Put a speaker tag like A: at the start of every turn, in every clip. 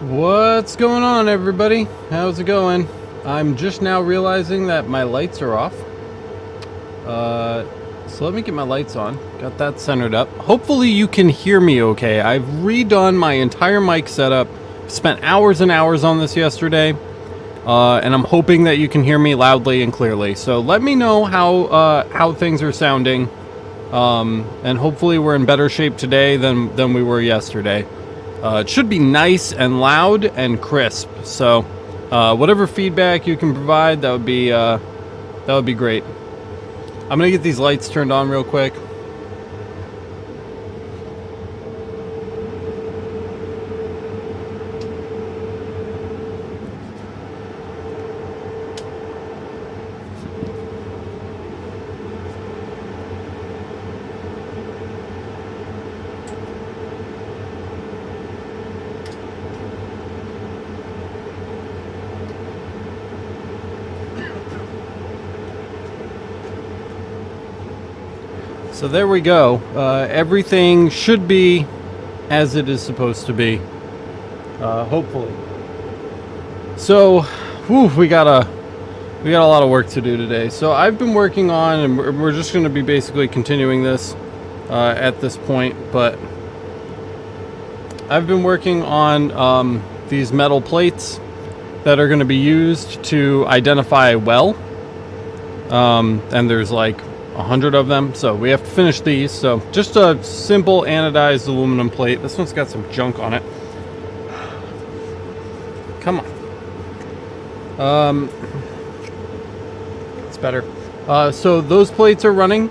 A: What's going on, everybody? How's it going? I'm just now realizing that my lights are off. So let me get my lights on. Got that centered up. Hopefully you can hear me okay. I've redone my entire mic setup. Spent hours and hours on this yesterday. And I'm hoping that you can hear me loudly and clearly. So let me know how things are sounding. And hopefully we're in better shape today than we were yesterday. It should be nice and loud and crisp. So whatever feedback you can provide, that would be great. I'm gonna get these lights turned on real quick. So there we go. Everything should be as it is supposed to be, hopefully. So, we got a lot of work to do today. So I've been working on, and we're just going to be basically continuing this at this point. But I've been working on these metal plates that are going to be used to identify a well. And there's like 100 of them, so we have to finish these. So just a simple anodized aluminum plate. This one's got some junk on it. Come on. It's better. So those plates are running,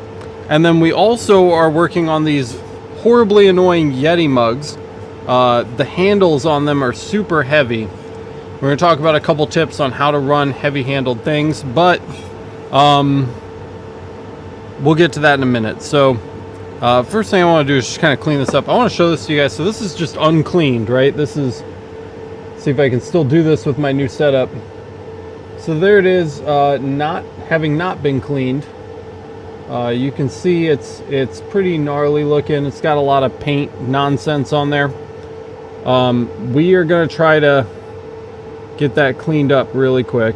A: and then we also are working on these horribly annoying Yeti mugs. The handles on them are super heavy. We're going to talk about a couple tips on how to run heavy-handled things, but we'll get to that in a minute. So first thing I want to do is just kind of clean this up. I want to show this to you guys. So this is just uncleaned, right? This is, see if I can still do this with my new setup. So there it is, not been cleaned. You can see it's pretty gnarly looking. It's got a lot of paint nonsense on there. We are going to try to get that cleaned up really quick.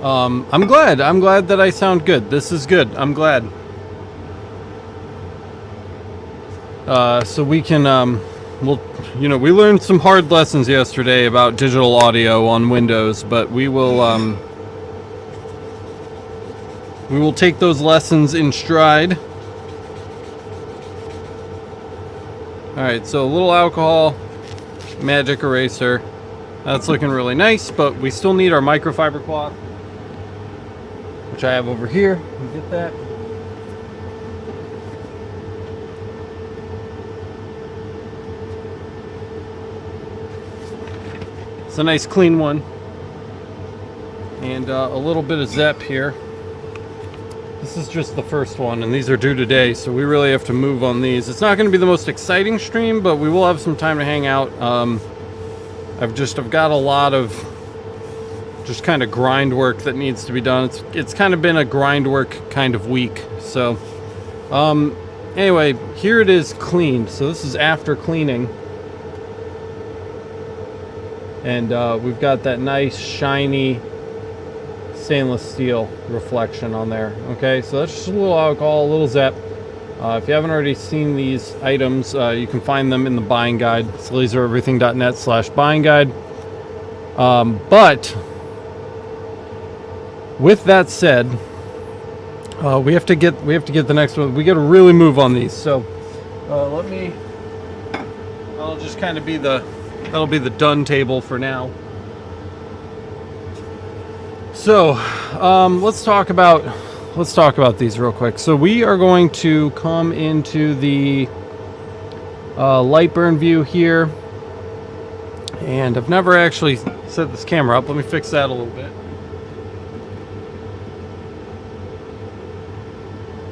A: I'm glad that I sound good. This is good. I'm glad. So we can, we learned some hard lessons yesterday about digital audio on Windows, but we will take those lessons in stride. Alright, so a little alcohol, magic eraser. That's looking really nice, but we still need our microfiber cloth, which I have over here. Get that. It's a nice clean one. And a little bit of Zep here. This is just the first one, and these are due today, so we really have to move on these. It's not going to be the most exciting stream, but we will have some time to hang out. I've got a lot of just kind of grind work that needs to be done. It's kind of been a grind work kind of week. So anyway, here it is cleaned. So this is after cleaning, and we've got that nice shiny stainless steel reflection on there. Okay, so that's just a little alcohol, a little Zep. If you haven't already seen these items, you can find them in the buying guide. It's lasereverything.net/buying guide. But with that said, we have to get the next one. We got to really move on these. So I'll just kind of that'll be the done table for now. So let's talk about these real quick. So we are going to come into the light burn view here, and I've never actually set this camera up. Let me fix that a little bit.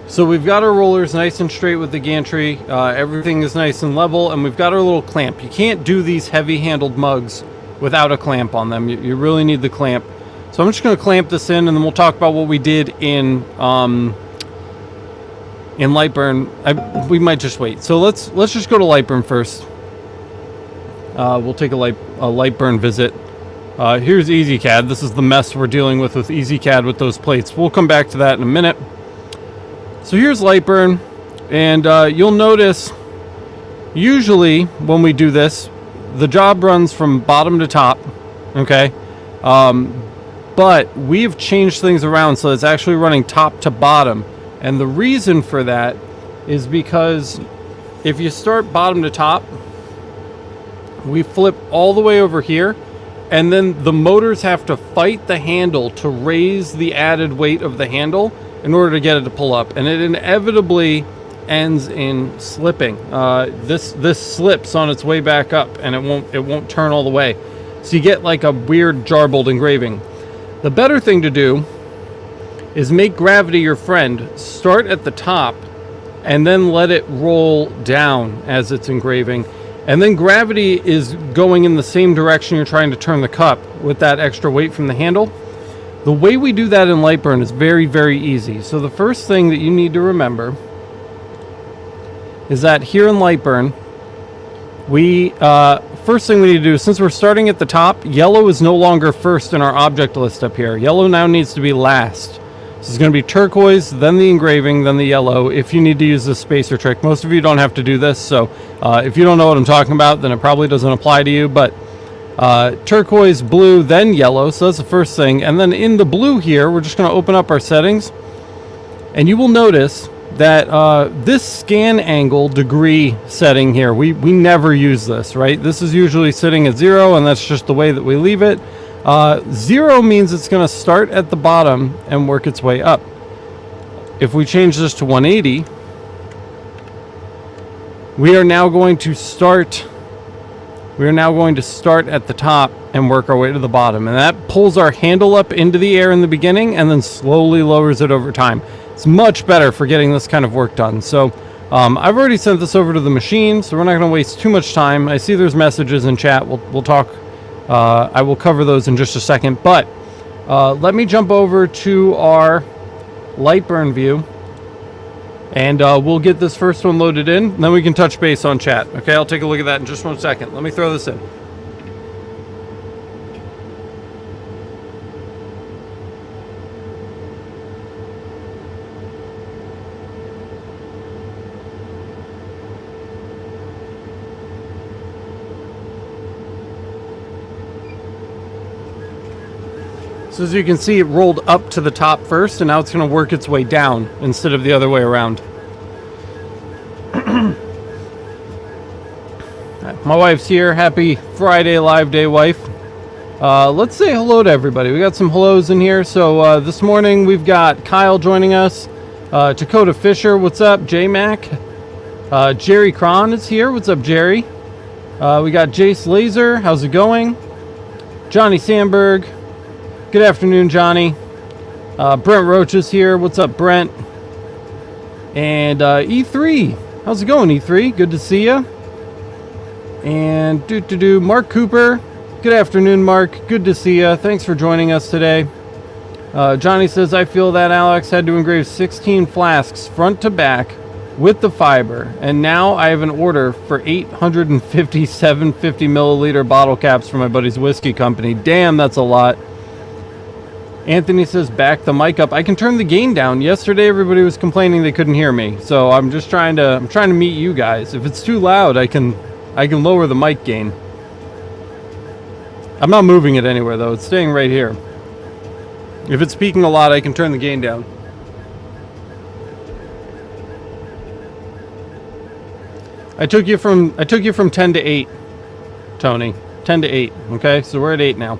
A: So we've got our rollers nice and straight with the gantry. Everything is nice and level, and we've got our little clamp. You can't do these heavy-handled mugs without a clamp on them. You really need the clamp. So I'm just going to clamp this in, and then we'll talk about what we did in Lightburn. We might just wait. So let's just go to Lightburn first. we'll take a light burn visit. Here's EzCad. This is the mess we're dealing with EzCad with those plates. We'll come back to that in a minute. So here's light burn, and you'll notice usually when we do this, the job runs from bottom to top, okay? But we've changed things around so it's actually running top to bottom. And the reason for that is because if you start bottom to top, we flip all the way over here, and then the motors have to fight the handle to raise the added weight of the handle in order to get it to pull up. And it inevitably ends in slipping. This slips on its way back up, and it won't turn all the way. So you get like a weird jarbled engraving. The better thing to do is make gravity your friend. Start at the top and then let it roll down as it's engraving. And then gravity is going in the same direction you're trying to turn the cup with that extra weight from the handle. The way we do that in light burn is very, very easy. So the first thing that you need to remember is that here in light burn, first thing we need to do, since we're starting at the top, yellow is no longer first in our object list up here. Yellow now needs to be last. So it's going to be turquoise, then the engraving, then the yellow, if you need to use this spacer trick. Most of you don't have to do this, so if you don't know what I'm talking about, then it probably doesn't apply to you. But turquoise, blue, then yellow, so that's the first thing. And then in the blue here, we're just going to open up our settings, and you will notice that this scan angle degree setting here, we never use this, right? This is usually sitting at 0, and that's just the way that we leave it. 0 means it's going to start at the bottom and work its way up. If we change this to 180, we are now going to start at the top and work our way to the bottom. And that pulls our handle up into the air in the beginning and then slowly lowers it over time. It's much better for getting this kind of work done. So I've already sent this over to the machine, so we're not going to waste too much time. I see there's messages in chat. We'll talk. I will cover those in just a second. But let me jump over to our light burn view, and we'll get this first one loaded in, and then we can touch base on chat. Okay, I'll take a look at that in just 1 second. Let me throw this in. So as you can see, it rolled up to the top first, and now it's going to work its way down instead of the other way around. My wife's here. Happy Friday, Liveday, wife. Let's say hello to everybody. We got some hellos in here. So this morning we've got Kyle joining us. Dakota Fisher, what's up? J-Mac. Jerry Cron is here. What's up, Jerry? We got Jace Laser. How's it going? Johnny Sandberg. Good afternoon, Johnny. Brent Roach is here. What's up, Brent? And E3. How's it going, E3? Good to see you. And Mark Cooper. Good afternoon, Mark. Good to see you. Thanks for joining us today. Johnny says, I feel that Alex had to engrave 16 flasks front to back with the fiber. And now I have an order for 857 50 milliliter bottle caps for my buddy's whiskey company. Damn, that's a lot. Anthony says, back the mic up. I can turn the gain down. Yesterday, everybody was complaining they couldn't hear me. So I'm just trying to meet you guys. If it's too loud, I can lower the mic gain. I'm not moving it anywhere, though. It's staying right here. If it's speaking a lot, I can turn the gain down. I took you from 10 to 8, Tony. 10 to 8. Okay, so we're at 8 now.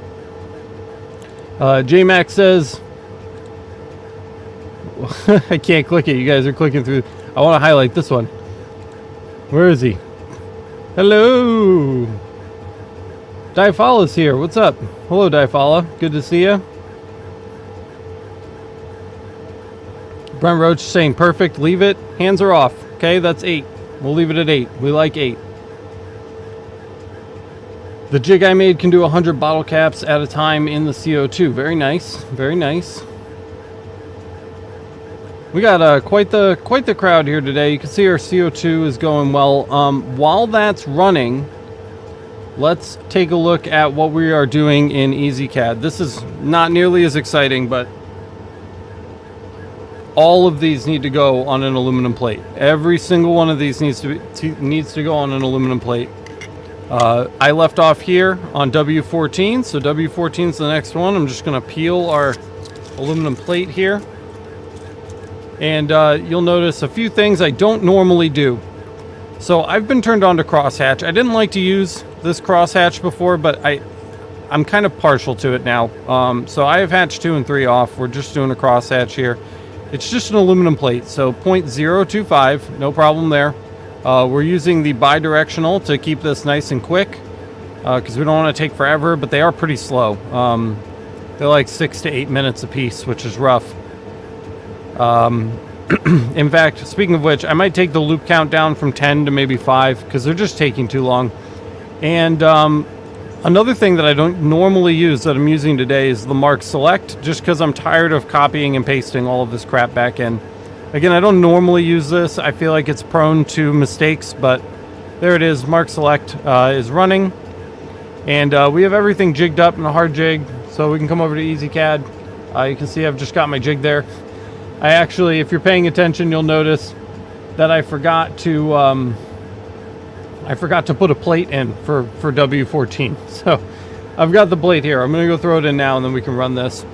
A: J-Mac says, I can't click it. You guys are clicking through. I want to highlight this one. Where is he? Hello. Diafala's here. What's up? Hello, Diafala. Good to see you. Brent Roach saying, perfect. Leave it. Hands are off. Okay, that's 8. We'll leave it at 8. We like 8. The jig I made can do 100 bottle caps at a time in the CO2. Very nice. Very nice. We got quite the crowd here today. You can see our CO2 is going well. While that's running, let's take a look at what we are doing in EzCad. This is not nearly as exciting, but all of these need to go on an aluminum plate. Every single one of these needs to go on an aluminum plate. I left off here on W14, so W14 is the next one. I'm just going to peel our aluminum plate here. And you'll notice a few things I don't normally do. So I've been turned on to crosshatch. I didn't like to use this crosshatch before, but I'm kind of partial to it now. So I have hatch 2 and 3 off. We're just doing a crosshatch here. It's just an aluminum plate, so 0.025, no problem there. We're using the bi-directional to keep this nice and quick, because we don't want to take forever, but they are pretty slow. They're like 6 to 8 minutes a piece, which is rough. In fact, speaking of which, I might take the loop count down from 10 to maybe 5, because they're just taking too long. And another thing that I don't normally use that I'm using today is the Mark Select, just because I'm tired of copying and pasting all of this crap back in. Again, I don't normally use this. I feel like it's prone to mistakes, but there it is. Mark Select is running. And we have everything jigged up in a hard jig, so we can come over to EzCad. You can see I've just got my jig there. I actually, if you're paying attention, you'll notice that I forgot to put a plate in for W14. So I've got the plate here. I'm going to go throw it in now, and then we can run this.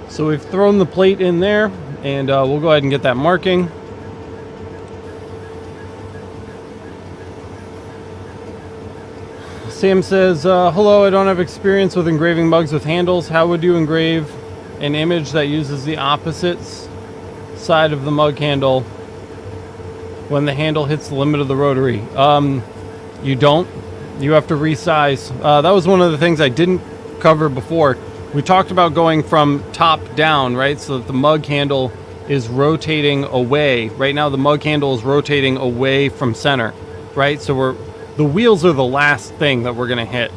A: So we've thrown the plate in there, and we'll go ahead and get that marking. Sam says, hello, I don't have experience with engraving mugs with handles. How would you engrave an image that uses the opposite side of the mug handle when the handle hits the limit of the rotary? You don't. You have to resize. That was one of the things I didn't cover before. We talked about going from top down, right? So that the mug handle is rotating away. Right now the mug handle is rotating away from center, right? So the wheels are the last thing that we're going to hit.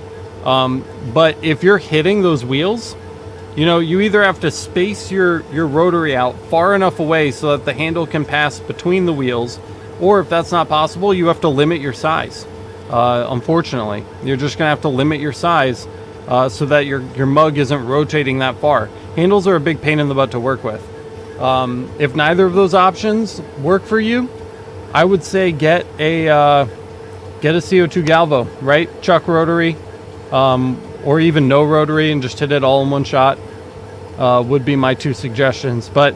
A: But if you're hitting those wheels, you know, you either have to space your rotary out far enough away so that the handle can pass between the wheels, or if that's not possible, you have to limit your size. Unfortunately, you're just going to have to limit your size so that your mug isn't rotating that far. Handles are a big pain in the butt to work with. If neither of those options work for you, I would say get a CO2 Galvo, right? Chuck rotary, or even no rotary, and just hit it all in one shot would be my 2 suggestions. But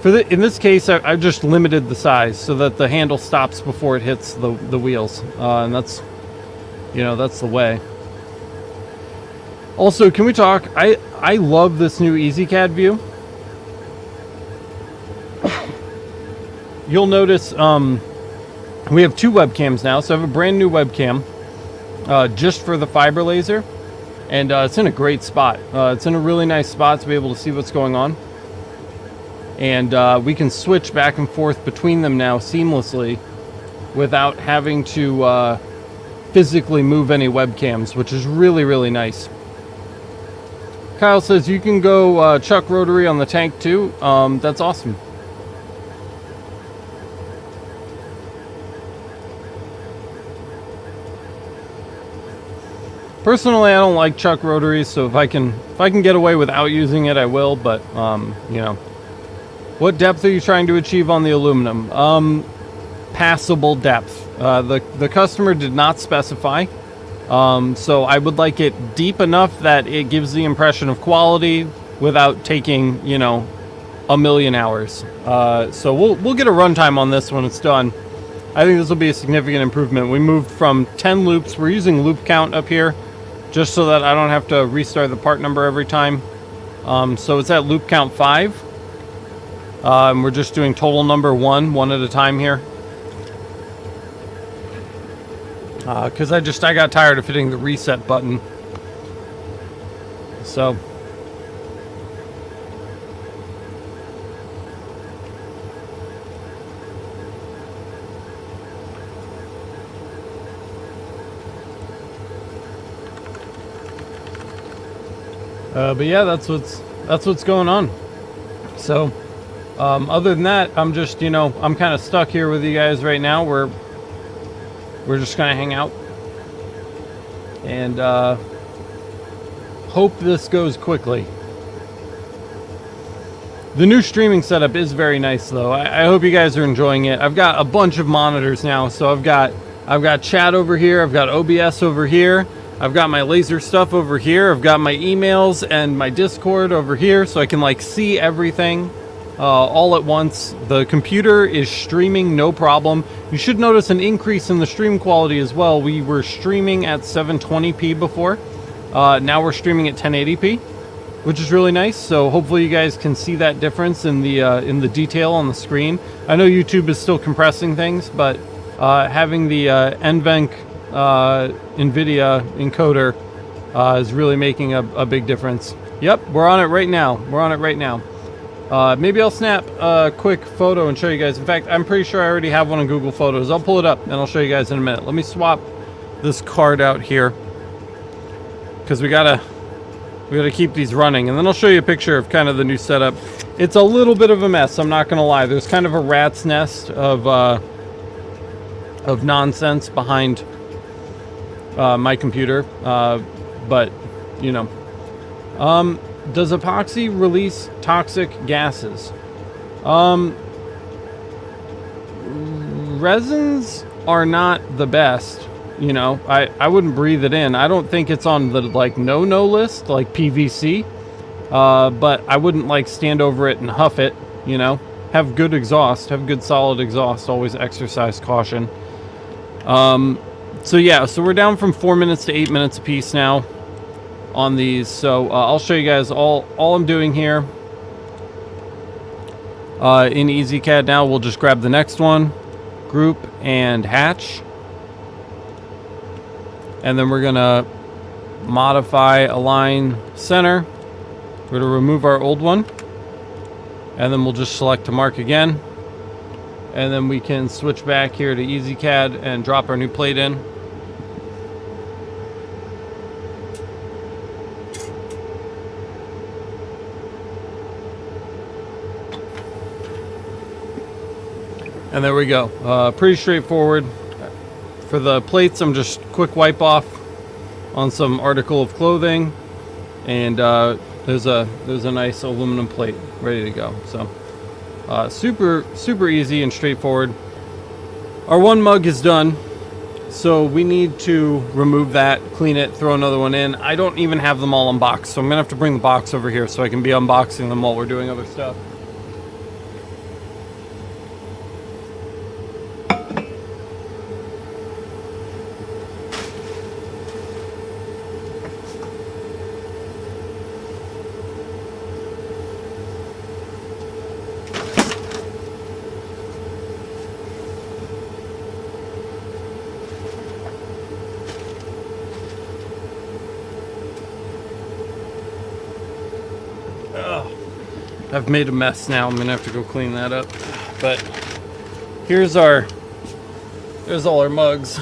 A: in this case, I've just limited the size so that the handle stops before it hits the wheels, and that's the way. Also, can we talk? I love this new EzCad view. You'll notice we have 2 webcams now, so I have a brand new webcam just for the fiber laser, and it's in a great spot. It's in a really nice spot to be able to see what's going on, and we can switch back and forth between them now seamlessly without having to physically move any webcams, which is really, really nice. Kyle says you can go chuck rotary on the tank too. That's awesome. Personally, I don't like chuck rotaries, so if I can get away without using it, I will. But you know, what depth are you trying to achieve on the aluminum? Passable depth. The customer did not specify, so I would like it deep enough that it gives the impression of quality without taking, you know, a million hours. So we'll get a runtime on this when it's done. I think this will be a significant improvement. We moved from 10 loops. We're using loop count up here, just so that I don't have to restart the part number every time. So it's at loop count 5. And we're just doing total number 1 at a time here. Because I got tired of hitting the reset button. So but yeah, that's what's that's what's going on. So other than that, I'm just, you know, I'm kind of stuck here with you guys right now. We're just gonna hang out and hope this goes quickly. The new streaming setup is very nice though. I hope you guys are enjoying it. I've got a bunch of monitors now, so I've got chat over here, I've got OBS over here, I've got my laser stuff over here, I've got my emails and my Discord over here, so I can like see everything all at once. The computer is streaming no problem. You should notice an increase in the stream quality as well. We were streaming at 720p before. Now we're streaming at 1080p. Which is really nice. So hopefully you guys can see that difference in the detail on the screen. I know YouTube is still compressing things, but having the NVENC NVIDIA encoder is really making a big difference. Yep, we're on it right now. We're on it right now. Maybe I'll snap a quick photo and show you guys. In fact, I'm pretty sure I already have one on Google Photos. I'll pull it up and I'll show you guys in a minute. Let me swap this card out here because we gotta keep these running, and then I'll show you a picture of kind of the new setup. It's a little bit of a mess, I'm not gonna lie. There's kind of a rat's nest of nonsense behind my computer, but you know. Does epoxy release toxic gases? Resins are not the best. You know, I wouldn't breathe it in. I don't think it's on the like no list, like PVC. But I wouldn't like stand over it and huff it, you know. Have good exhaust, have good solid exhaust, always exercise caution. So yeah, so we're down from 4 minutes to 8 minutes a piece now on these. So I'll show you guys all I'm doing here. In EzCad now, we'll just grab the next one, group and hatch. And then we're gonna modify align center. We're gonna remove our old one. And then we'll just select to mark again. And then we can switch back here to EzCad and drop our new plate in. And there we go. Pretty straightforward. For the plates, I'm just quick wipe off on some article of clothing, and there's a nice aluminum plate ready to go. So super easy and straightforward. Our one mug is done, so we need to remove that, clean it, throw another one in. I don't even have them all unboxed, so I'm gonna have to bring the box over here so I can be unboxing them while we're doing other stuff. I've made a mess now. I'm gonna have to go clean that up. But there's all our mugs.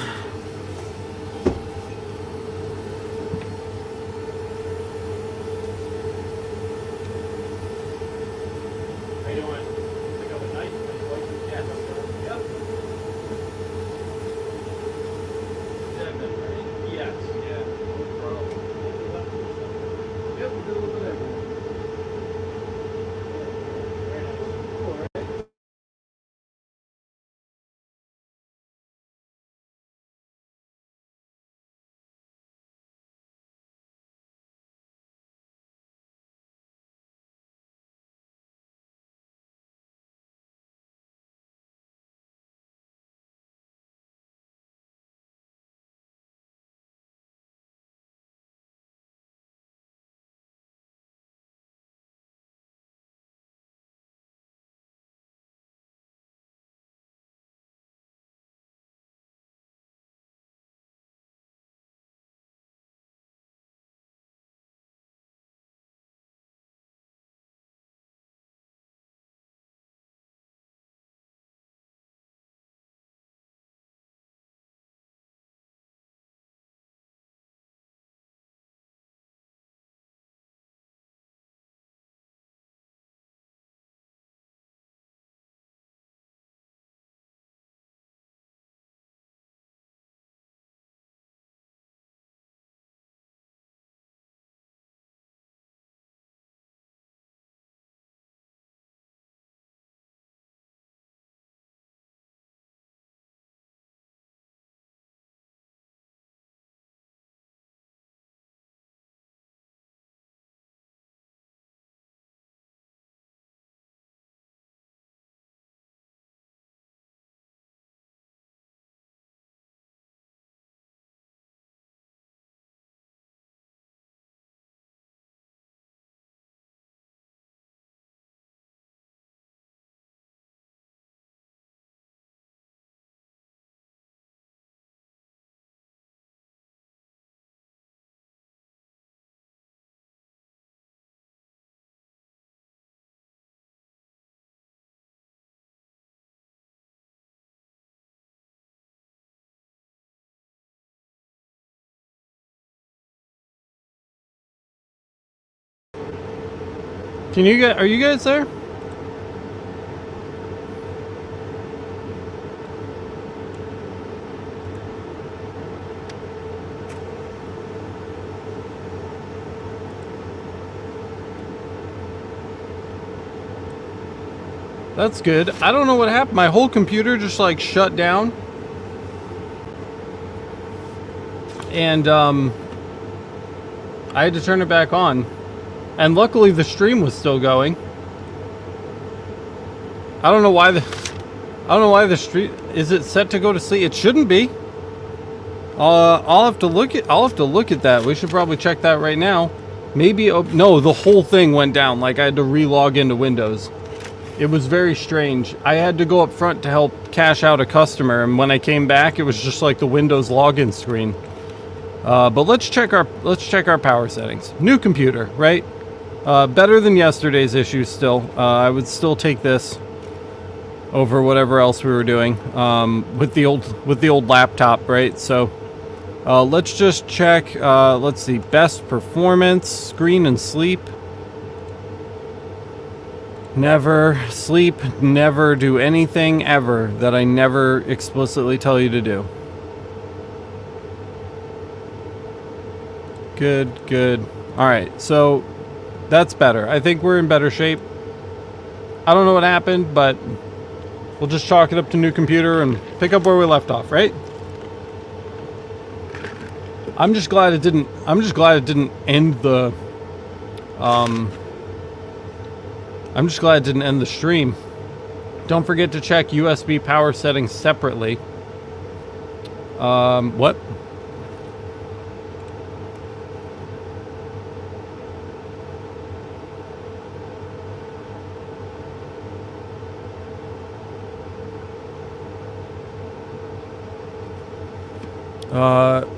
A: Are you guys there? That's good. I don't know what happened. My whole computer just like shut down. And I had to turn it back on. And luckily the stream was still going. I don't know why the stream is it set to go to sleep? It shouldn't be. I'll have to look at that. We should probably check that right now. Maybe no, the whole thing went down. Like I had to re-log into Windows. It was very strange. I had to go up front to help cash out a customer, and when I came back, it was just like the Windows login screen. But let's check our power settings. New computer, right? Better than yesterday's issue still. I would still take this over whatever else we were doing with the old laptop, right? So let's just check. Let's see, best performance, screen and sleep. Never sleep, never do anything ever that I never explicitly tell you to do. Good, good. All right, so that's better. I think we're in better shape. I don't know what happened, but we'll just chalk it up to new computer and pick up where we left off, right? I'm just glad it didn't end the I'm just glad it didn't end the stream. Don't forget to check USB power settings separately. What?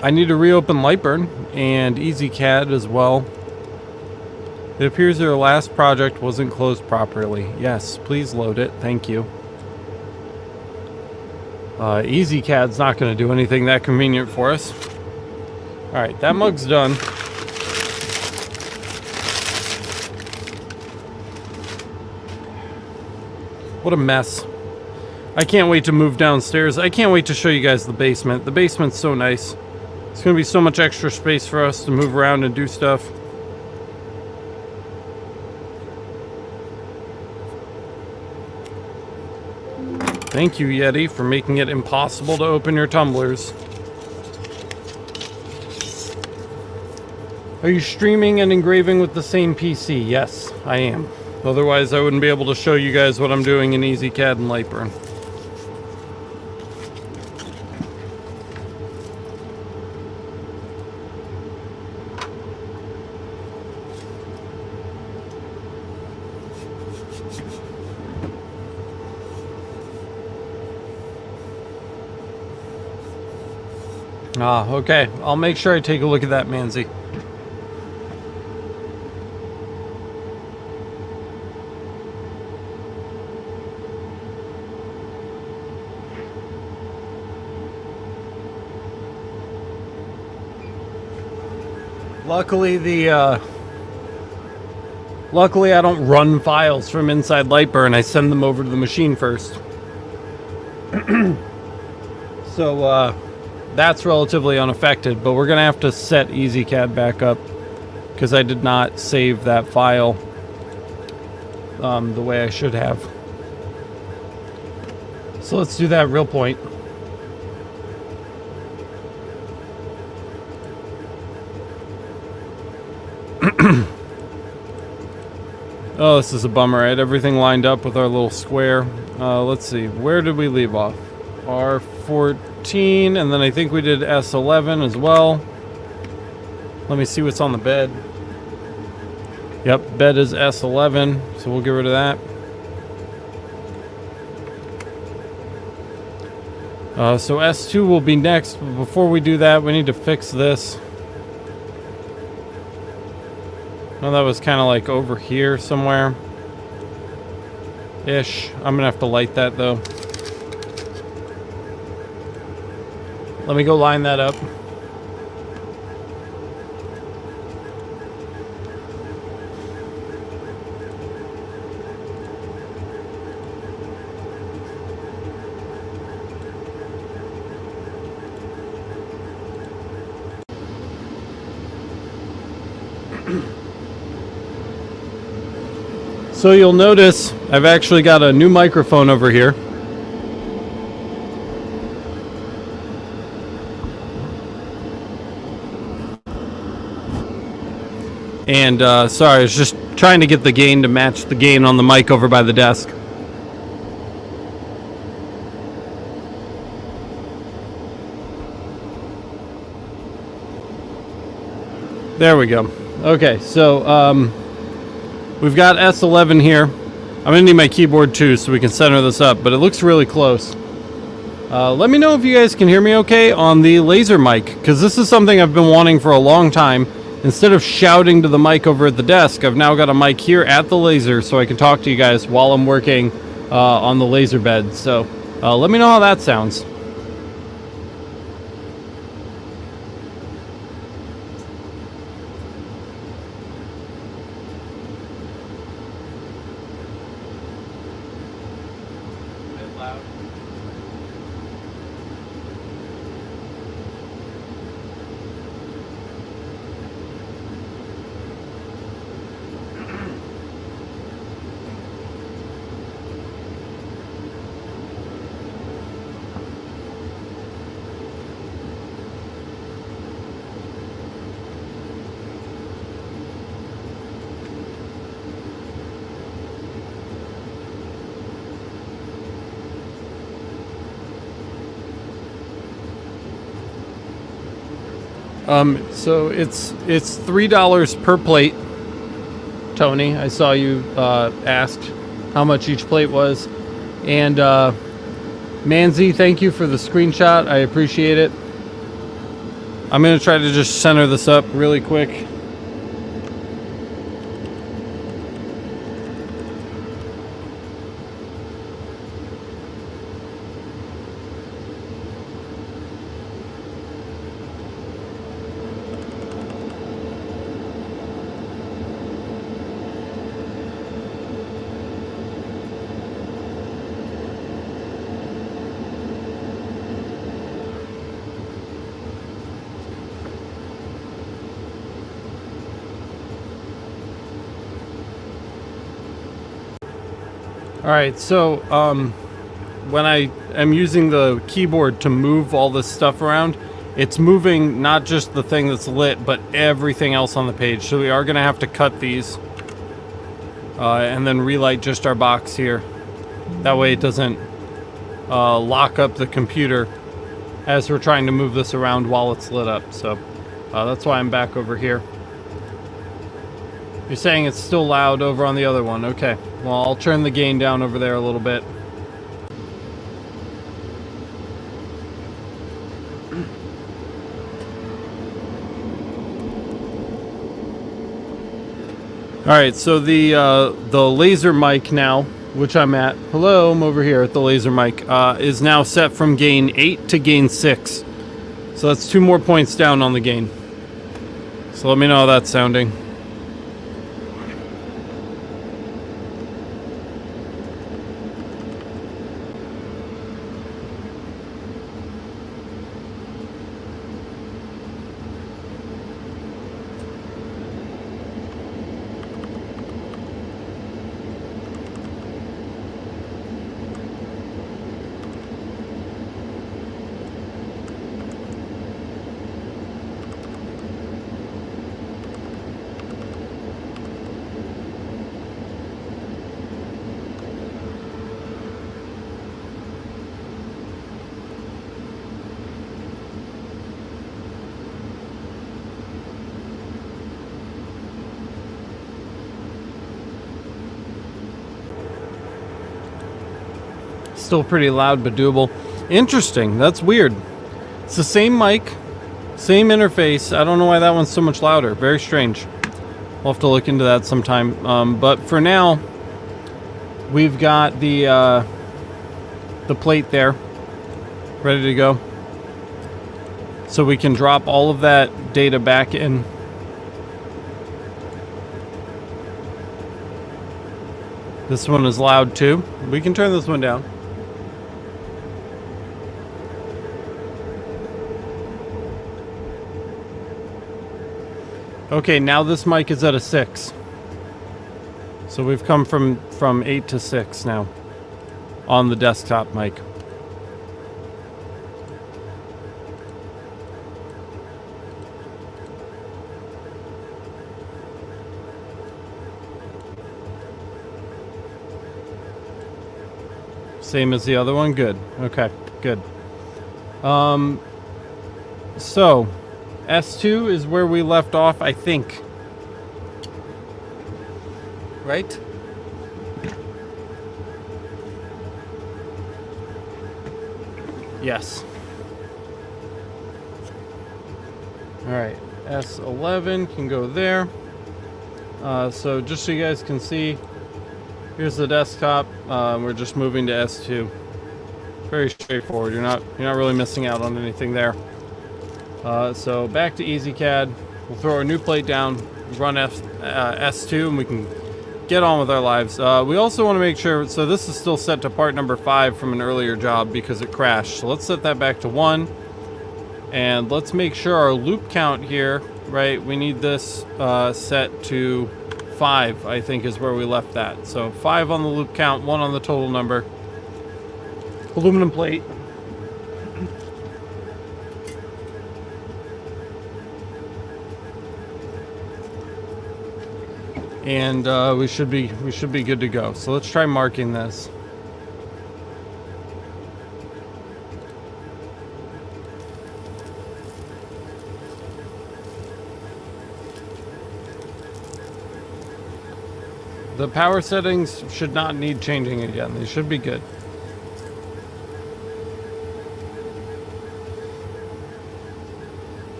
A: I need to reopen Lightburn and EzCad as well. It appears their last project wasn't closed properly. Yes, please load it. Thank you. EzCad's not going to do anything that convenient for us. Alright, that mug's done. What a mess. I can't wait to move downstairs. I can't wait to show you guys the basement. The basement's so nice. It's going to be so much extra space for us to move around and do stuff. Thank you, Yeti, for making it impossible to open your tumblers. Are you streaming and engraving with the same PC? Yes, I am. Otherwise, I wouldn't be able to show you guys what I'm doing in EzCad and Lightburn. Ah, okay. I'll make sure I take a look at that, Manzi. Luckily I don't run files from inside Lightburn. I send them over to the machine first. So, that's relatively unaffected, but we're gonna have to set EzCad back up because I did not save that file the way I should have. So let's do that real point. Oh, this is a bummer. I had everything lined up with our little square. Let's see, where did we leave off? R14, and then I think we did S11 as well. Let me see what's on the bed. Yep, bed is S11, so we'll get rid of that. So S2 will be next, but before we do that, we need to fix this. No, that was kind of like over here somewhere. Ish. I'm gonna have to light that though. Let me go line that up. So you'll notice I've actually got a new microphone over here. And sorry, I was just trying to get the gain to match the gain on the mic over by the desk. There we go. Okay, so we've got S11 here. I'm going to need my keyboard too so we can center this up, but it looks really close. Let me know if you guys can hear me okay on the laser mic, because this is something I've been wanting for a long time. Instead of shouting to the mic over at the desk, I've now got a mic here at the laser so I can talk to you guys while I'm working on the laser bed. So let me know how that sounds. So it's $3 per plate. Tony, I saw you asked how much each plate was. And Manzi, thank you for the screenshot. I appreciate it. I'm going to try to just center this up really quick. Alright, so when I am using the keyboard to move all this stuff around, it's moving not just the thing that's lit, but everything else on the page. So we are going to have to cut these and then relight just our box here. That way it doesn't lock up the computer as we're trying to move this around while it's lit up. So that's why I'm back over here. You're saying it's still loud over on the other one. Okay. Well, I'll turn the gain down over there a little bit. Alright, so the laser mic now, which I'm at, hello, I'm over here at the laser mic, is now set from gain 8 to gain 6. So that's 2 more points down on the gain. So let me know how that's sounding. Still pretty loud but doable. Interesting. That's weird. It's the same mic, same interface. I don't know why that one's so much louder. Very strange. We'll have to look into that sometime. But for now, we've got the plate there, ready to go. So we can drop all of that data back in. This one is loud too. We can turn this one down. Okay, now this mic is at a 6. So we've come from 8 to 6 now on the desktop mic. Same as the other one? Good. Okay, good. So, S2 is where we left off, I think. Right? Yes. Alright, S11 can go there. So just so you guys can see, here's the desktop. We're just moving to S2. Very straightforward. You're not really missing out on anything there. So back to EzCad. We'll throw our new plate down, run S2, and we can get on with our lives. We also want to make sure, so this is still set to part number 5 from an earlier job because it crashed. So let's set that back to 1. And let's make sure our loop count here, right, we need this set to 5, I think is where we left that. So 5 on the loop count, 1 on the total number. Aluminum plate. And we should be good to go. So let's try marking this. The power settings should not need changing again. They should be good.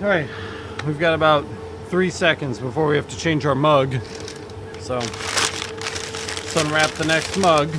A: All right, we've got about 3 seconds before we have to change our mug. So let's unwrap the next mug.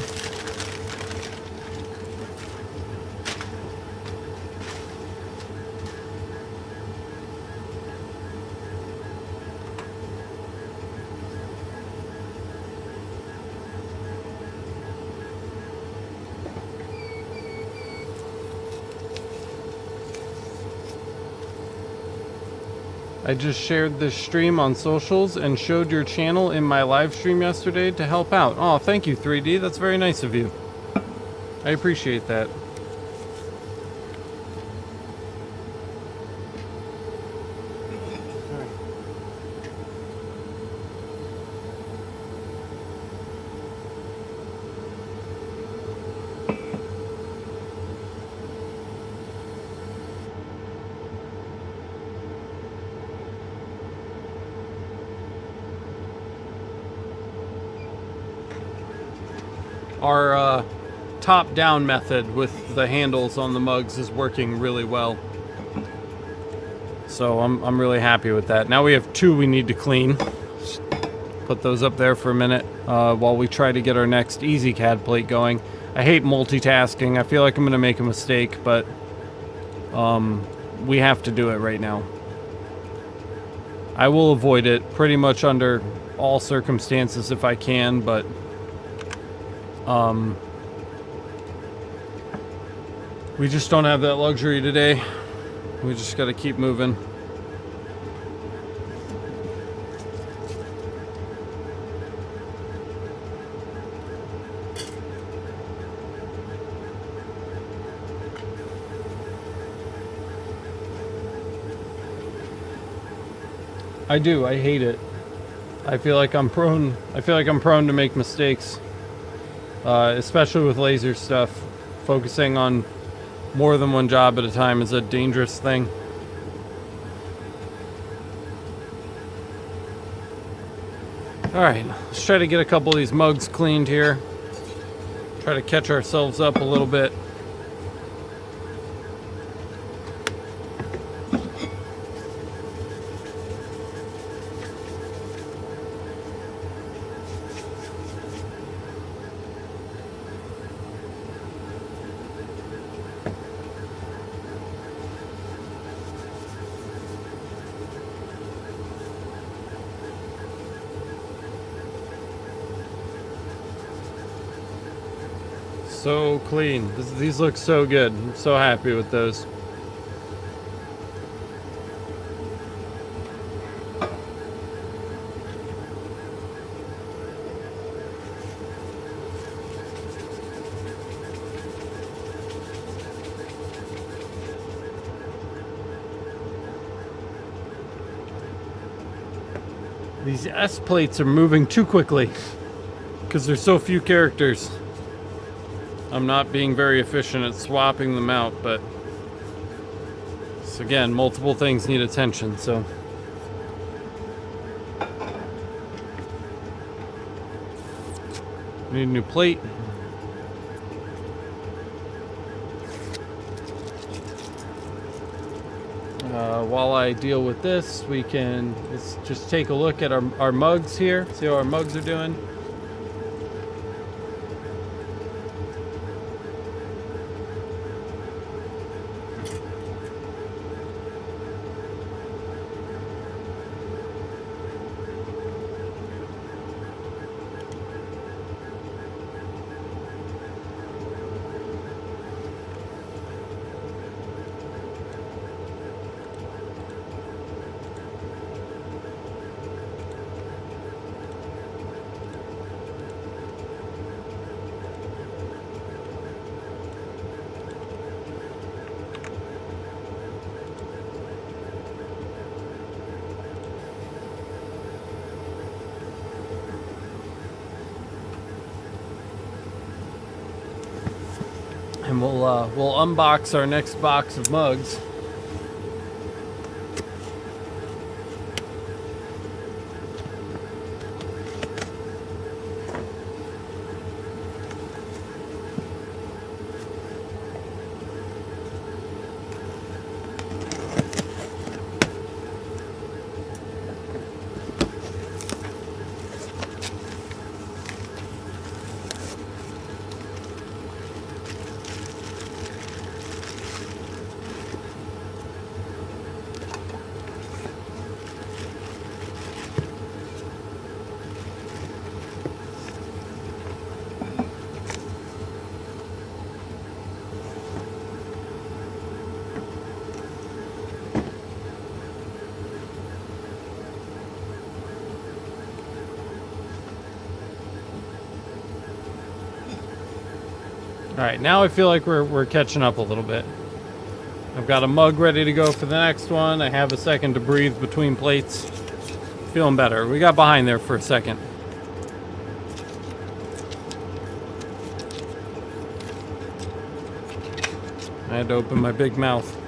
A: I just shared this stream on socials and showed your channel in my live stream yesterday to help out. Oh, thank you, 3D. That's very nice of you. I appreciate that. Our top-down method with the handles on the mugs is working really well. So I'm really happy with that. Now we have 2 we need to clean. Put those up there for a minute while we try to get our next EzCad plate going. I hate multitasking. I feel like I'm going to make a mistake, but we have to do it right now. I will avoid it pretty much under all circumstances if I can, but we just don't have that luxury today. We just got to keep moving. I do. I hate it. I feel like I'm prone to make mistakes. Especially with laser stuff. Focusing on more than one job at a time is a dangerous thing. Alright, let's try to get a couple of these mugs cleaned here. Try to catch ourselves up a little bit. So clean. These look so good. I'm so happy with those. These S plates are moving too quickly because there's so few characters. I'm not being very efficient at swapping them out, but again, multiple things need attention, so. Need a new plate. While I deal with this, let's just take a look at our mugs here, see how our mugs are doing. And we'll unbox our next box of mugs. All right, now I feel like we're catching up a little bit. I've got a mug ready to go for the next one. I have a second to breathe between plates. Feeling better. We got behind there for a second. I had to open my big mouth.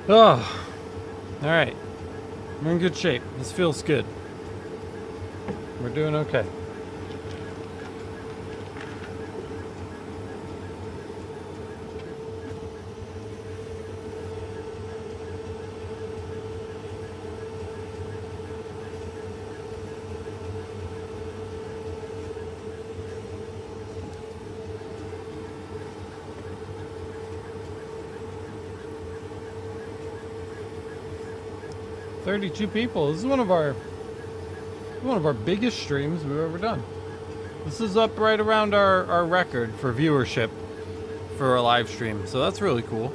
A: Oh, all right. We're in good shape. This feels good. We're doing okay. "32 people. This is one of our biggest streams we've ever done. This is up right around our record for viewership for a live stream, so that's really cool.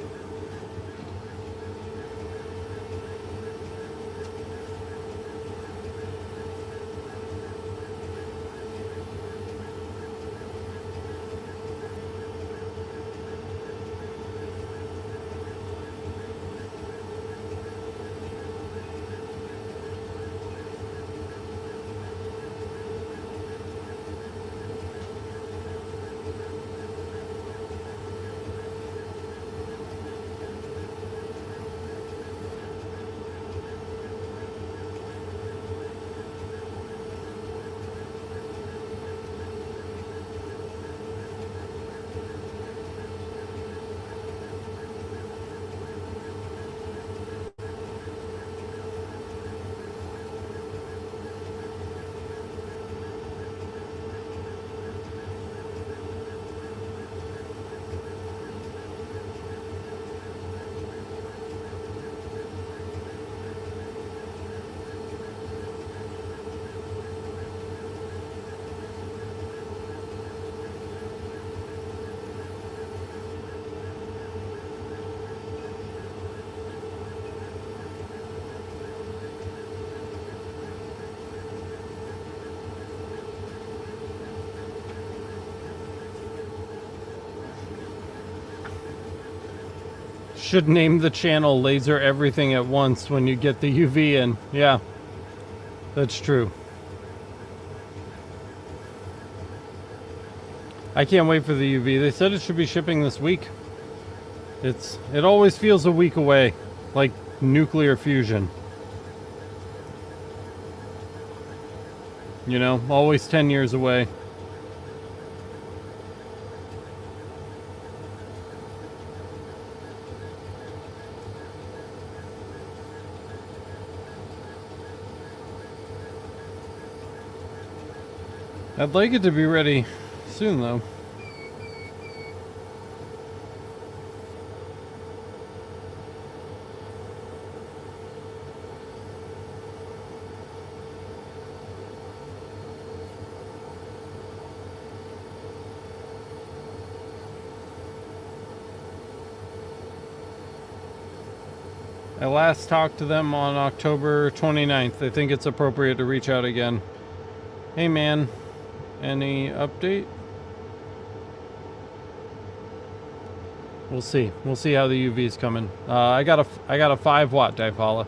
A: Should name the channel Laser Everything at Once when you get the UV in. Yeah, that's true. I can't wait for the UV. They said it should be shipping this week. It always feels a week away, like nuclear fusion. You know, always 10 years away. I'd like it to be ready soon, though. I last talked to them on October 29th. I think it's appropriate to reach out again. Hey man, any update? We'll see. We'll see how the UV is coming. I got a 5-watt Dipala.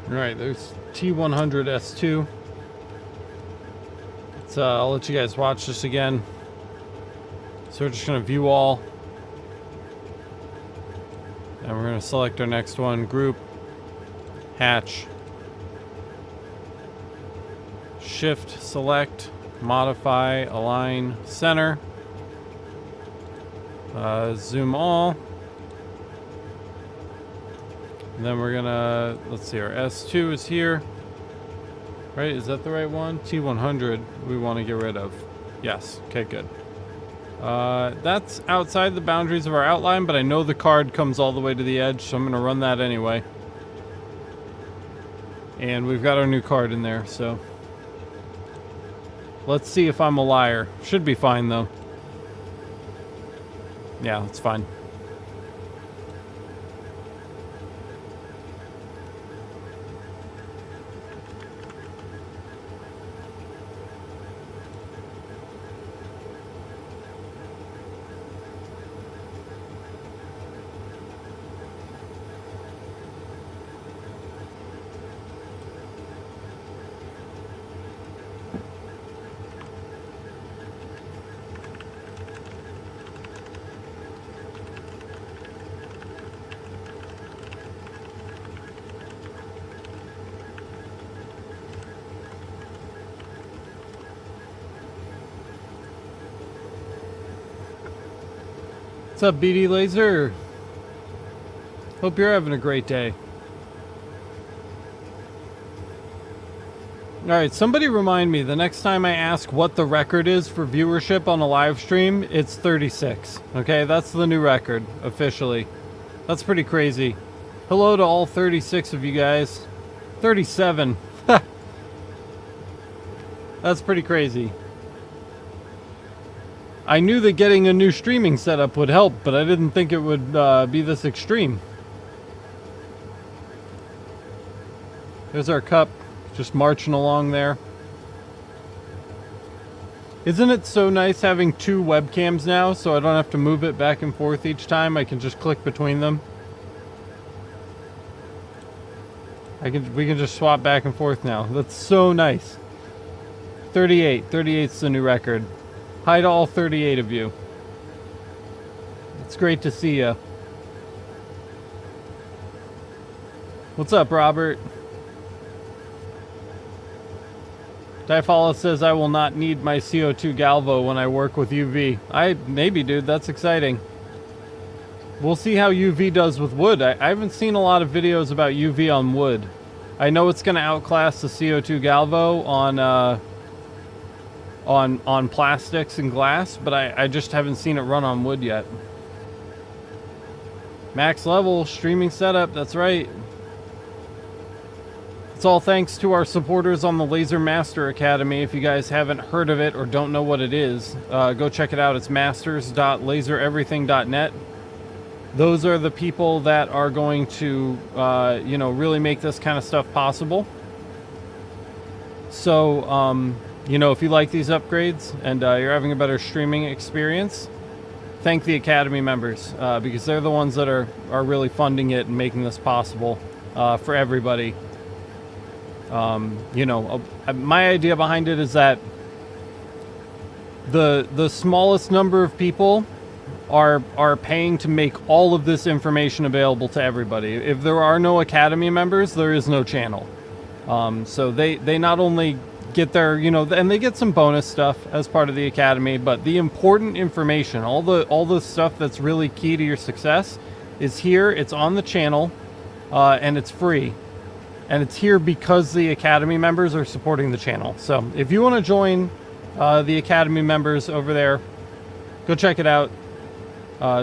A: Alright, there's T100S2. I'll let you guys watch this again. So we're just going to view all. And we're going to select our next one. Group. Hatch. Shift, select, modify, align, center. Zoom all. And then we're gonna, let's see, our S2 is here. Right, is that the right one? T100 we want to get rid of. Yes, okay, good. That's outside the boundaries of our outline, but I know the card comes all the way to the edge, so I'm gonna run that anyway. And we've got our new card in there, so. Let's see if I'm a liar. Should be fine though. Yeah, that's fine. What's up, BD Laser? Hope you're having a great day. Alright, somebody remind me, the next time I ask what the record is for viewership on a live stream, it's 36. Okay, that's the new record, officially. That's pretty crazy. Hello to all 36 of you guys. 37. That's pretty crazy. I knew that getting a new streaming setup would help, but I didn't think it would be this extreme. There's our cup, just marching along there. Isn't it so nice having two webcams now, so I don't have to move it back and forth each time? I can just click between them. We can just swap back and forth now. That's so nice. 38. 38's the new record. Hi to all 38 of you. It's great to see you. What's up, Robert? Difala says I will not need my CO2 Galvo when I work with UV. Maybe, dude. That's exciting. We'll see how UV does with wood. I haven't seen a lot of videos about UV on wood. I know it's going to outclass the CO2 Galvo on plastics and glass, but I just haven't seen it run on wood yet. Max level streaming setup, that's right. It's all thanks to our supporters on the Laser Master Academy. If you guys haven't heard of it or don't know what it is, go check it out. It's masters.lasereverything.net. Those are the people that are going to, you know, really make this kind of stuff possible. So, you know, if you like these upgrades and you're having a better streaming experience, thank the Academy members, because they're the ones that are really funding it and making this possible for everybody. You know, my idea behind it is that the smallest number of people are paying to make all of this information available to everybody. If there are no Academy members, there is no channel. So they not only get their, you know, and they get some bonus stuff as part of the Academy, but the important information, all the stuff that's really key to your success is here. It's on the channel, and it's free. And it's here because the Academy members are supporting the channel. So if you want to join the Academy members over there, go check it out.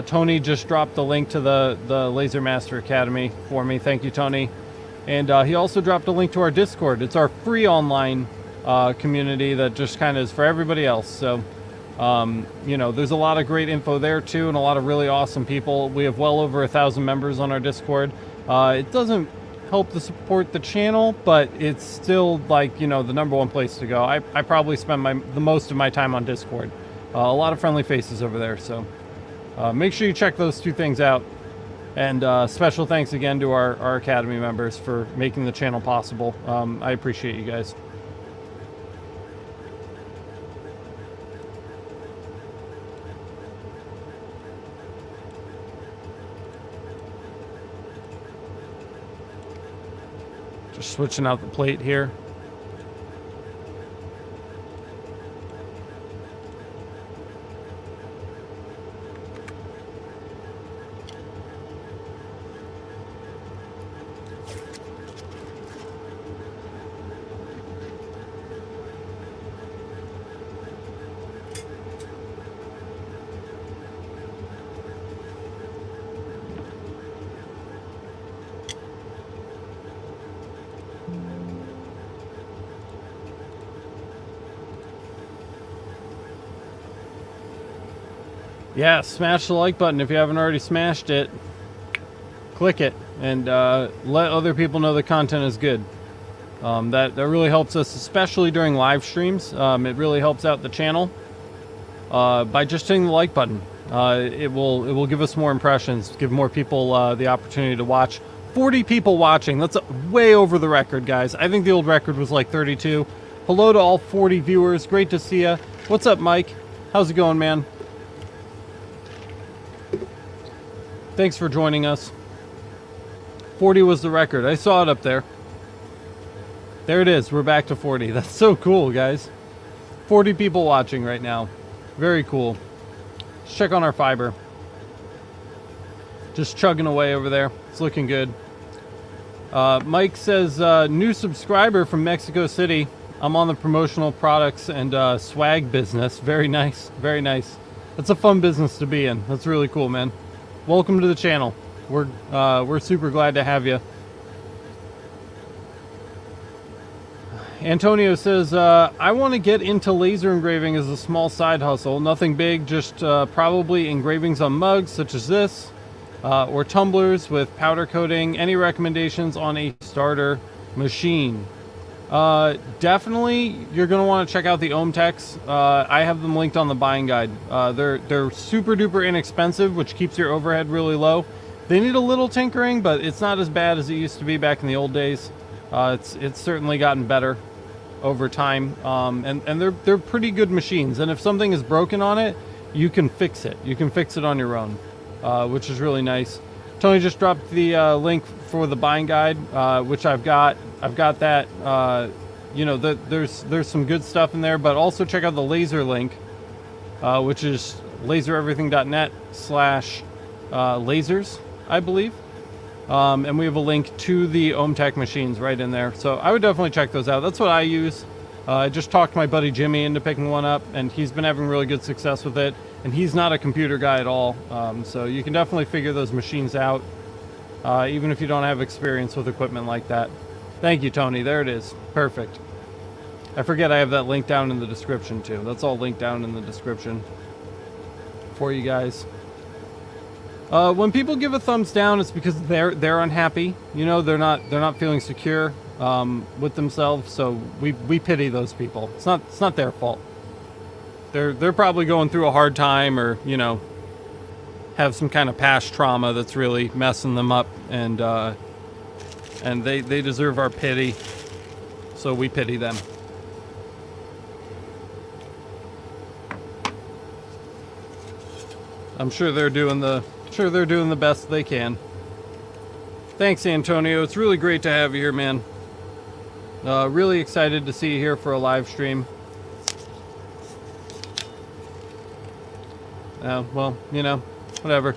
A: Tony just dropped the link to the Laser Master Academy for me. Thank you, Tony. And he also dropped a link to our Discord. It's our free online community that just kind of is for everybody else. So, you know, there's a lot of great info there too, and a lot of really awesome people. We have well over 1,000 members on our Discord. It doesn't help to support the channel, but it's still, like, you know, the #1 place to go. I probably spend the most of my time on Discord. A lot of friendly faces over there, so make sure you check those two things out. And special thanks again to our Academy members for making the channel possible. I appreciate you guys. Just switching out the plate here. Yeah, smash the like button if you haven't already smashed it. Click it and let other people know the content is good. That really helps us, especially during live streams. It really helps out the channel by just hitting the like button. It will give us more impressions, give more people the opportunity to watch. 40 people watching. That's way over the record, guys. I think the old record was like 32. Hello to all 40 viewers. Great to see ya. What's up, Mike? How's it going, man? Thanks for joining us. 40 was the record. I saw it up there. There it is. We're back to 40. That's so cool, guys. 40 people watching right now. Very cool. Let's check on our fiber. Just chugging away over there. It's looking good. Mike says, new subscriber from Mexico City. I'm on the promotional products and swag business. Very nice. Very nice. That's a fun business to be in. That's really cool, man. Welcome to the channel. We're super glad to have you. Antonio says, I want to get into laser engraving as a small side hustle. Nothing big, just probably engravings on mugs such as this, or tumblers with powder coating. Any recommendations on a starter machine? Definitely, you're going to want to check out the OhmTechs. I have them linked on the buying guide. They're super duper inexpensive, which keeps your overhead really low. They need a little tinkering, but it's not as bad as it used to be back in the old days. It's certainly gotten better over time, and they're pretty good machines. And if something is broken on it, you can fix it. You can fix it on your own, which is really nice. Tony just dropped the link for the buying guide, which I've got. I've got that. You know, there's some good stuff in there, but also check out the laser link, which is lasereverything.net/, Lasers, I believe. And we have a link to the OhmTech machines right in there. So I would definitely check those out. That's what I use. I just talked my buddy Jimmy into picking one up, and he's been having really good success with it. And he's not a computer guy at all. So you can definitely figure those machines out, even if you don't have experience with equipment like that. Thank you, Tony. There it is. Perfect. I forget I have that link down in the description too. That's all linked down in the description for you guys. When people give a thumbs down, it's because they're unhappy. You know, they're not feeling secure with themselves. So we pity those people. It's not their fault. They're probably going through a hard time, or you know, have some kind of past trauma that's really messing them up, and they deserve our pity. So we pity them. I'm sure they're doing the best they can. Thanks, Antonio. It's really great to have you here, man. Really excited to see you here for a live stream. Well, you know, whatever.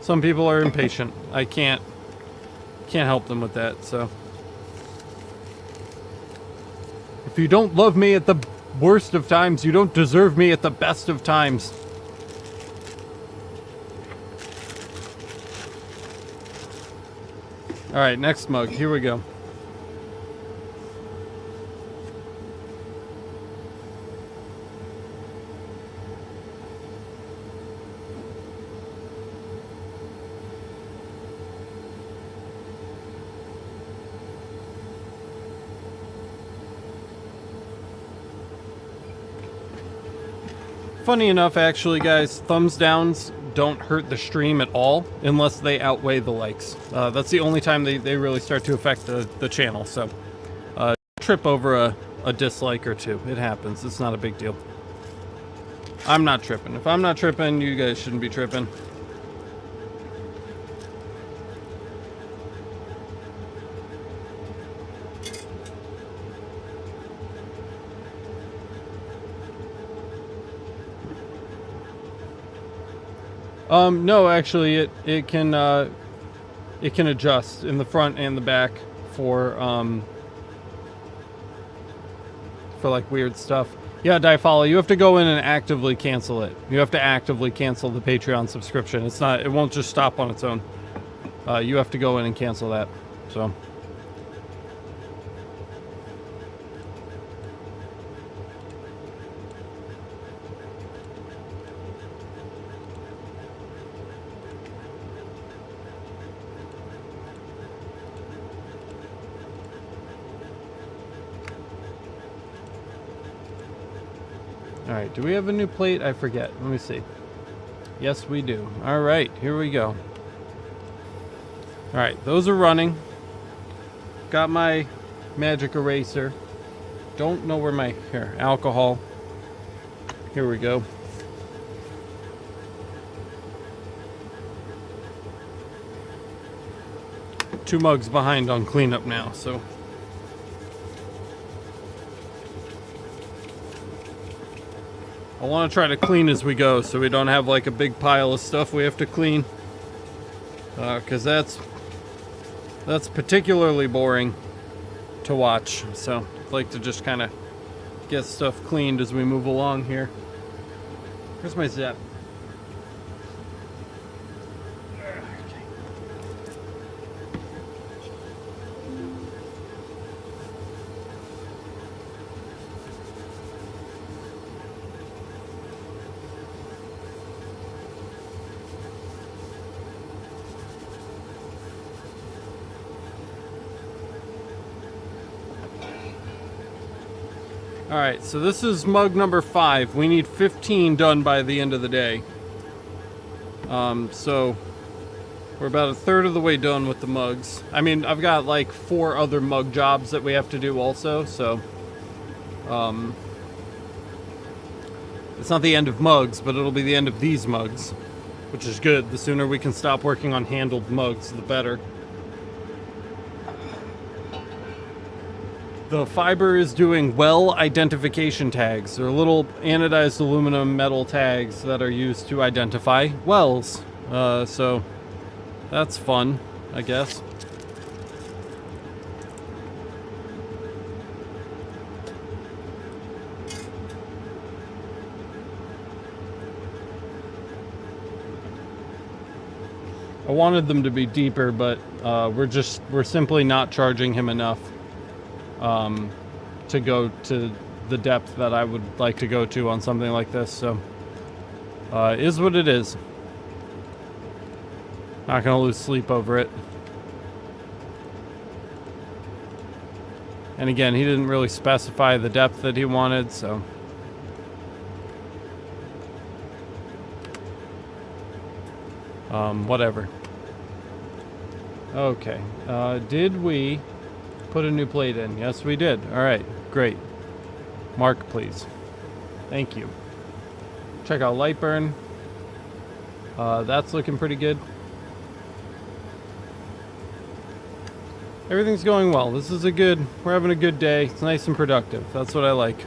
A: Some people are impatient. I can't help them with that. So if you don't love me at the worst of times, you don't deserve me at the best of times. All right, next mug. Here we go. Funny enough, actually, guys, thumbs downs don't hurt the stream at all unless they outweigh the likes. That's the only time they really start to affect the channel. So trip over a dislike or two. It happens. It's not a big deal. I'm not tripping. If I'm not tripping, you guys shouldn't be tripping. No, actually, it can adjust in the front and the back for like weird stuff. Yeah, Diefollow, you have to go in and actively cancel it. You have to actively cancel the Patreon subscription. It won't just stop on its own. You have to go in and cancel that. So. Alright, do we have a new plate? I forget. Let me see. Yes, we do. Alright, here we go. Alright, those are running. Got my magic eraser. Don't know where my... Here, alcohol. Here we go. Two mugs behind on cleanup now, so... I want to try to clean as we go so we don't have like a big pile of stuff we have to clean. Because that's particularly boring to watch. So I'd like to just kind of get stuff cleaned as we move along here. Where's my zip? Alright, so this is mug number 5. We need 15 done by the end of the day. So we're about a third of the way done with the mugs. I mean, I've got like 4 other mug jobs that we have to do also, so it's not the end of mugs, but it'll be the end of these mugs, which is good. The sooner we can stop working on handled mugs, the better. The fiber is doing well identification tags. They're little anodized aluminum metal tags that are used to identify wells. So that's fun, I guess. I wanted them to be deeper, but we're simply not charging him enough to go to the depth that I would like to go to on something like this. So is what it is. Not gonna lose sleep over it. And again, he didn't really specify the depth that he wanted, so whatever. Okay, did we put a new plate in? Yes, we did. All right, great. Mark, please. Thank you. Check out light burn. That's looking pretty good. Everything's going well. This is we're having a good day. It's nice and productive. That's what I like.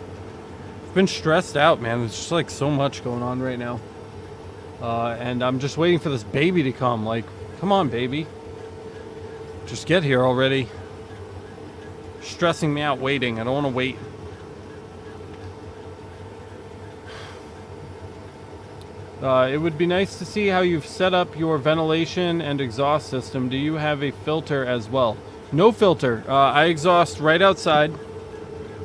A: I've been stressed out, man. There's just like so much going on right now. And I'm just waiting for this baby to come. Like, come on, baby. Just get here already. Stressing me out waiting. I don't want to wait. It would be nice to see how you've set up your ventilation and exhaust system. Do you have a filter as well? No filter. I exhaust right outside.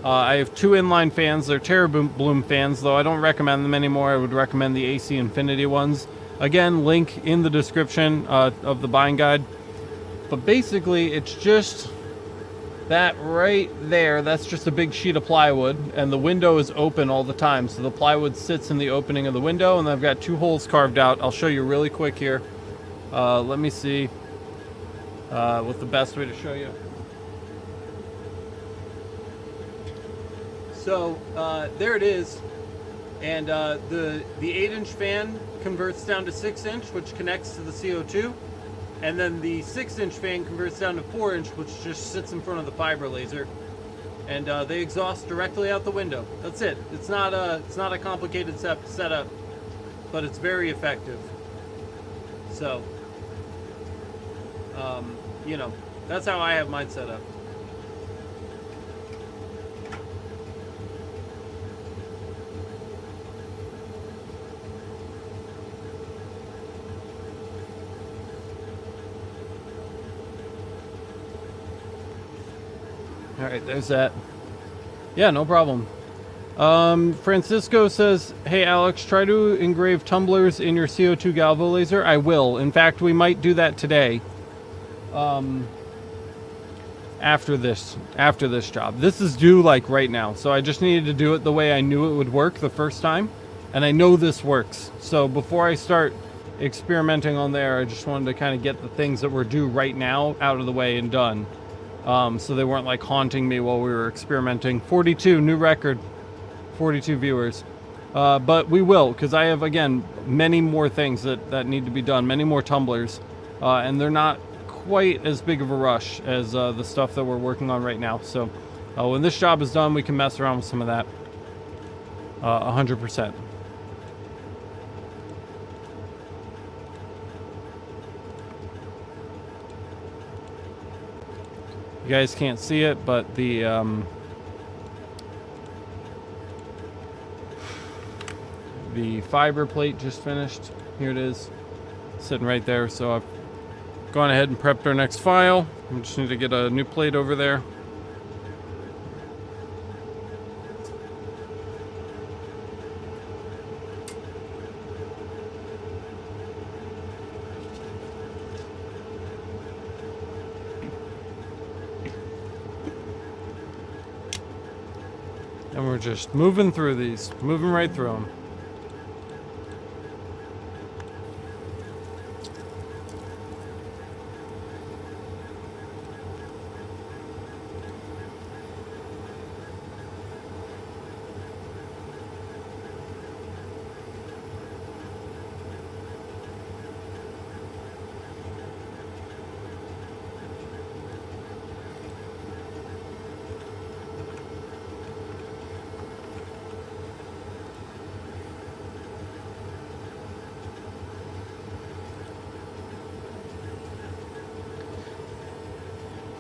A: I have 2 inline fans. They're Terabloom fans, though I don't recommend them anymore. I would recommend the AC Infinity ones. Again, link in the description of the buying guide. But basically, it's just that right there. That's just a big sheet of plywood, and the window is open all the time. So the plywood sits in the opening of the window, and I've got 2 holes carved out. I'll show you really quick here. Let me see what the best way to show you. So there it is, and the 8-inch fan converts down to 6-inch, which connects to the CO2, and then the 6-inch fan converts down to 4-inch, which just sits in front of the fiber laser, and they exhaust directly out the window. That's it. It's not a complicated setup, but it's very effective. So you know, that's how I have mine set up. All right, there's that. Yeah, no problem. Francisco says, hey Alex, try to engrave tumblers in your CO2 Galvo laser. I will. In fact, we might do that today. After this job. This is due like right now, so I just needed to do it the way I knew it would work the first time, and I know this works. So before I start experimenting on there, I just wanted to kind of get the things that were due right now out of the way and done, so they weren't like haunting me while we were experimenting. 42, new record, 42 viewers. But we will, because I have, again, many more things that need to be done, many more tumblers, and they're not quite as big of a rush as the stuff that we're working on right now. So when this job is done, we can mess around with some of that 100%. You guys can't see it, but the fiber plate just finished. Here it is, sitting right there. So I've gone ahead and prepped our next file. We just need to get a new plate over there. And we're just moving through these, moving right through them.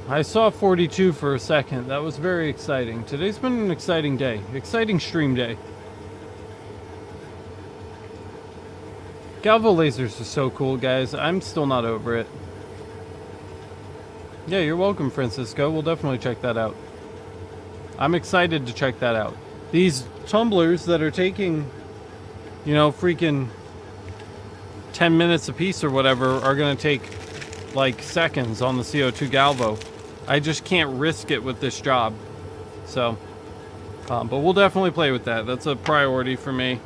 A: I saw 42 for a second. That was very exciting. Today's been an exciting day. Exciting stream day. Galvo lasers are so cool, guys. I'm still not over it. Yeah, you're welcome, Francisco. We'll definitely check that out. I'm excited to check that out. These tumblers that are taking, you know, freaking 10 minutes a piece or whatever are going to take like seconds on the CO2 Galvo. I just can't risk it with this job. So, but we'll definitely play with that. That's a priority for me.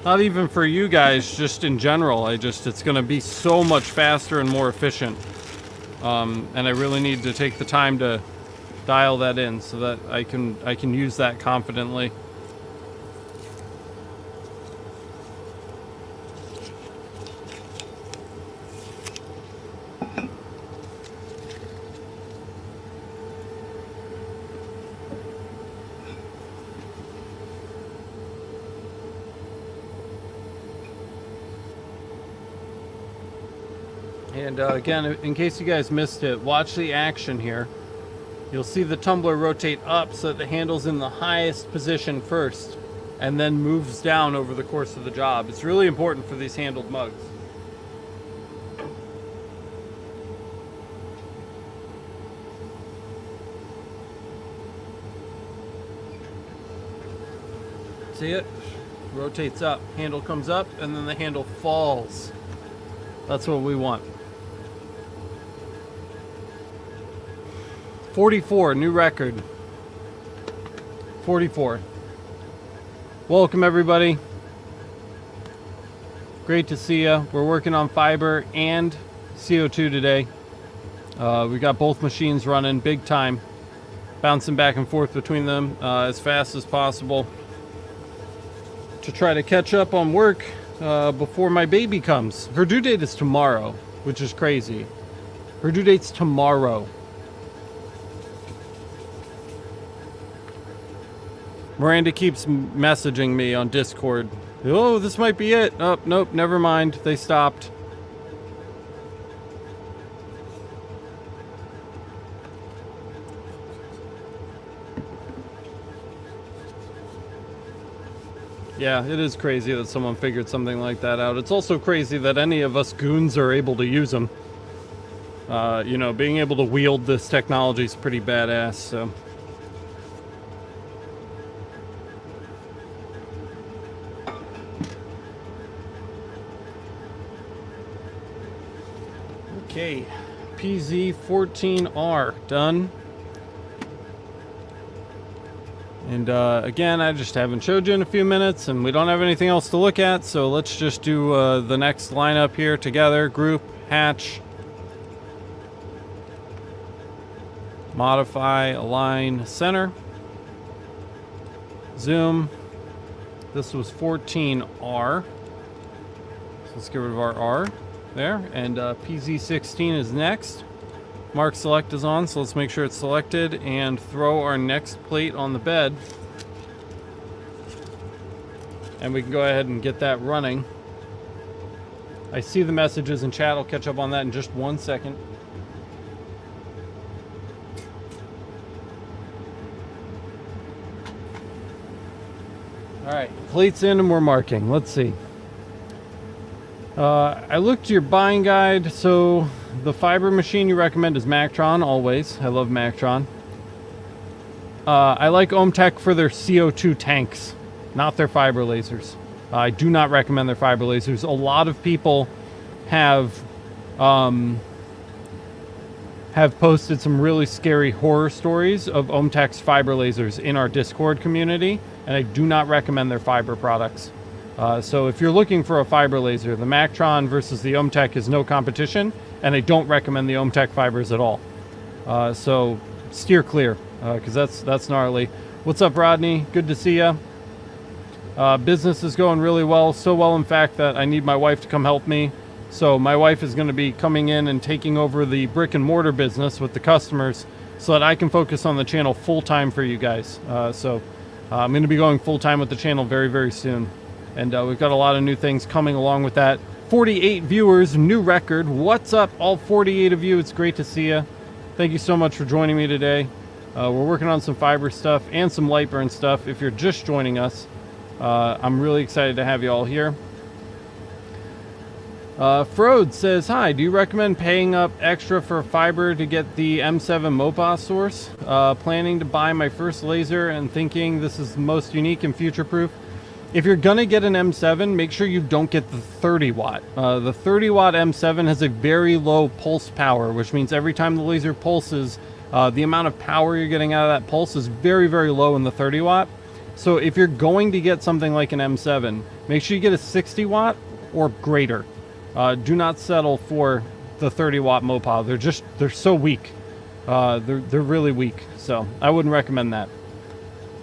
A: Not even for you guys, just in general. It's going to be so much faster and more efficient. And I really need to take the time to dial that in so that I can use that confidently. And again, in case you guys missed it, watch the action here. You'll see the tumbler rotate up so that the handle's in the highest position first and then moves down over the course of the job. It's really important for these handled mugs. See it? Rotates up, handle comes up, and then the handle falls. That's what we want. 44, new record. 44. Welcome everybody. Great to see ya. We're working on fiber and CO2 today. We got both machines running big time. Bouncing back and forth between them as fast as possible to try to catch up on work before my baby comes. Her due date is tomorrow, which is crazy. Her due date's tomorrow. Miranda keeps messaging me on Discord. Oh, this might be it. Oh, nope, never mind. They stopped. Yeah, it is crazy that someone figured something like that out. It's also crazy that any of us goons are able to use them. You know, being able to wield this technology is pretty badass, so... Okay, PZ14R done. And again, I just haven't showed you in a few minutes and we don't have anything else to look at, so let's just do the next lineup here together. Group, hatch, modify, align, center, zoom. This was 14R. So let's get rid of our R. There, and PZ16 is next. Mark select is on, so let's make sure it's selected and throw our next plate on the bed. And we can go ahead and get that running. I see the messages in chat. I'll catch up on that in just 1 second. All right, plates in and we're marking. Let's see. I looked at your buying guide, so the fiber machine you recommend is Mactron, always. I love Mactron. I like OhmTech for their CO2 tanks, not their fiber lasers. I do not recommend their fiber lasers. A lot of people have posted some really scary horror stories of OhmTech's fiber lasers in our Discord community, and I do not recommend their fiber products. So if you're looking for a fiber laser, the Mactron versus the OhmTech is no competition, and I don't recommend the OhmTech fibers at all. So steer clear, because that's gnarly. What's up, Rodney? Good to see ya. Business is going really well, so well in fact that I need my wife to come help me. So my wife is going to be coming in and taking over the brick and mortar business with the customers so that I can focus on the channel full time for you guys. So I'm going to be going full time with the channel very, very soon. And we've got a lot of new things coming along with that. 48 viewers, new record. What's up, all 48 of you? It's great to see you. thank you so much for joining me today. We're working on some fiber stuff and some light burn stuff. If you're just joining us, I'm really excited to have you all here. Frode says, hi, do you recommend paying up extra for fiber to get the M7 MOPA source? Planning to buy my first laser and thinking this is the most unique and future-proof. If you're gonna get an M7, make sure you don't get the 30 watt. The 30 watt M7 has a very low pulse power, which means every time the laser pulses, the amount of power you're getting out of that pulse is very, very low in the 30 watt. So if you're going to get something like an M7, make sure you get a 60 watt or greater. Do not settle for the 30 watt MOPA. They're so weak. They're really weak. So I wouldn't recommend that.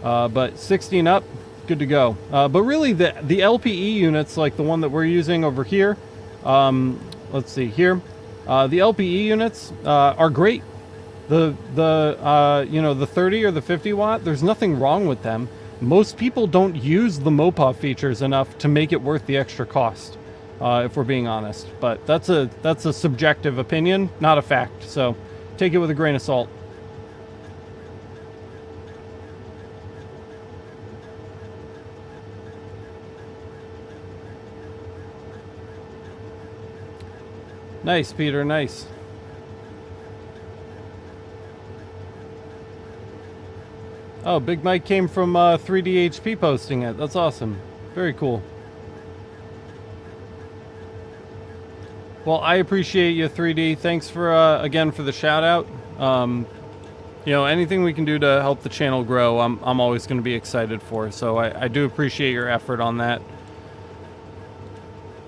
A: But 60 and up, good to go. But really the LPE units, like the one that we're using over here, let's see here, the LPE units are great. The 30 or the 50 watt, there's nothing wrong with them. Most people don't use the MOPA features enough to make it worth the extra cost. If we're being honest, but that's a subjective opinion, not a fact. So take it with a grain of salt. Nice, Peter, nice. Oh, Big Mike came from 3DHP posting it. That's awesome. Very cool. Well, I appreciate you, 3D. Thanks for, again, for the shout out. You know, anything we can do to help the channel grow, I'm always going to be excited for. So I do appreciate your effort on that.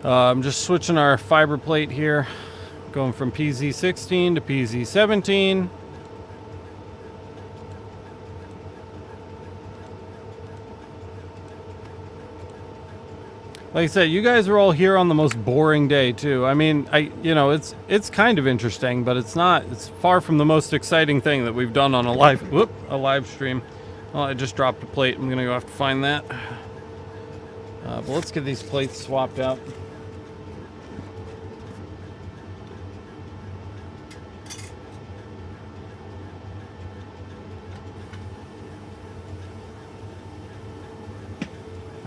A: I'm just switching our fiber plate here, going from PZ16 to PZ17. Like I said, you guys are all here on the most boring day too. I mean, it's kind of interesting, but it's not. It's far from the most exciting thing that we've done on a live stream. Well, I just dropped a plate. I'm gonna go have to find that. But let's get these plates swapped out.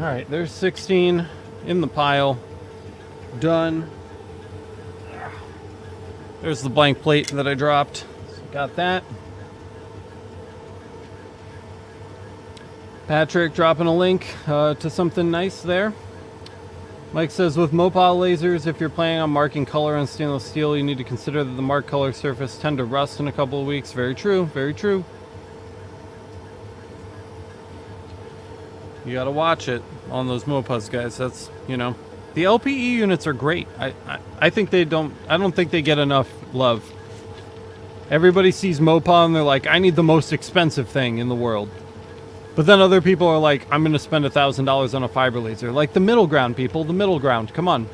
A: All right, there's 16. In the pile. Done. There's the blank plate that I dropped. So got that. Patrick dropping a link to something nice there. Mike says, with MOPA lasers, if you're planning on marking color on stainless steel, you need to consider that the marked color surface tend to rust in a couple of weeks. Very true, very true. You gotta watch it on those MOPAs, guys. That's, you know, the LPE units are great. I think I don't think they get enough love. Everybody sees MOPA and they're like, I need the most expensive thing in the world. But then other people are like, I'm gonna spend $1,000 on a fiber laser. Like the middle ground, people, the middle ground. Come on.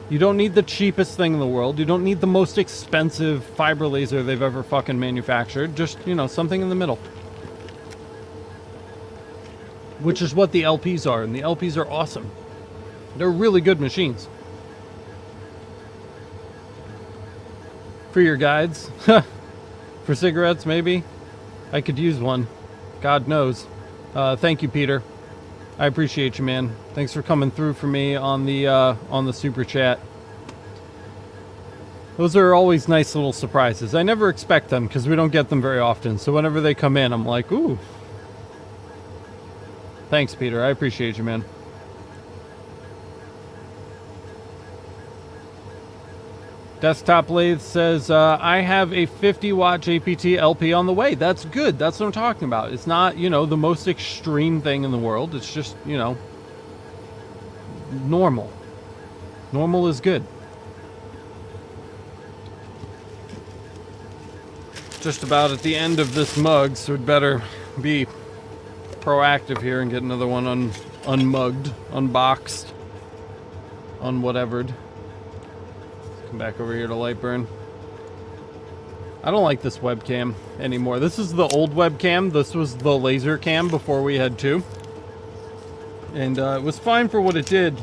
A: You don't need the cheapest thing in the world. You don't need the most expensive fiber laser they've ever fucking manufactured. Just, you know, something in the middle. Which is what the LPs are, and the LPs are awesome. They're really good machines. For your guides. For cigarettes, maybe. I could use one. God knows. Thank you, Peter. I appreciate you, man. Thanks for coming through for me on the super chat. Those are always nice little surprises. I never expect them because we don't get them very often. So whenever they come in, I'm like, ooh. Thanks, Peter. I appreciate you, man. Desktop Lathe says, I have a 50 watt JPT LP on the way. That's good. That's what I'm talking about. It's not, you know, the most extreme thing in the world. It's just, you know, normal. Normal is good. Just about at the end of this mug, so we'd better be proactive here and get another one unmugged, unboxed, unwhatevered. Come back over here to Lightburn. I don't like this webcam anymore. This is the old webcam. This was the laser cam before we had two. And it was fine for what it did.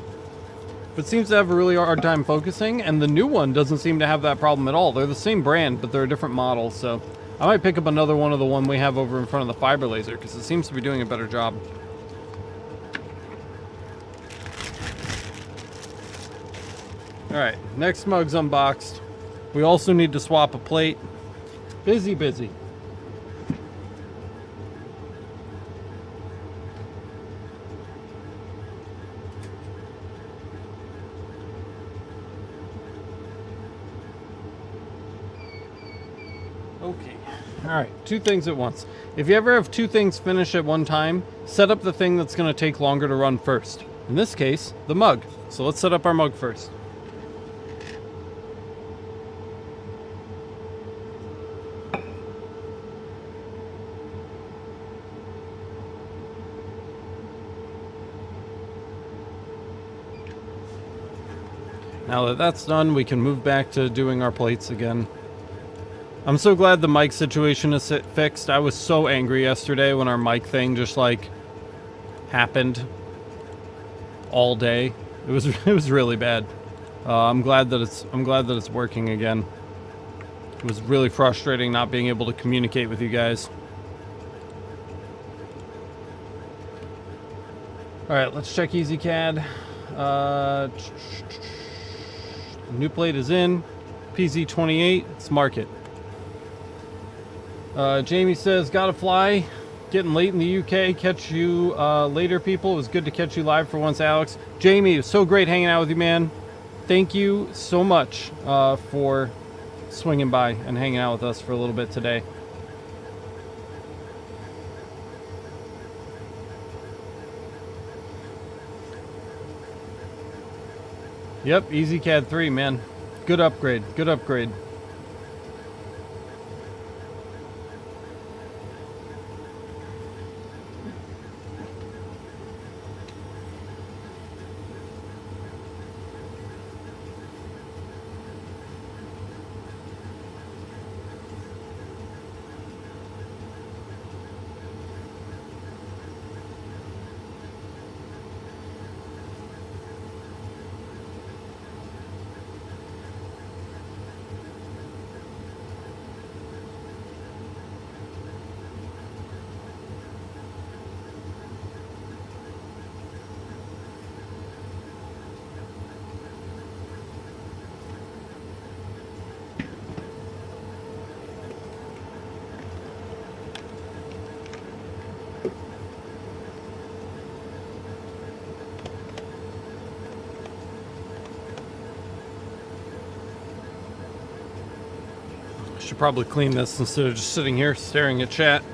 A: but seems to have a really hard time focusing, and the new one doesn't seem to have that problem at all. They're the same brand, but they're a different model, so I might pick up another one of the one we have over in front of the fiber laser, because it seems to be doing a better job. Alright, next mug's unboxed. We also need to swap a plate. Busy. Okay. Alright, two things at once. If you ever have two things finish at one time, set up the thing that's going to take longer to run first. In this case, the mug. So let's set up our mug first. Now that that's done, we can move back to doing our plates again. I'm so glad the mic situation is fixed. I was so angry yesterday when our mic thing just like happened all day. It was really bad. I'm glad that it's working again. It was really frustrating not being able to communicate with you guys. All right, let's check EzCad. New plate is in. PZ28. Let's mark it. Jamie says, gotta fly. Getting late in the UK. Catch you later, people. It was good to catch you live for once, Alex. Jamie, it was so great hanging out with you, man. Thank you so much for swinging by and hanging out with us for a little bit today. Yep, EzCad 3, man. Good upgrade. Good upgrade. Should probably clean this instead of just sitting here staring at chat.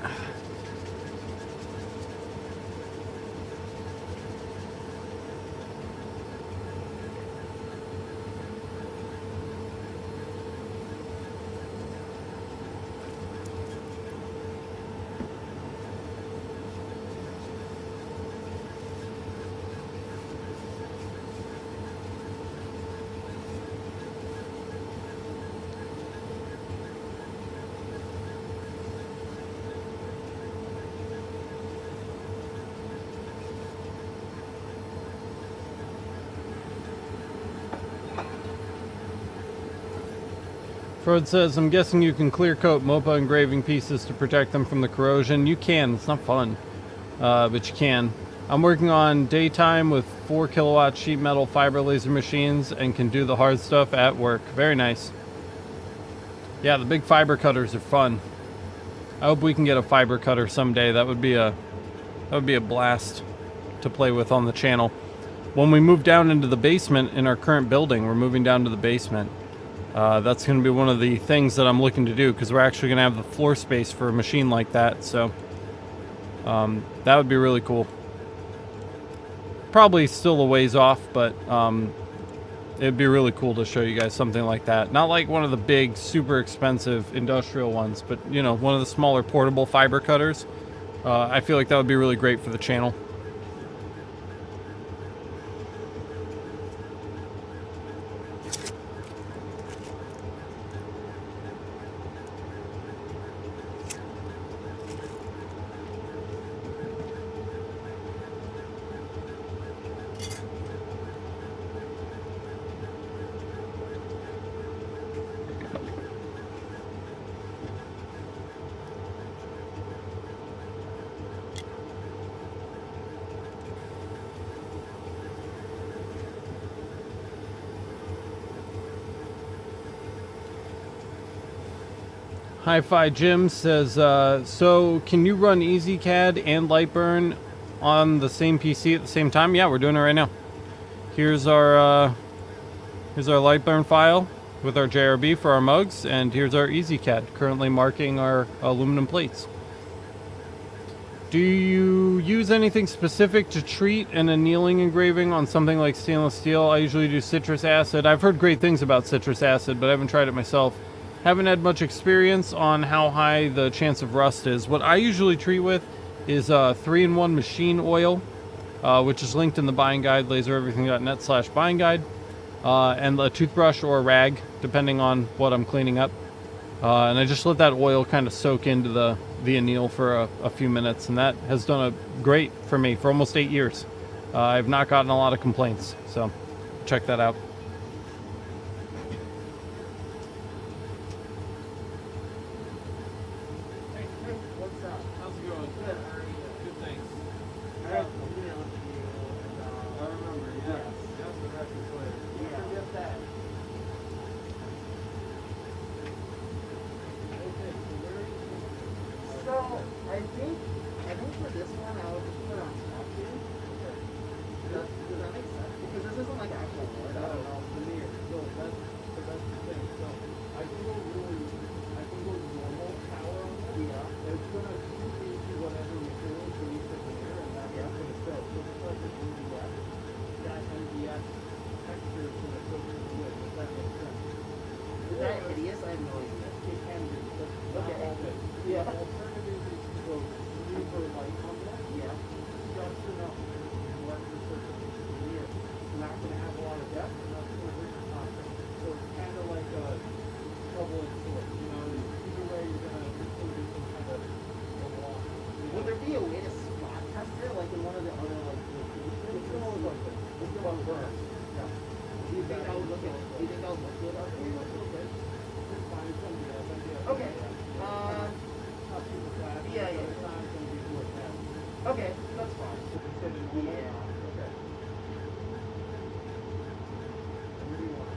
A: Fred says, I'm guessing you can clear coat MOPA engraving pieces to protect them from the corrosion. You can. It's not fun, but you can. I'm working on daytime with 4 kilowatt sheet metal fiber laser machines and can do the hard stuff at work. Very nice. Yeah, the big fiber cutters are fun. I hope we can get a fiber cutter someday. That would be a blast to play with on the channel. When we move down into the basement in our current building, we're moving down to the basement. That's going to be one of the things that I'm looking to do, because we're actually going to have the floor space for a machine like that. So that would be really cool. Probably still a ways off, but it'd be really cool to show you guys something like that. Not like one of the big, super expensive industrial ones, but you know, one of the smaller portable fiber cutters. I feel like that would be really great for the channel. Hi-Fi Jim says, so can you run EzCad and Lightburn on the same PC at the same time? Yeah, we're doing it right now. Here's our Lightburn file with our JRB for our mugs, and here's our EzCad currently marking our aluminum plates. Do you use anything specific to treat an annealing engraving on something like stainless steel? I usually do citrus acid. I've heard great things about citrus acid, but I haven't tried it myself. Haven't had much experience on how high the chance of rust is. What I usually treat with is 3-in-1 machine oil, which is linked in the buying guide, lasereverything.net/buying guide, and a toothbrush or a rag, depending on what I'm cleaning up. And I just let that oil kind of soak into the anneal for a few minutes, and that has done great for me for almost 8 years. I've not gotten a lot of complaints, so check that out.
B: I think for this one, I would just put it on top here. Does that make sense? Because this isn't like actual wood. I don't know.
C: Veneer. So that's the thing. So I can go normal power on this.
B: Yeah.
C: It's gonna shoot into whatever material beneath the veneer, and that's gonna fill. So just like the MDF, that MDF texture is gonna filter the wood. Does that make sense?
B: Is that hideous? I have no idea.
C: It can be, but not
B: Okay.
C: always.
B: Yeah.
C: The alternative is to go super light on this.
B: Yeah.
C: Just enough to let the surface of the veneer. It's not going to have a lot of depth, and that's going to hurt the contact. So it's kind of like a double-edged sword. You know, either way, you're going to do some kind of a walk.
B: Would there be a way to spot test it, like in one of the other like?
C: It's going to look like this. It's going to burn. Yeah.
B: Do you think that would look good? Do you think that would look good?
C: It's fine. It's going to be that.
B: Okay.
C: Not super fast.
B: Yeah.
C: It's not going to be too fast.
B: Okay, that's fine.
C: Yeah. Okay. What do you want?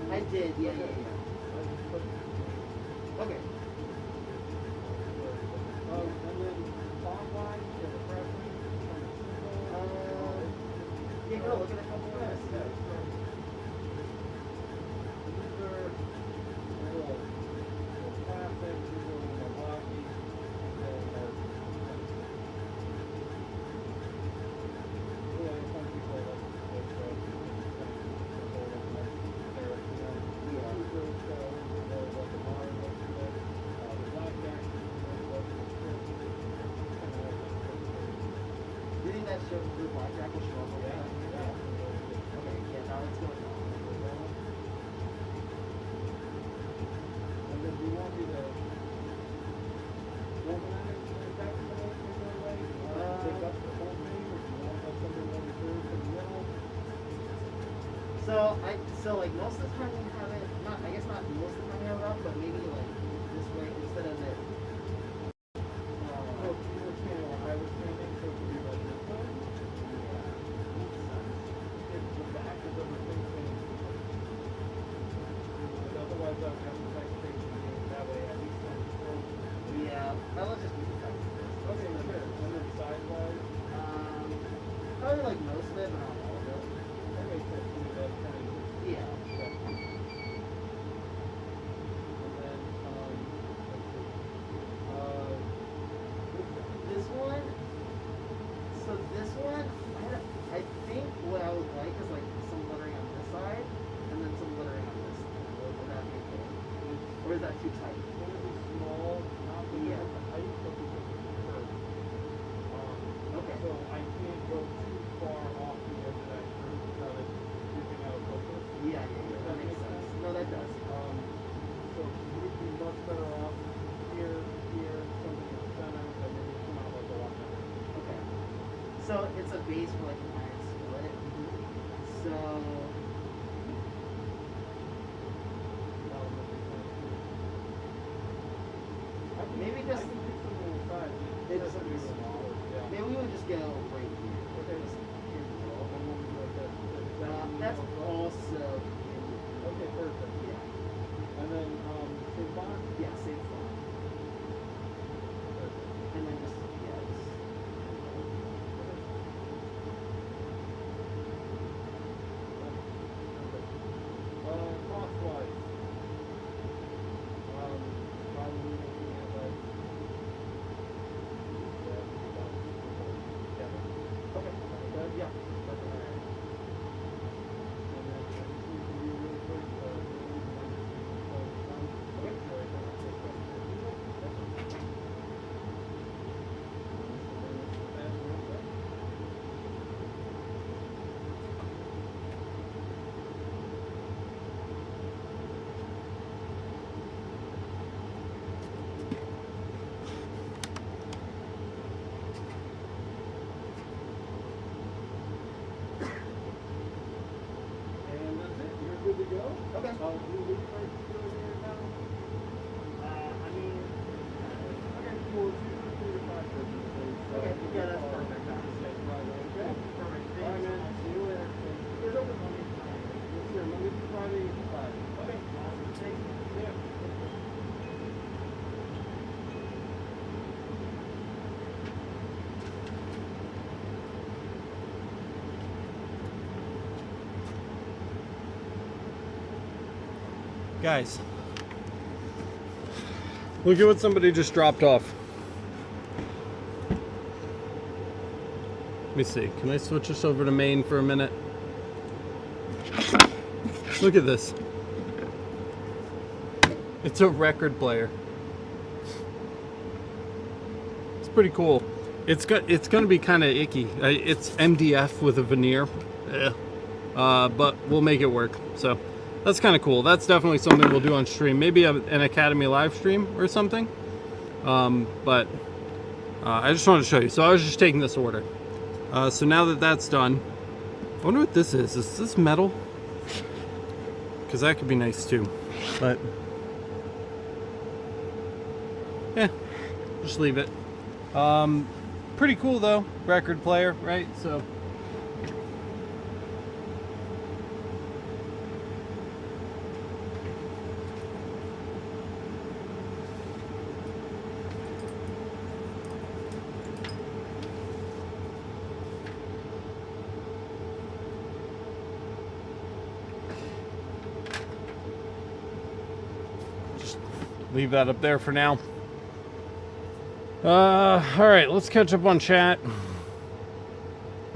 B: I did, yeah. Okay.
C: And then font-wise, you have a preference?
B: Yeah, go look at a couple of this.
C: These are a little classic, these are a little more blocky, and yeah, some people like
B: Do you think that show the blackjack will show up over there? Okay, yeah, now let's go.
C: and then do you want me to organize the back of the way? Take up the whole thing, or do you want to have something over here for the middle?
B: So like most of the time we have it, not, I guess not most of the time we have it up, but maybe like this way instead of it.
C: So if you were standing where I was standing, so it could be like this way. If the back is over facing, but otherwise I would have the back facing that way, at least on the front.
B: Yeah, now let's just do the fact.
C: Okay, good. And then sidewise,
B: Probably like most of it, but not all of it.
C: okay, so it's gonna be that kind of.
B: Yeah.
C: Yeah. And then, let's see.
B: This one. So this one, I think what I would like is like some lettering on this side, and then some lettering on this side. Would that be okay? Or is that too tight?
C: It's gonna be small, not because of the height, but because of the curve.
B: Okay.
C: So I can't go too far off the edge of that curve.
B: So it's a base for like an iron skillet. So maybe just
C: It doesn't be smaller. Yeah.
B: maybe we would just go right here.
C: Okay.
B: That's also
C: Okay, perfect.
B: yeah.
C: And then same box?
B: Yeah, same font. And then just yeah, just
C: Cost-wise, probably looking at like
B: okay. Yeah. That's all right.
C: and then I just need to be really quick. And that's it. You're good to go.
B: Okay.
C: You leave right still here now?
B: I mean,
C: Okay, cool. It's usually 3 to 5 business days. So
B: okay,
C: we'll
B: yeah,
C: get
B: that's
C: all
B: perfect.
C: that stuff right away, okay?
B: Perfect.
C: All
B: Thank
C: right,
B: you so
C: man.
B: much.
C: See you later.
B: It's open Monday to Friday.
C: Yes, sir. Monday through Friday, 8 to 5.
B: Okay. Awesome. Thank you.
C: Yeah.
A: Guys, look at what somebody just dropped off. Let me see. Can I switch this over to main for a minute? Look at this. It's a record player. It's pretty cool. It's going to be kind of icky. It's MDF with a veneer. But we'll make it work. So that's kind of cool. That's definitely something we'll do on stream. Maybe an Academy live stream or something. But I just wanted to show you. So I was just taking this order. So now that that's done, I wonder what this is. Is this metal? Because that could be nice too. But yeah, just leave it. Pretty cool though. Record player, right? So leave that up there for now. All right, let's catch up on chat.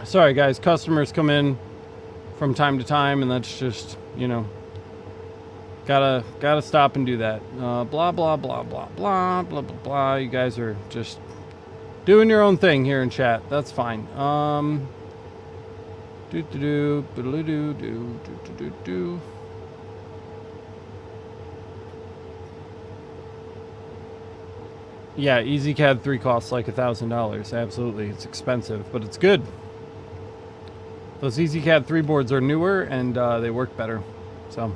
A: Sorry guys, customers come in from time to time, and that's just, you know, gotta stop and do that. Blah blah blah blah blah blah blah blah. You guys are just doing your own thing here in chat. That's fine. Do do do do do do do do do. Yeah, EzCad 3 costs like $1,000. Absolutely, it's expensive, but it's good. Those EzCad 3 boards are newer and they work better. So,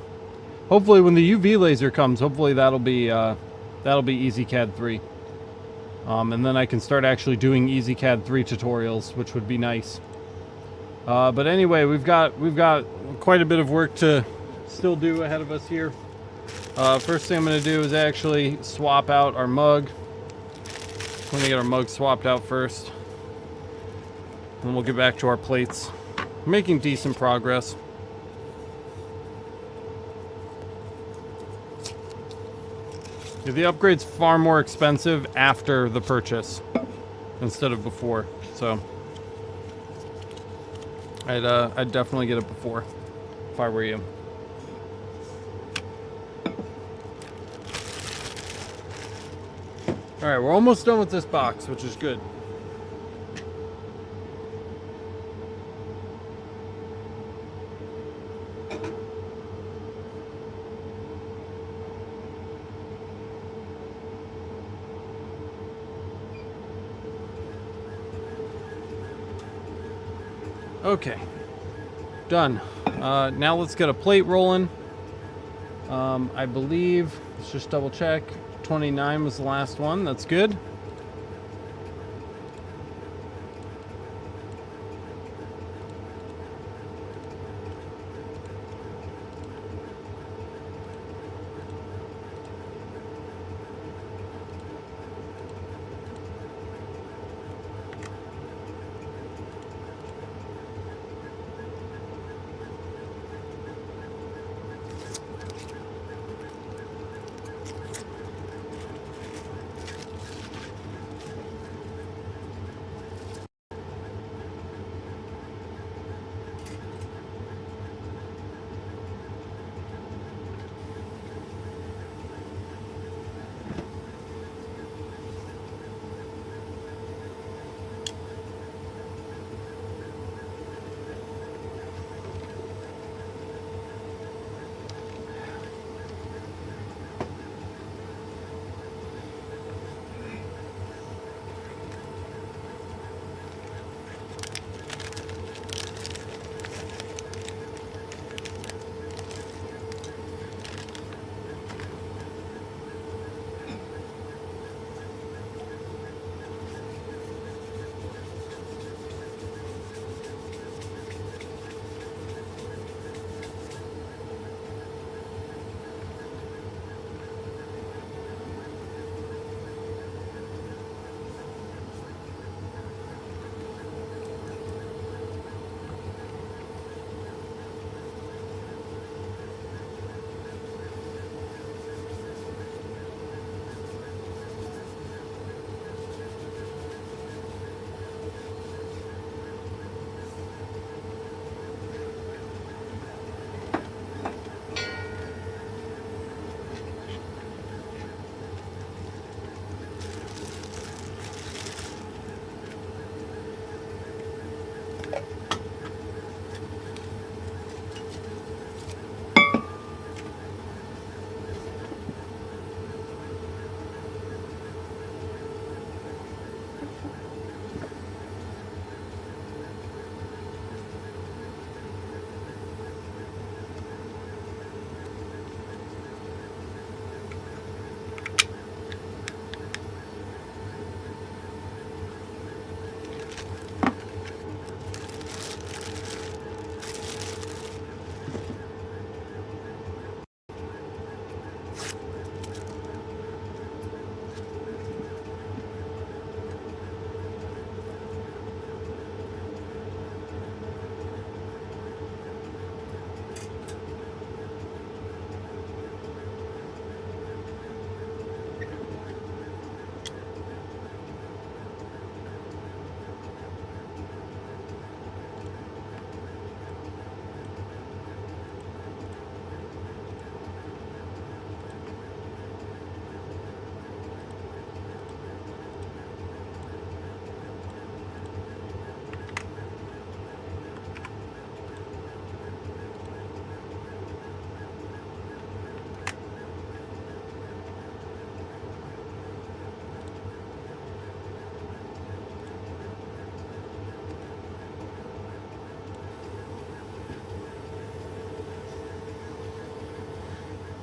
A: hopefully, when the UV laser comes, hopefully that'll be EzCad 3. And then I can start actually doing EzCad 3 tutorials, which would be nice. But anyway, we've got quite a bit of work to still do ahead of us here. First thing I'm going to do is actually swap out our mug. We're gonna get our mug swapped out first. Then we'll get back to our plates. We're making decent progress. Yeah, the upgrade's far more expensive after the purchase instead of before. So I'd definitely get it before if I were you. All right, we're almost done with this box, which is good. Okay. Done. Now let's get a plate rolling. I believe, let's just double check. 29 was the last one. That's good.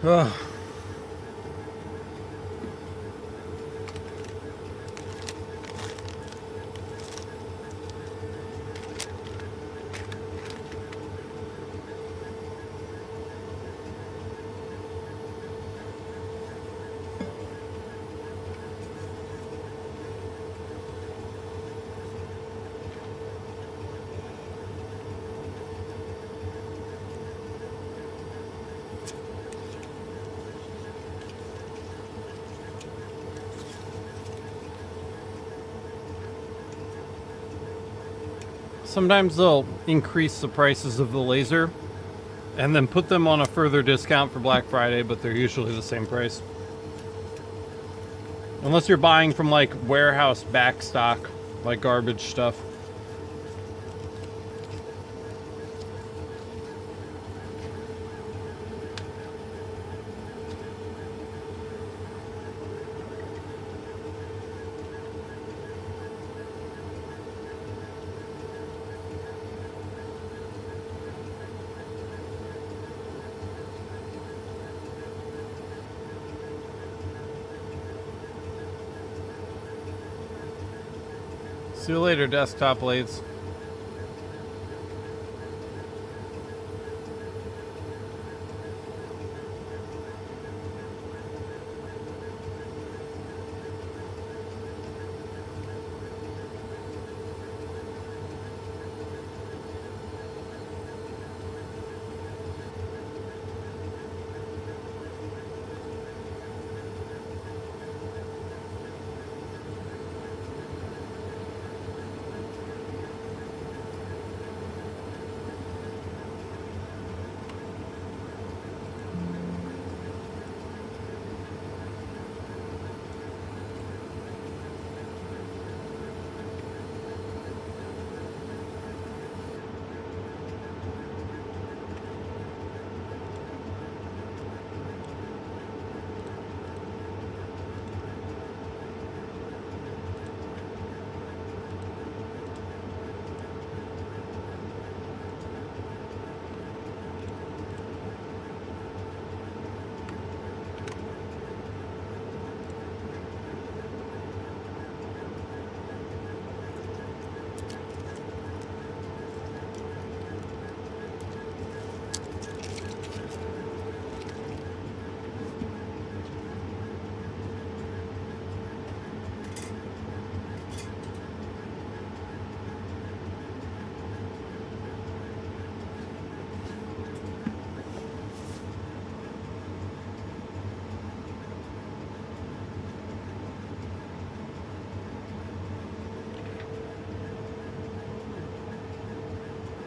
A: Ugh. Sometimes they'll increase the prices of the laser and then put them on a further discount for Black Friday, but they're usually the same price. Unless you're buying from like warehouse back stock, like garbage stuff. See you later, desktop blades.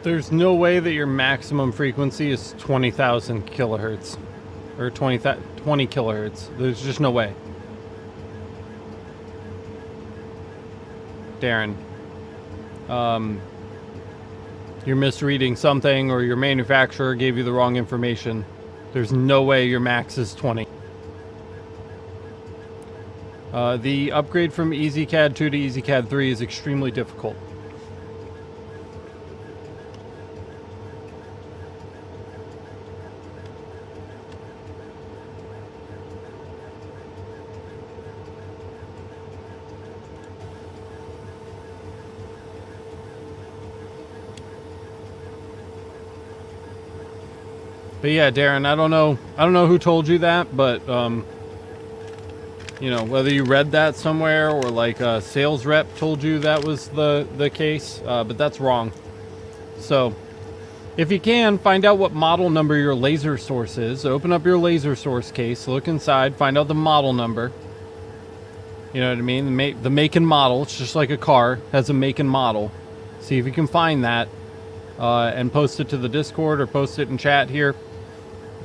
A: There's no way that your maximum frequency is 20,000 kilohertz or 20 kilohertz. There's just no way. Darren, you're misreading something, or your manufacturer gave you the wrong information. There's no way your max is 20. The upgrade from EzCad 2 to EzCad 3 is extremely difficult. But yeah, Darren, I don't know who told you that, but you know, whether you read that somewhere or like a sales rep told you that was the case, but that's wrong. So if you can, find out what model number your laser source is. Open up your laser source case, look inside, find out the model number. You know what I mean? The make and model. It's just like a car, has a make and model. See if you can find that and post it to the Discord or post it in chat here.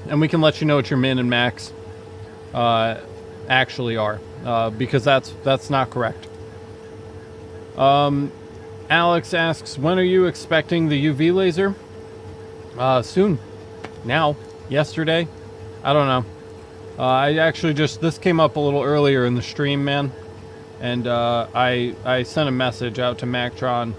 A: And we can let you know what your min and max actually are, because that's not correct. Alex asks, when are you expecting the UV laser? Soon. Now. Yesterday. I don't know. I actually this came up a little earlier in the stream, man. And I sent a message out to Mactron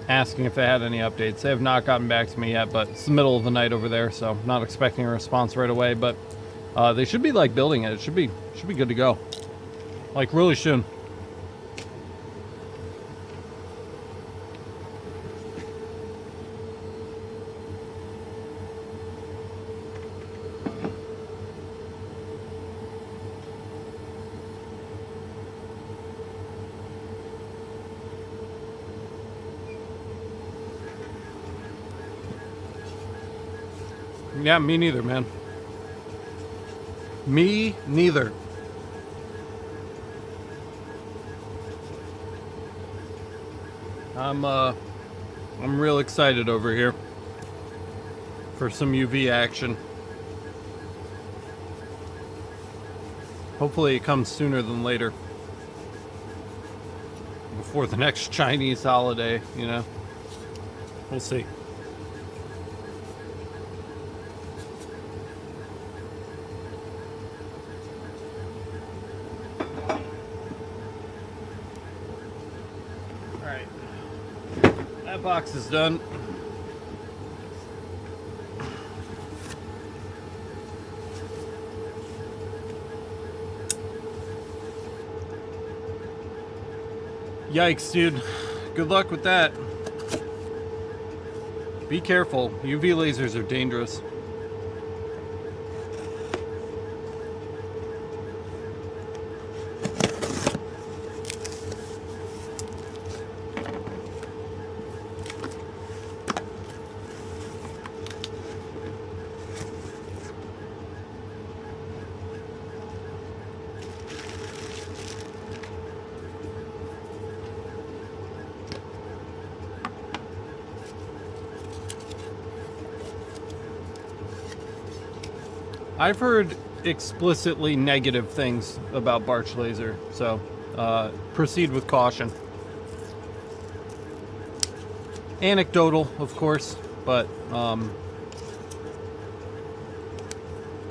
A: asking if they had any updates. They have not gotten back to me yet, but it's the middle of the night over there, so I'm not expecting a response right away. But they should be like building it. It should be good to go, like really soon. Yeah, me neither, man. Me neither. I'm real excited over here for some UV action. Hopefully it comes sooner than later. Before the next Chinese holiday, you know. We'll see. Box is done. Yikes, dude. Good luck with that. Be careful. UV lasers are dangerous. I've heard explicitly negative things about Barch Laser, so proceed with caution. Anecdotal, of course, but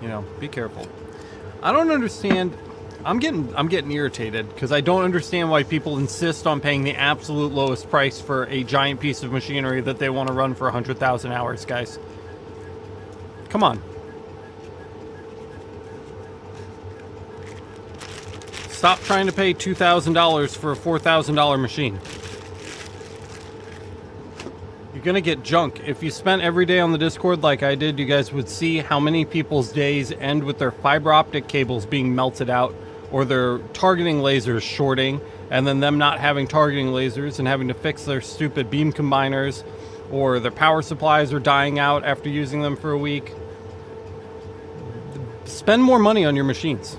A: you know, be careful. I don't understand. I'm getting irritated because I don't understand why people insist on paying the absolute lowest price for a giant piece of machinery that they want to run for 100,000 hours, guys. Come on. Stop trying to pay $2,000 for a $4,000 machine. You're gonna get junk. If you spent every day on the Discord like I did, you guys would see how many people's days end with their fiber optic cables being melted out, or their targeting lasers shorting, and then them not having targeting lasers and having to fix their stupid beam combiners, or their power supplies are dying out after using them for a week. Spend more money on your machines.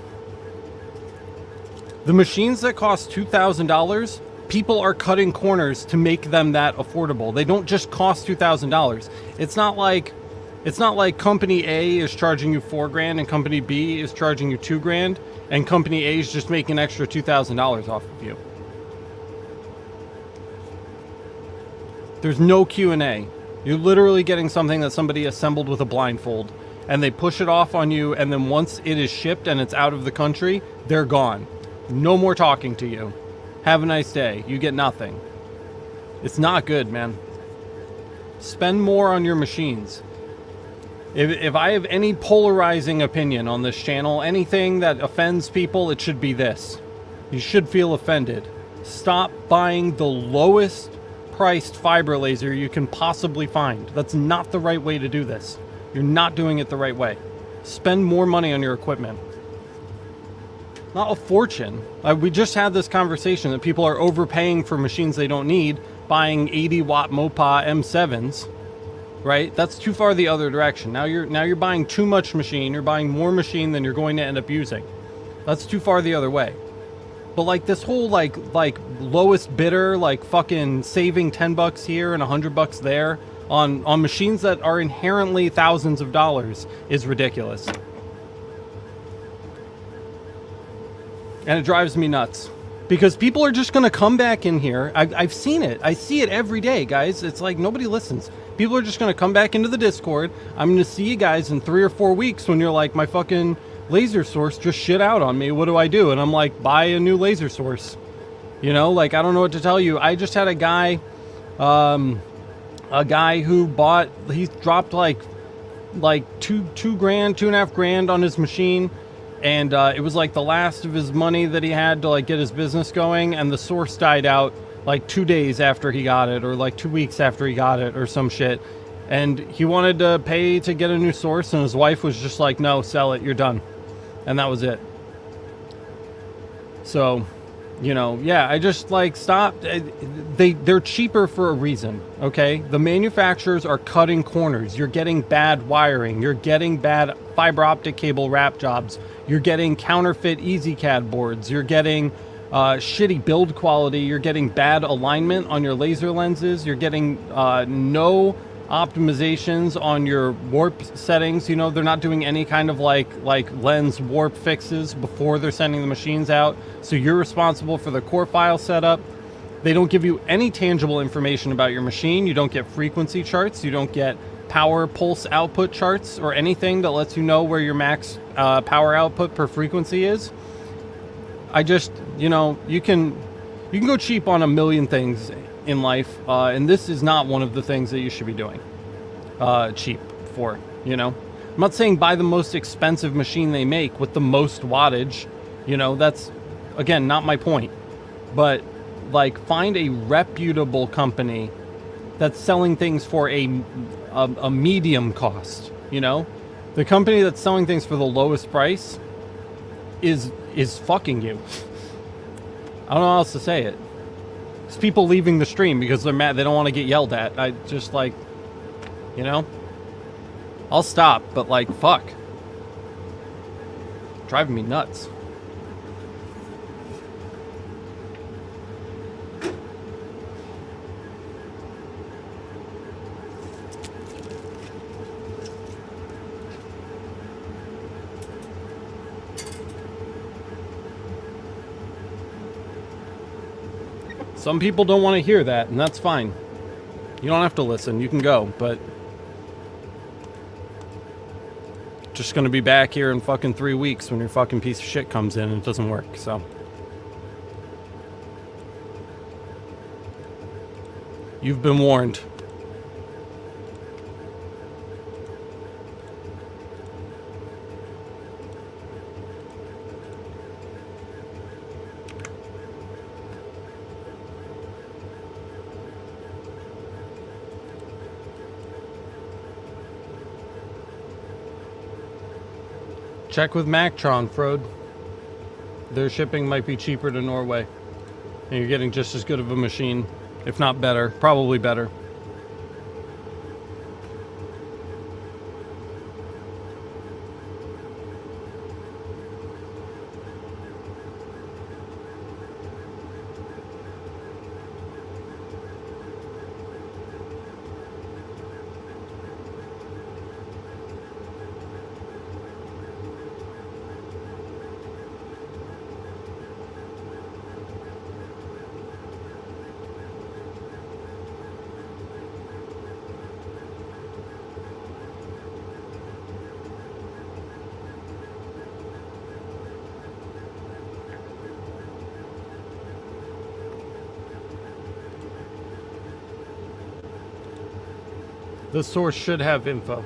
A: The machines that cost $2,000, people are cutting corners to make them that affordable. They don't just cost $2,000. It's not like company A is charging you $4,000 and company B is charging you $2,000 and company A is just making an extra $2,000 off of you. There's no Q&A. You're literally getting something that somebody assembled with a blindfold, and they push it off on you, and then once it is shipped and it's out of the country, they're gone. No more talking to you. Have a nice day. You get nothing. It's not good, man. Spend more on your machines. If I have any polarizing opinion on this channel, anything that offends people, it should be this. You should feel offended. Stop buying the lowest priced fiber laser you can possibly find. That's not the right way to do this. You're not doing it the right way. Spend more money on your equipment. Not a fortune. We just had this conversation that people are overpaying for machines they don't need, buying 80-watt Mopa M7s, right? That's too far the other direction. Now you're buying too much machine. You're buying more machine than you're going to end up using. That's too far the other way. But like this whole like lowest bidder, like fucking saving $10 here and $100 there on machines that are inherently thousands of dollars is ridiculous. And it drives me nuts because people are just going to come back in here. I've seen it. I see it every day, guys. It's like nobody listens. People are just going to come back into the Discord. I'm going to see you guys in 3 or 4 weeks when you're like, my fucking laser source just shit out on me. What do I do? And I'm like, buy a new laser source. You know, like, I don't know what to tell you. I just had a guy who bought, he dropped like $2,500 on his machine. And it was like the last of his money that he had to like get his business going, and the source died out like 2 days after he got it, or like 2 weeks after he got it, or some shit. And he wanted to pay to get a new source, and his wife was just like, no, sell it, you're done. And that was it. So, you know, yeah, I just like stop. They're cheaper for a reason, okay? The manufacturers are cutting corners. You're getting bad wiring. You're getting bad fiber optic cable wrap jobs. You're getting counterfeit EzCad boards. You're getting shitty build quality. You're getting bad alignment on your laser lenses. You're getting no optimizations on your warp settings. You know, they're not doing any kind of like lens warp fixes before they're sending the machines out. So you're responsible for the core file setup. They don't give you any tangible information about your machine. You don't get frequency charts. You don't get power pulse output charts or anything that lets you know where your max power output per frequency is. I just, you know, you can go cheap on a million things in life, and this is not one of the things that you should be doing cheap for, you know. I'm not saying buy the most expensive machine they make with the most wattage, you know, that's, again, not my point. But like, find a reputable company that's selling things for a medium cost, you know? The company that's selling things for the lowest price is fucking you. I don't know how else to say it. It's people leaving the stream because they're mad. They don't want to get yelled at. I just, like, you know? I'll stop, but, like, fuck. Driving me nuts. Some people don't want to hear that, and that's fine. You don't have to listen. You can go, but... just gonna be back here in fucking 3 weeks when your fucking piece of shit comes in and it doesn't work, so... you've been warned. Check with Mactron, Frode. Their shipping might be cheaper to Norway. And you're getting just as good of a machine, if not better. Probably better. The source should have info.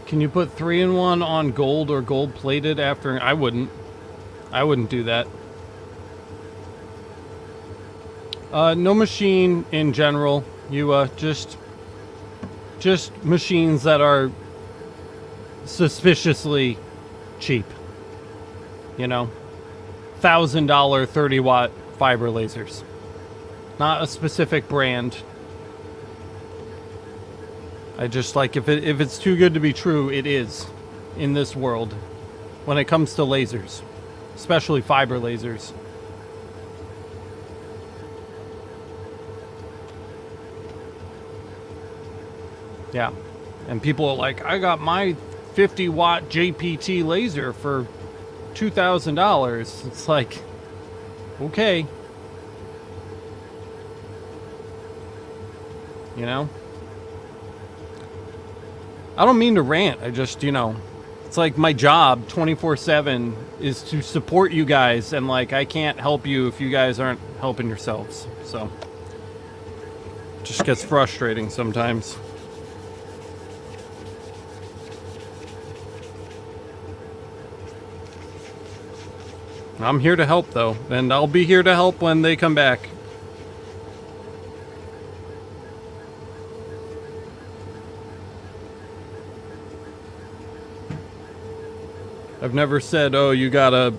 A: Can you put 3-in-1 on gold or gold plated after? I wouldn't do that. No machine in general. You just machines that are suspiciously cheap. You know, $1,000 30-watt fiber lasers. Not a specific brand. I just like if it's too good to be true, it is in this world when it comes to lasers, especially fiber lasers. Yeah, and people are like, I got my 50-watt JPT laser for $2,000. It's like, okay, you know. I don't mean to rant. I just, you know, It's like my job 24/7 is to support you guys, and like I can't help you if you guys aren't helping yourselves. So it just gets frustrating sometimes. I'm here to help though, and I'll be here to help when they come back. I've never said, oh, you got a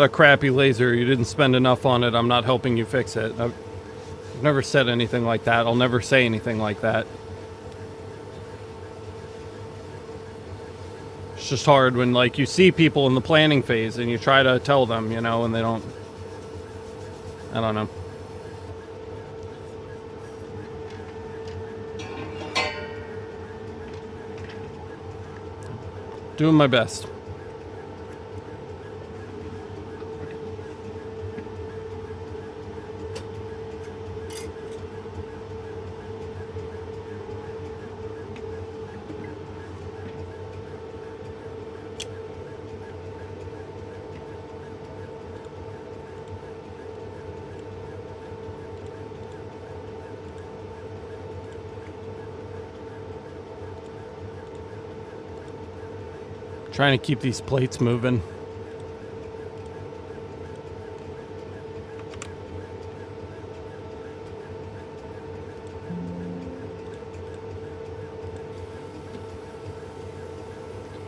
A: crappy laser, you didn't spend enough on it, I'm not helping you fix it. I've never said anything like that. I'll never say anything like that. It's just hard when like you see people in the planning phase and you try to tell them, you know, and they don't. I don't know. Doing my best. Trying to keep these plates moving.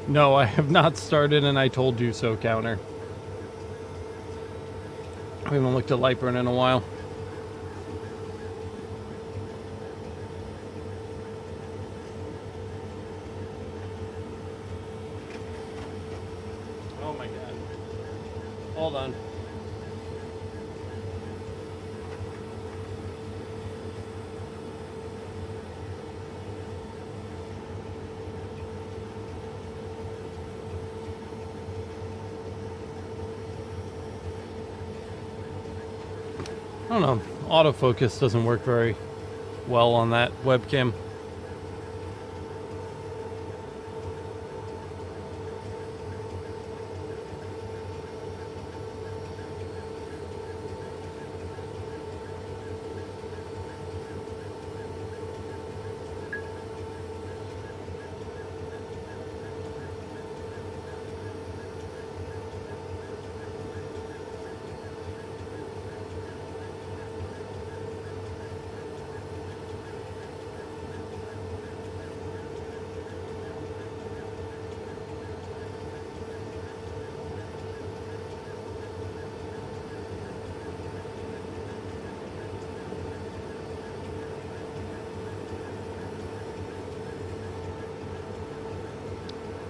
A: No, I have not started an I told you so counter. I haven't looked at light burn in a while. Oh my god. Hold on. I don't know. Autofocus doesn't work very well on that webcam.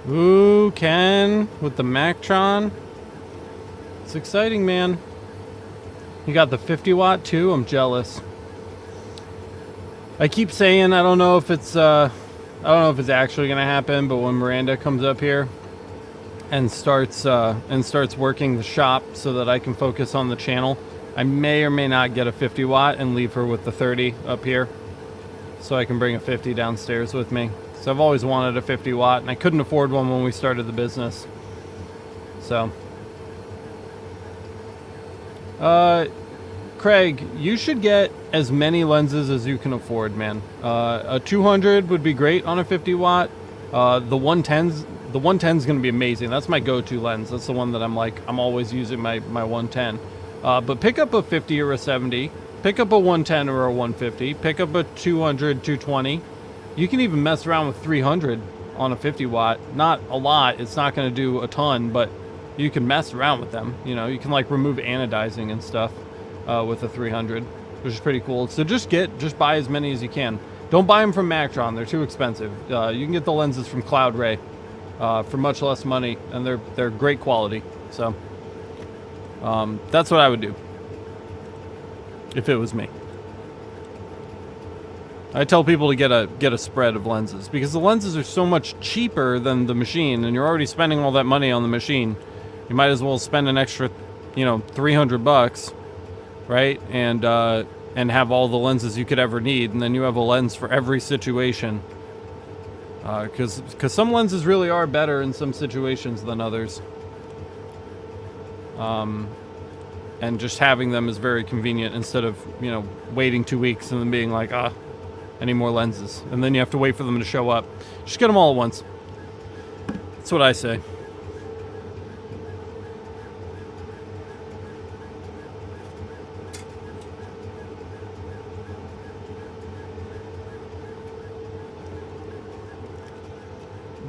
A: Ooh, Ken with the Mactron. It's exciting, man. You got the 50 watt too? I'm jealous. I keep saying I don't know if it's actually gonna happen, but when Miranda comes up here and starts working the shop so that I can focus on the channel, I may or may not get a 50 watt and leave her with the 30 up here so I can bring a 50 downstairs with me. So I've always wanted a 50 watt, and I couldn't afford one when we started the business. So, Craig, you should get as many lenses as you can afford, man. A 200 would be great on a 50 watt. The 110's going to be amazing. That's my go-to lens. That's the one that I'm always using my 110. But pick up a 50 or a 70. Pick up a 110 or a 150. Pick up a 200, 220. You can even mess around with 300 on a 50 watt. Not a lot. It's not going to do a ton, but you can mess around with them. You know, you can like remove anodizing and stuff with a 300, which is pretty cool. So just buy as many as you can. Don't buy them from Mactron. They're too expensive. You can get the lenses from Cloud Ray for much less money, and they're great quality. So that's what I would do if it was me. I tell people to get a spread of lenses because the lenses are so much cheaper than the machine, and you're already spending all that money on the machine. You might as well spend an extra, $300, right? And have all the lenses you could ever need, and then you have a lens for every situation. Because some lenses really are better in some situations than others. And just having them is very convenient instead of, you know, waiting 2 weeks and then being like, I need more lenses. And then you have to wait for them to show up. Just get them all at once. That's what I say.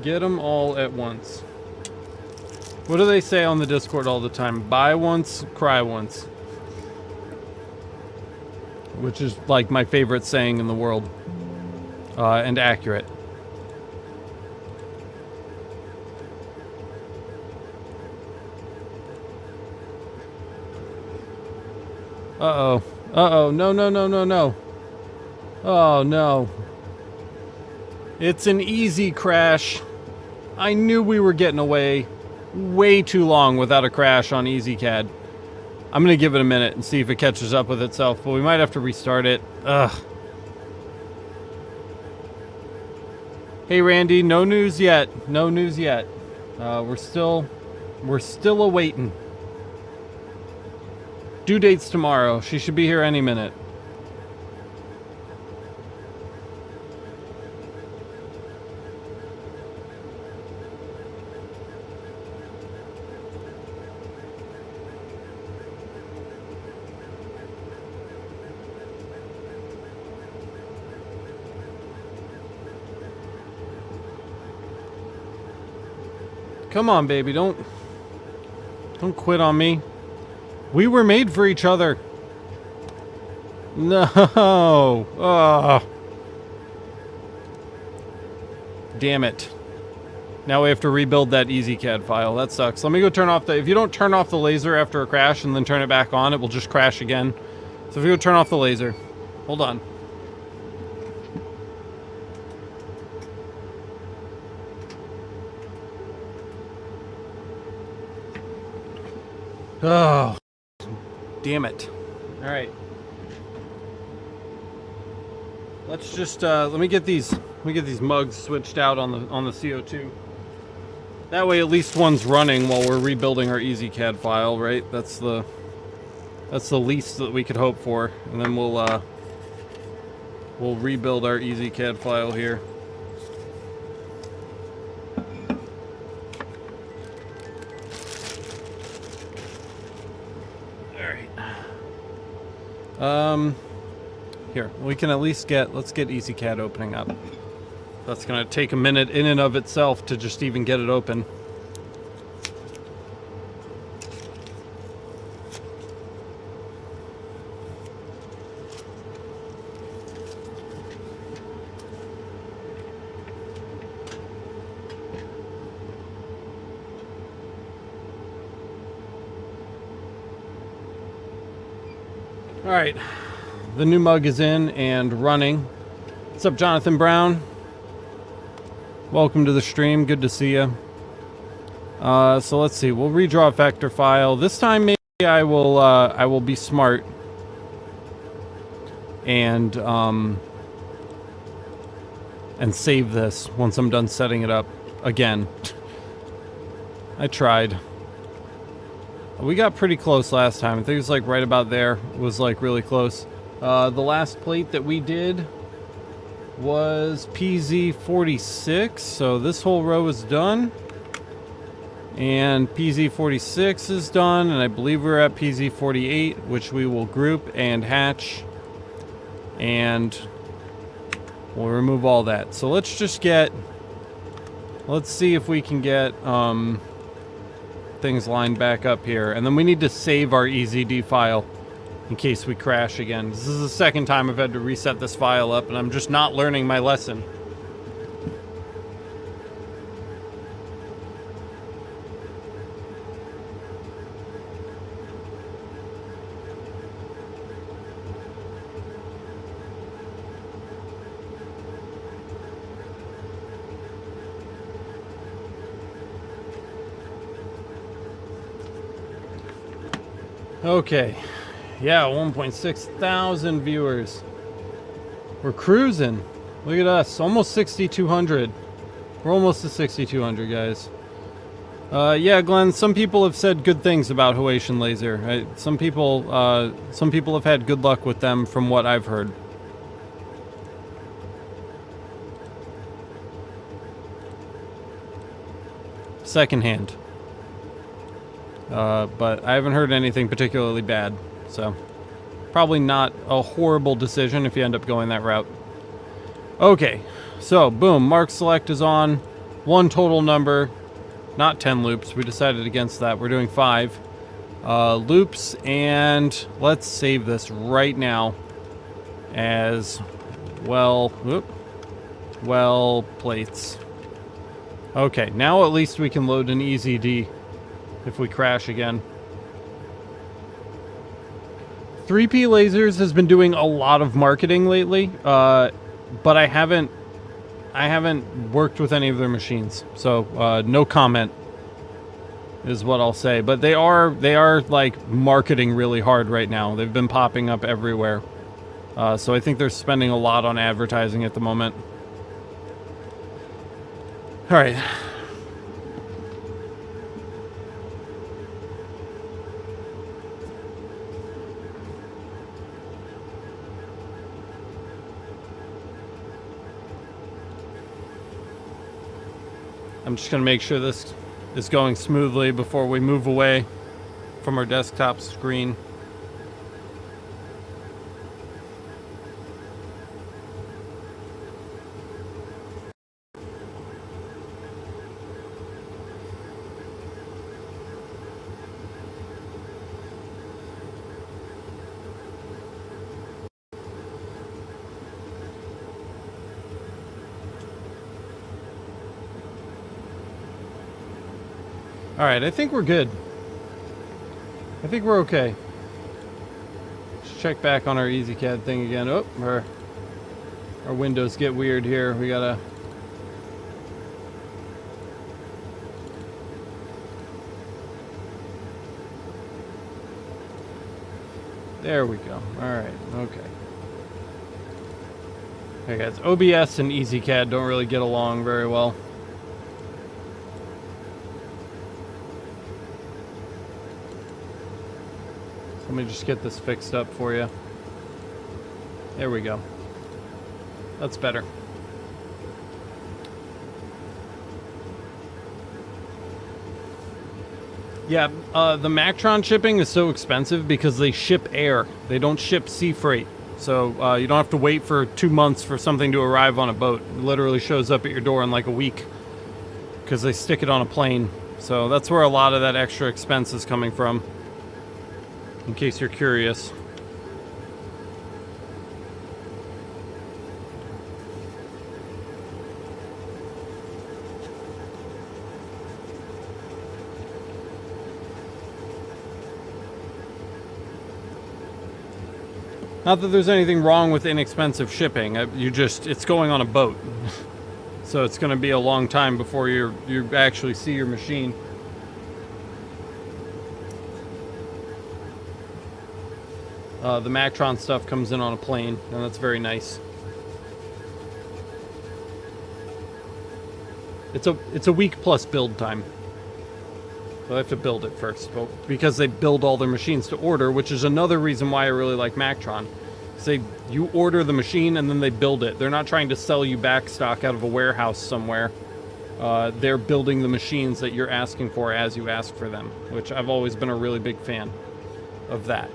A: Get them all at once. What do they say on the Discord all the time? Buy once, cry once. Which is like my favorite saying in the world. And accurate. Uh-oh. Uh-oh. No, no, no, no, no. Oh, no. It's an easy crash. I knew we were getting away way too long without a crash on EzCad. I'm going to give it a minute and see if it catches up with itself, but we might have to restart it. Ugh. Hey, Randy, no news yet. No news yet. We're still awaiting. Due date's tomorrow. She should be here any minute. Come on, baby, don't quit on me. We were made for each other. No. Oh. Damn it. Now we have to rebuild that EzCad file. That sucks. Let me go turn off the... If you don't turn off the laser after a crash and then turn it back on, it will just crash again. So if you go turn off the laser. Hold on. Oh, damn it. All right. Let's just let me get these mugs switched out on the CO2. That way at least one's running while we're rebuilding our EzCad file, right? That's the least that we could hope for. And then we'll rebuild our EzCad file here. Here, we can at least let's get EzCad opening up. That's gonna take a minute in and of itself to just even get it open. All right. The new mug is in and running. What's up, Jonathan Brown? Welcome to the stream. Good to see you. So let's see. We'll redraw a vector file. This time, maybe I will be smart and save this once I'm done setting it up again. I tried. We got pretty close last time. I think it was like right about there. It was like really close. The last plate that we did was PZ46, so this whole row is done. And PZ46 is done, and I believe we're at PZ48, which we will group and hatch. And we'll remove all that. So let's see if we can get things lined back up here. And then we need to save our EZD file in case we crash again. This is the second time I've had to reset this file up, and I'm just not learning my lesson. Okay. Yeah, 1.6 thousand viewers. We're cruising. Look at us. Almost 6,200. We're almost to 6,200, guys. Yeah, Glenn, some people have said good things about Haitian Laser. Some people have had good luck with them from what I've heard. Secondhand. But I haven't heard anything particularly bad, so probably not a horrible decision if you end up going that route. Okay, so boom, mark select is on. One total number, not 10 loops. We decided against that. We're doing 5 loops, and let's save this right now as well. Well plates. Okay, now at least we can load an EZD if we crash again. 3P Lasers has been doing a lot of marketing lately, but I haven't worked with any of their machines, so no comment is what I'll say. But they are like marketing really hard right now. They've been popping up everywhere, so I think they're spending a lot on advertising at the moment. All right. I'm just going to make sure this is going smoothly before we move away from our desktop screen. All right, I think we're good. I think we're okay. Let's check back on our EzCad thing again. Oh, our windows get weird here. We gotta... There we go. All right, okay. Okay, guys, OBS and EzCad don't really get along very well. Let me just get this fixed up for you. There we go. That's better. Yeah, the Mactron shipping is so expensive because they ship air. They don't ship sea freight. So you don't have to wait for 2 months for something to arrive on a boat. It literally shows up at your door in like a week because they stick it on a plane. So that's where a lot of that extra expense is coming from, in case you're curious. Not that there's anything wrong with inexpensive shipping. It's going on a boat. So it's going to be a long time before you actually see your machine. The Mactron stuff comes in on a plane, and that's very nice. It's a week plus build time. So I have to build it first, but because they build all their machines to order, which is another reason why I really like Mactron. You order the machine and then they build it. They're not trying to sell you back stock out of a warehouse somewhere. They're building the machines that you're asking for as you ask for them, which I've always been a really big fan of that.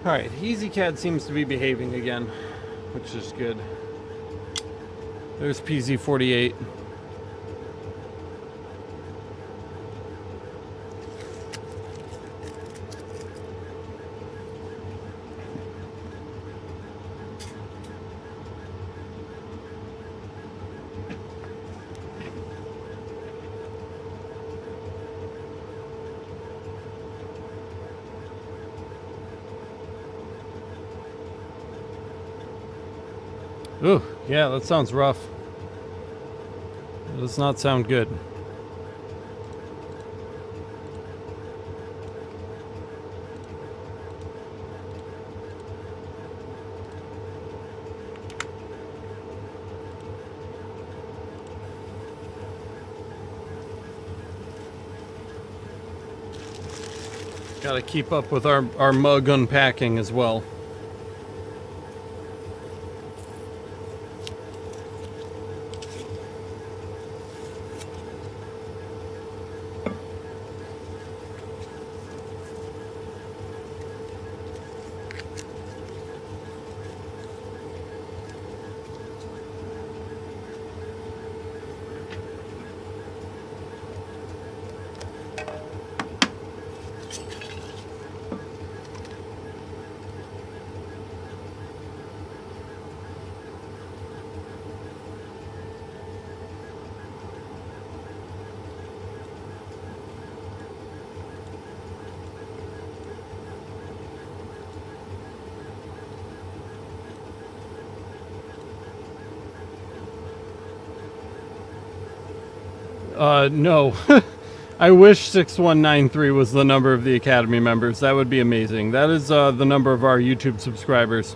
A: Alright, EzCad seems to be behaving again, which is good. There's PZ48. Ooh, yeah, that sounds rough. It does not sound good. Got to keep up with our mug unpacking as well. No. I wish 6193 was the number of the Academy members. That would be amazing. That is the number of our YouTube subscribers.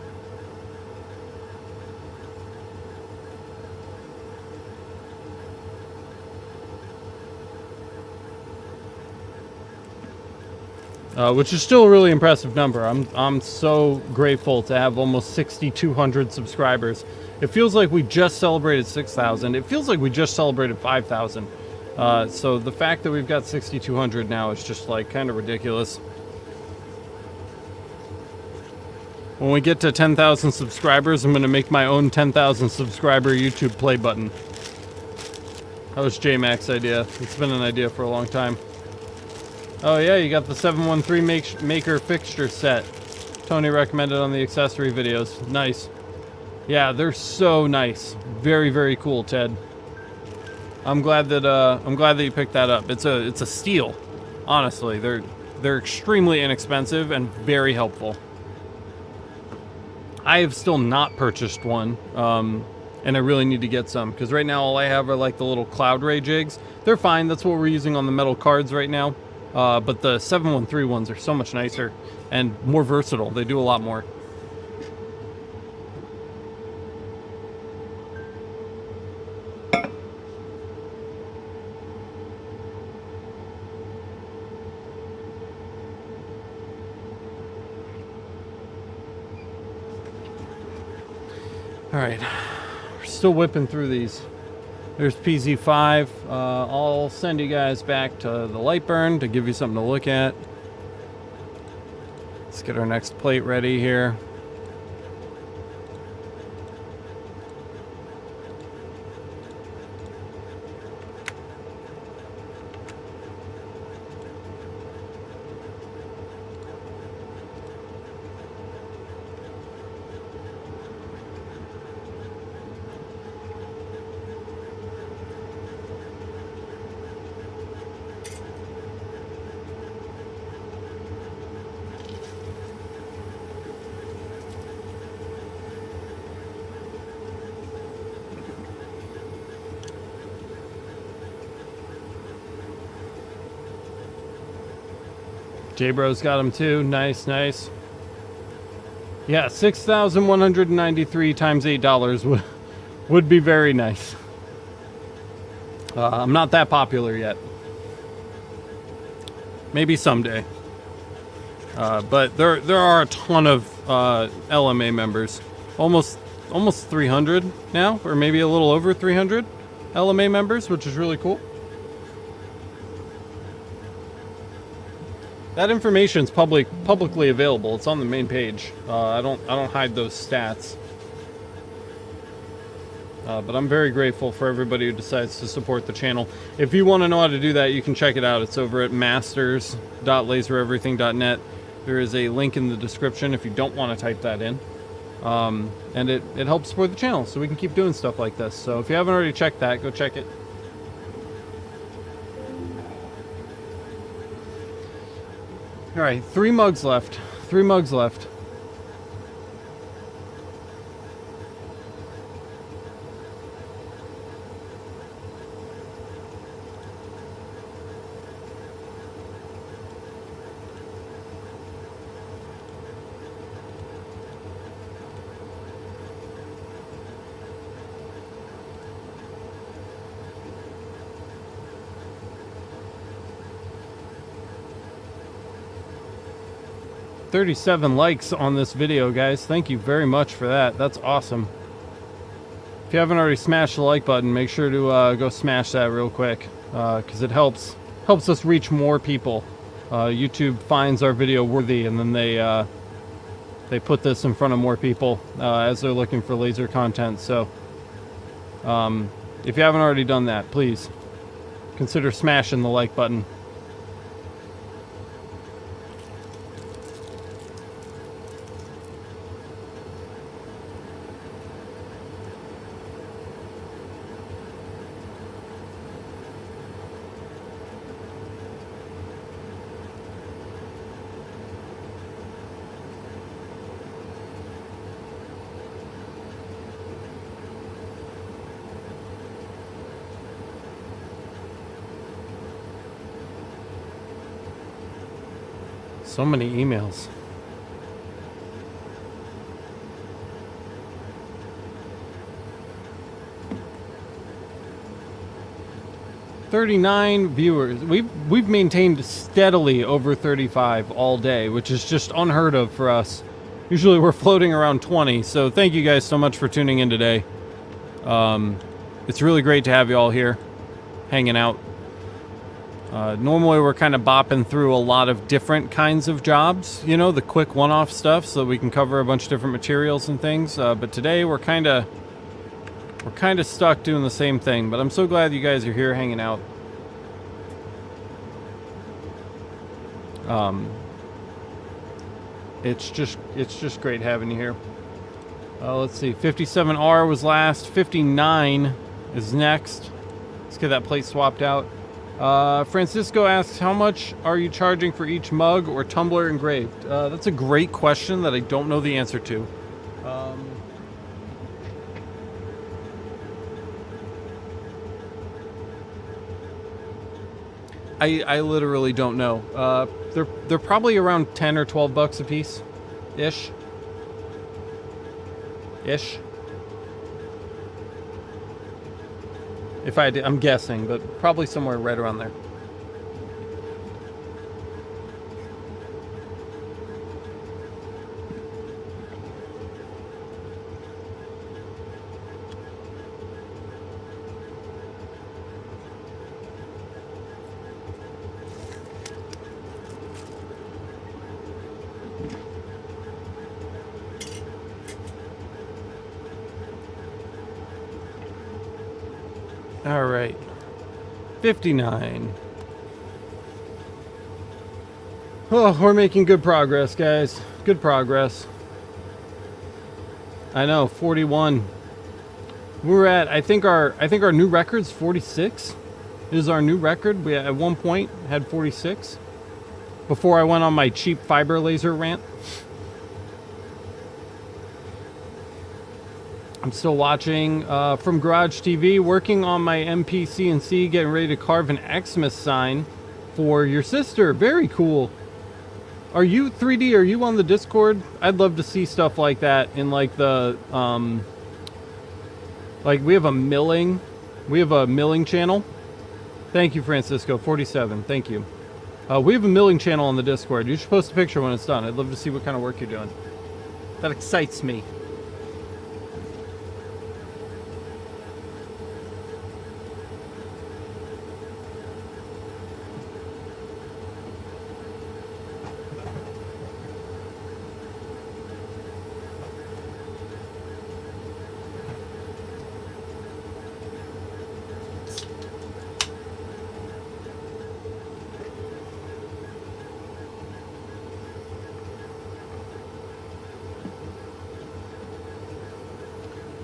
A: Which is still a really impressive number. I'm so grateful to have almost 6,200 subscribers. It feels like we just celebrated 6,000. It feels like we just celebrated 5,000. So the fact that we've got 6,200 now is just like kind of ridiculous. When we get to 10,000 subscribers, I'm going to make my own 10,000 subscriber YouTube play button. That was J-Mac's idea. It's been an idea for a long time. Oh yeah, you got the 713 Maker fixture set. Tony recommended on the accessory videos. Nice. Yeah, they're so nice. Very, very cool, Ted. I'm glad that you picked that up. It's a steal. Honestly, they're extremely inexpensive and very helpful. I have still not purchased one, and I really need to get some because right now all I have are like the little Cloud Ray jigs. They're fine. That's what we're using on the metal cards right now. But the 713 ones are so much nicer and more versatile. They do a lot more. All right, we're still whipping through these. There's PZ5. I'll send you guys back to the light burn to give you something to look at. Let's get our next plate ready here. J-Bro's got them too. Nice, nice. Yeah, 6,193 times $8 would be very nice. I'm not that popular yet. Maybe someday. But there are a ton of LMA members. Almost 300 now, or maybe a little over 300 LMA members, which is really cool. That information is publicly available. It's on the main page. I don't hide those stats. But I'm very grateful for everybody who decides to support the channel. If you want to know how to do that, you can check it out. It's over at masters.lasereverything.net. There is a link in the description if you don't want to type that in. And it helps support the channel so we can keep doing stuff like this. So if you haven't already checked that, go check it. All right, 3 mugs left. 3 mugs left. 37 likes on this video, guys. Thank you very much for that. That's awesome. If you haven't already smashed the like button, make sure to go smash that real quick, because it helps us reach more people. YouTube finds our video worthy, and then they put this in front of more people as they're looking for laser content. So if you haven't already done that, please consider smashing the like button. So many emails. "39 viewers. We've maintained steadily over 35 all day, which is just unheard of for us. Usually we're floating around 20. So thank you guys so much for tuning in today. It's really great to have you all here, hanging out. Normally we're kind of bopping through a lot of different kinds of jobs, you know, the quick one-off stuff, so we can cover a bunch of different materials and things. But today we're kind of stuck doing the same thing. But I'm so glad you guys are here hanging out. It's just great having you here. Let's see. 57R was last. 59 is next. Let's get that plate swapped out. Francisco asks, how much are you charging for each mug or tumbler engraved? That's a great question that I don't know the answer to. I literally don't know. They're probably around 10 or 12 bucks a piece, ish. If I'm guessing, but probably somewhere right around there. All right, 59. Oh, we're making good progress, guys. Good progress. I know, 41. We're at, I think our new record's 46. It is our new record. We at one point had 46 before I went on my cheap fiber laser rant. I'm still watching from Garage TV, working on my MPCNC, getting ready to carve an Xmas sign for your sister. Very cool. Are you 3D? Are you on the Discord? I'd love to see stuff like that in like the like we have a milling channel. Thank you, Francisco. 47. Thank you. We have a milling channel on the Discord. You should post a picture when it's done. I'd love to see what kind of work you're doing. That excites me.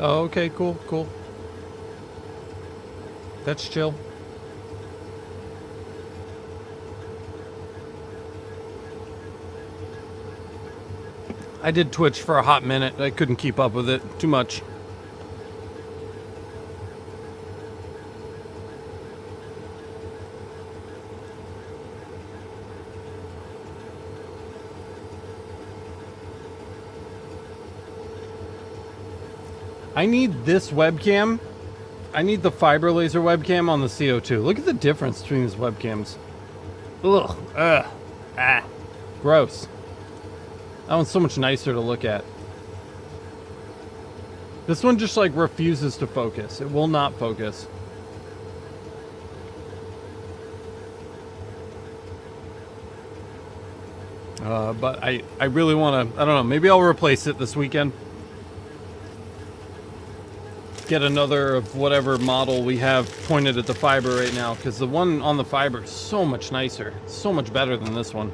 A: Oh, okay, cool. That's chill. I did Twitch for a hot minute. I couldn't keep up with it. Too much. I need this webcam. I need the fiber laser webcam on the CO2. Look at the difference between these webcams. Ugh. Gross. That one's so much nicer to look at. This one just like refuses to focus. It will not focus. But I really want to, I don't know, maybe I'll replace it this weekend. Get another of whatever model we have pointed at the fiber right now, because the one on the fiber is so much nicer. It's so much better than this one.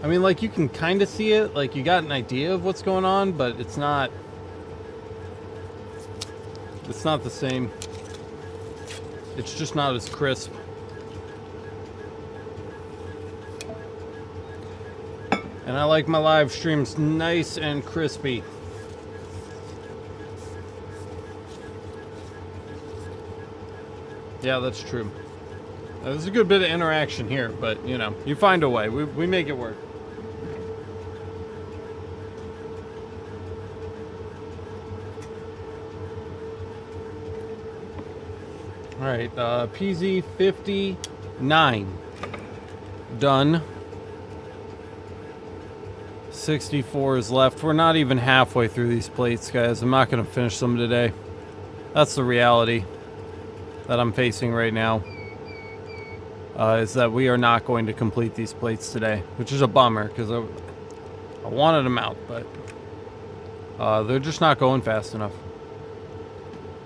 A: I mean, like, you can kind of see it, like, you got an idea of what's going on, but it's not the same. It's just not as crisp. And I like my live streams nice and crispy. Yeah, that's true. There's a good bit of interaction here, but, you know, you find a way. We make it work. All right, PZ59 done. 64 is left. We're not even halfway through these plates, guys. I'm not going to finish them today. That's the reality that I'm facing right now. Is that we are not going to complete these plates today, which is a bummer because I wanted them out, but they're just not going fast enough.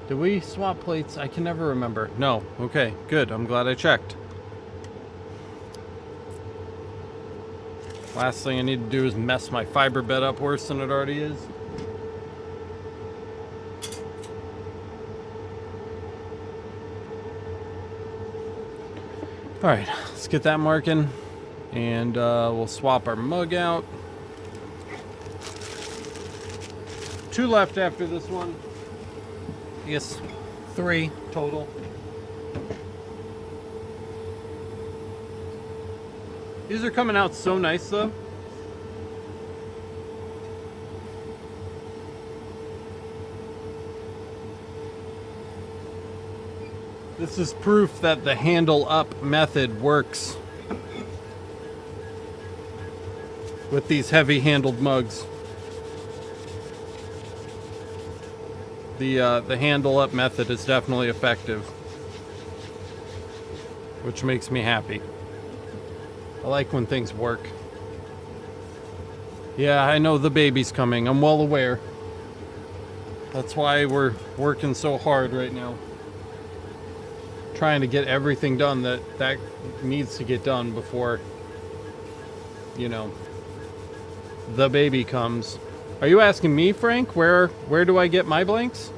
A: Did we swap plates? I can never remember. No. Okay, good. I'm glad I checked. Last thing I need to do is mess my fiber bed up worse than it already is. All right, let's get that marking, and we'll swap our mug out. 2 left after this one. I guess 3 total. These are coming out so nice, though. This is proof that the handle up method works with these heavy handled mugs. The handle up method is definitely effective, which makes me happy. I like when things work. Yeah, I know the baby's coming. I'm well aware. That's why we're working so hard right now. Trying to get everything done that needs to get done before, you know, the baby comes. Are you asking me, Frank? Where do I get my blanks?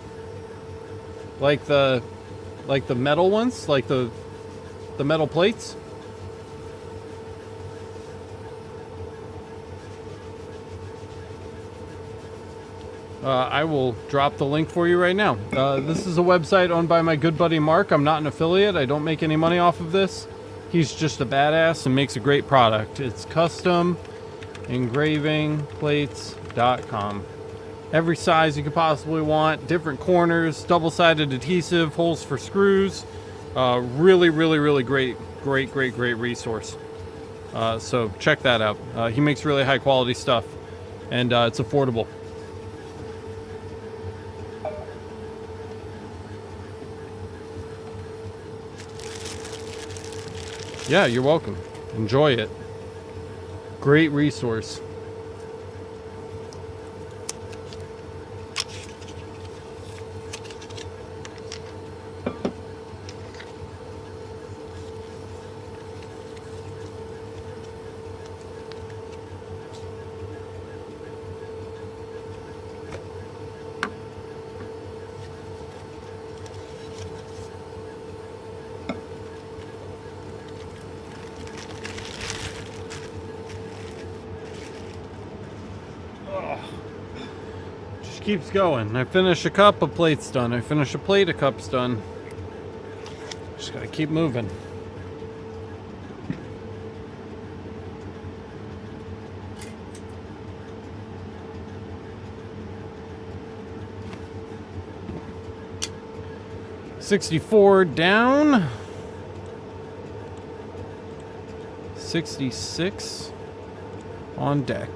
A: Like the metal ones? Like the metal plates? I will drop the link for you right now. This is a website owned by my good buddy Mark. I'm not an affiliate. I don't make any money off of this. He's just a badass and makes a great product. It's customengravingplates.com. Every size you could possibly want, different corners, double-sided adhesive, holes for screws. Really great resource. So check that out. He makes really high quality stuff, and it's affordable. Yeah, you're welcome. Enjoy it. Great resource. Keeps going. I finish a cup, a plate's done. I finish a plate, a cup's done. Just gotta keep moving. $64 down. 66 on deck.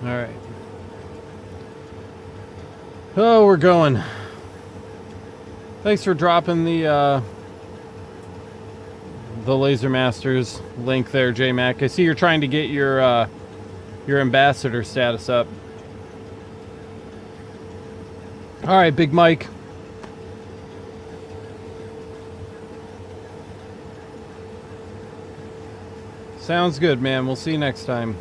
A: All right. Oh, we're going. Thanks for dropping the Laser Masters link there, J-Mac. I see you're trying to get your ambassador status up. All right, Big Mike. Sounds good, man. We'll see you next time.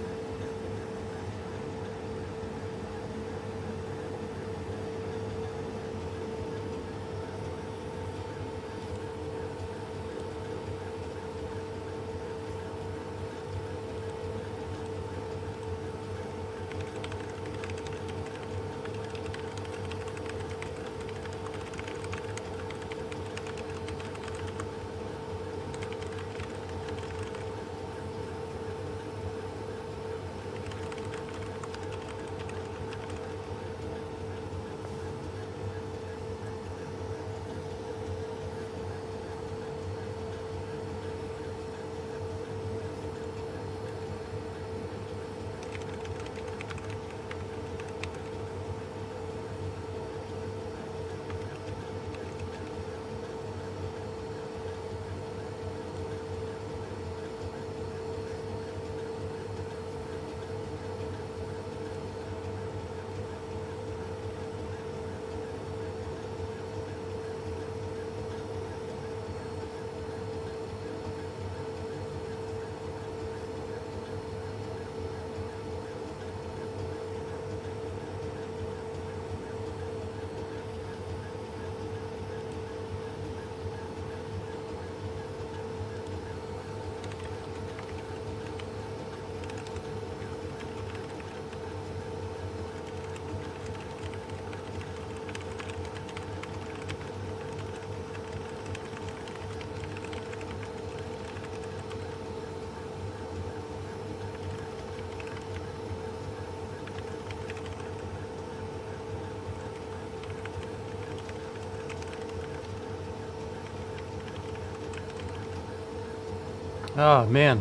A: Oh, man.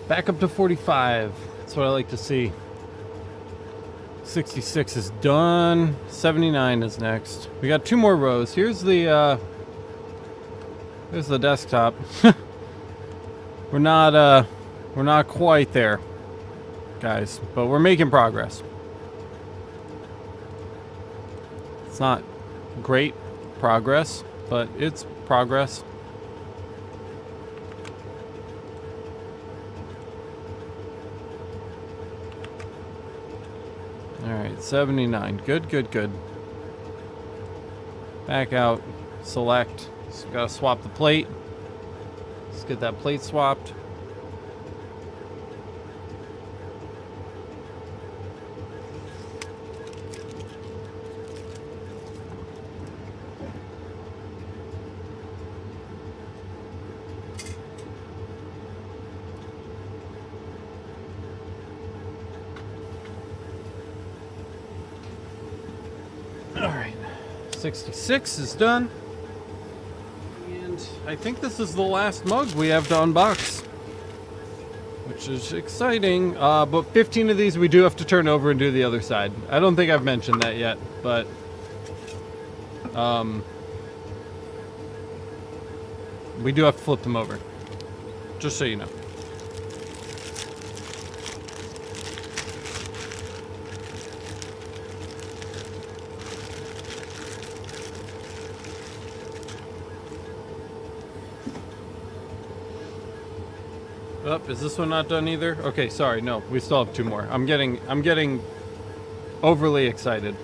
A: Back up to 45. That's what I like to see. 66 is done. 79 is next. We got 2 more rows. Here's the desktop. We're not quite there, guys, but we're making progress. It's not great progress, but it's progress. All right, 79. Good, good, good. Back out. Select. So gotta swap the plate. Let's get that plate swapped. All right, 66 is done. And I think this is the last mug we have to unbox, which is exciting. But 15 of these we do have to turn over and do the other side. I don't think I've mentioned that yet, but we do have to flip them over, just so you know. Oh, is this one not done either? Okay, sorry, no, we still have 2 more. I'm getting overly excited.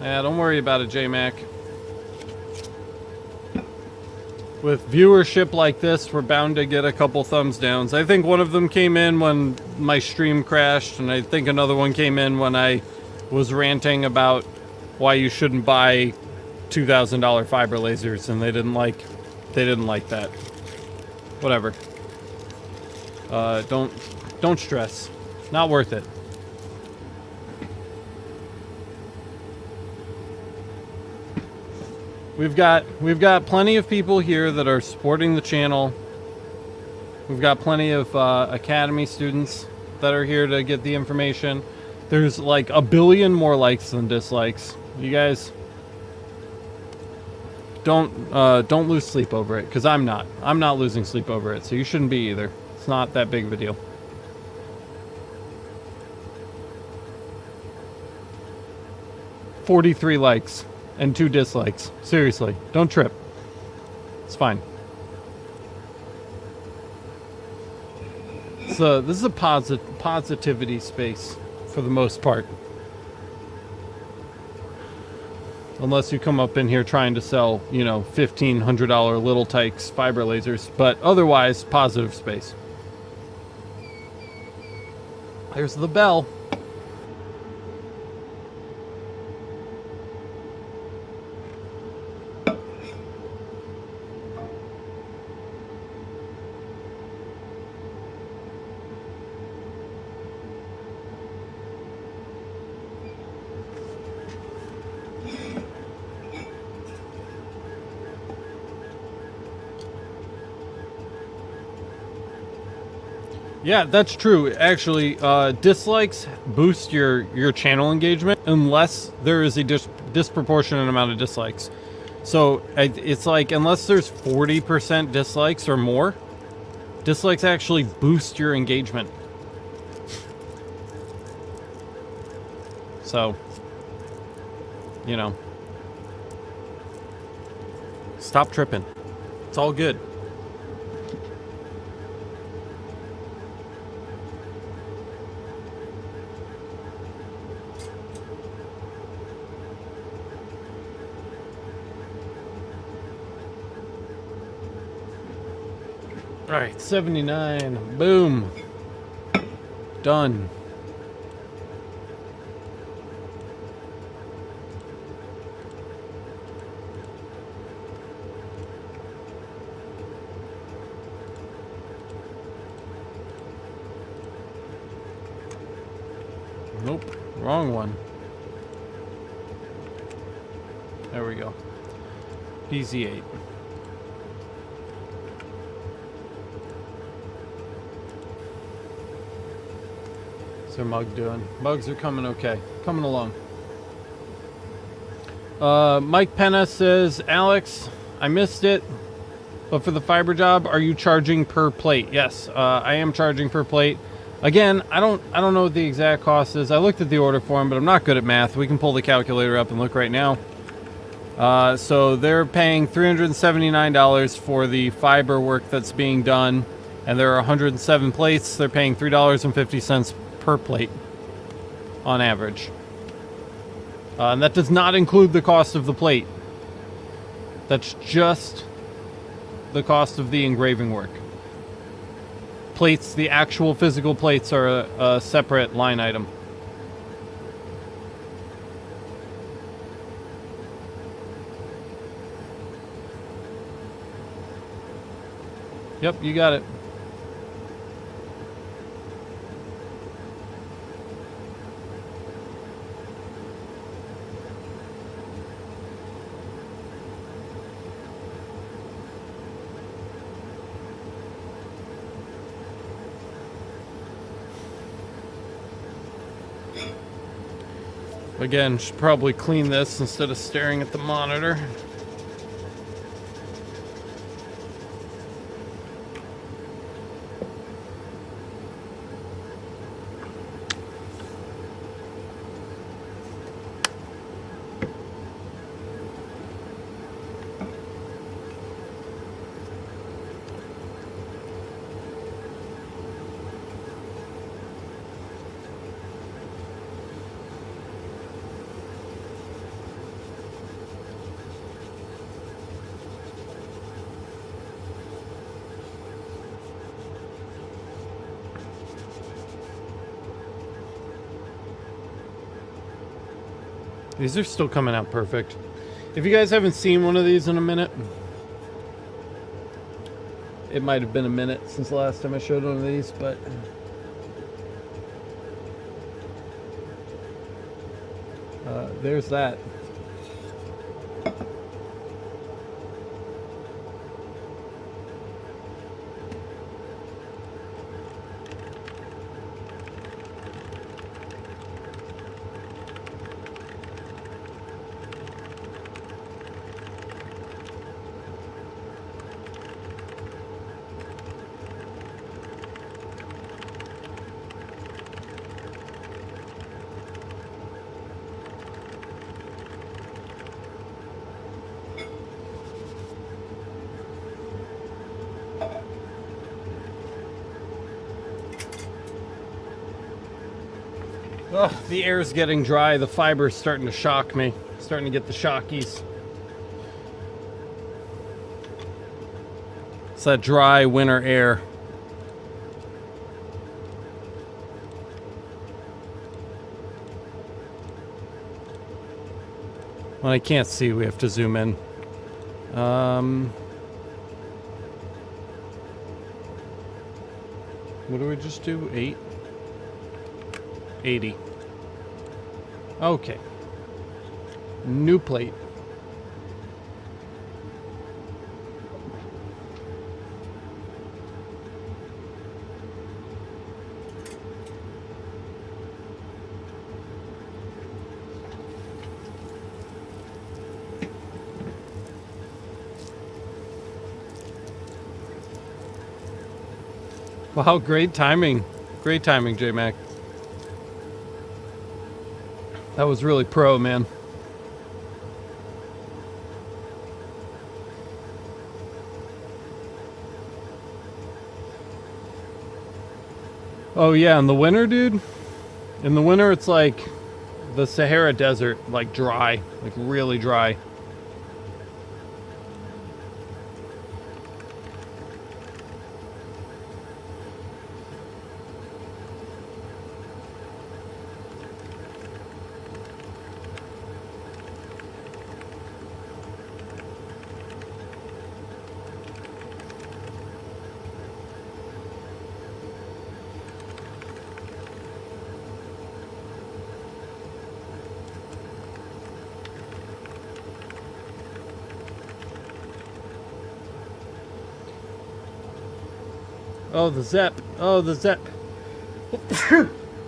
A: Yeah, don't worry about it, J-Mac. with viewership like this, we're bound to get a couple thumbs downs. I think one of them came in when my stream crashed, and I think another one came in when I was ranting about why you shouldn't buy $2,000 fiber lasers, and they didn't like that. Whatever. Don't stress. Not worth it. We've got plenty of people here that are supporting the channel. We've got plenty of Academy students that are here to get the information. There's like a billion more likes than dislikes. You guys don't lose sleep over it, because I'm not losing sleep over it, so you shouldn't be either. It's not that big of a deal. $43 likes and 2 dislikes. Seriously, don't trip. It's fine. So this is a positivity space for the most part. Unless you come up in here trying to sell, you know, $1,500 Little Tykes fiber lasers, but otherwise positive space. There's the bell. Yeah, that's true. Actually, dislikes boost your channel engagement unless there is a disproportionate amount of dislikes. So it's like, unless there's 40% dislikes or more, dislikes actually boost your engagement. So, you know, stop tripping. It's all good. All right, 79. Boom. Done. Nope, wrong one. There we go. PZ8. What's their mug doing? Mugs are coming okay. Coming along. Mike Penna says, Alex, I missed it, but for the fiber job, are you charging per plate? Yes, I am charging per plate. Again, I don't know what the exact cost is. I looked at the order form, but I'm not good at math. We can pull the calculator up and look right now. So they're paying $379 for the fiber work that's being done, and there are 107 plates. They're paying $3.50 per plate on average. And that does not include the cost of the plate. That's just the cost of the engraving work. Plates, the actual physical plates, are a separate line item. Yep, you got it. Again, should probably clean this instead of staring at the monitor. These are still coming out perfect. If you guys haven't seen one of these in a minute, it might have been a minute since the last time I showed one of these, but there's that. Oh, the air's getting dry. The fiber's starting to shock me. Starting to get the shockies. It's that dry winter air. When I can't see, we have to zoom in. What do we just do? 8? 80. Okay. New plate. Wow, great timing. Great timing, J-Mac. That was really pro, man. Oh yeah, in the winter, dude. In the winter, it's like the Sahara Desert, like dry, like really dry. Oh, the Zep. Oh, the Zep.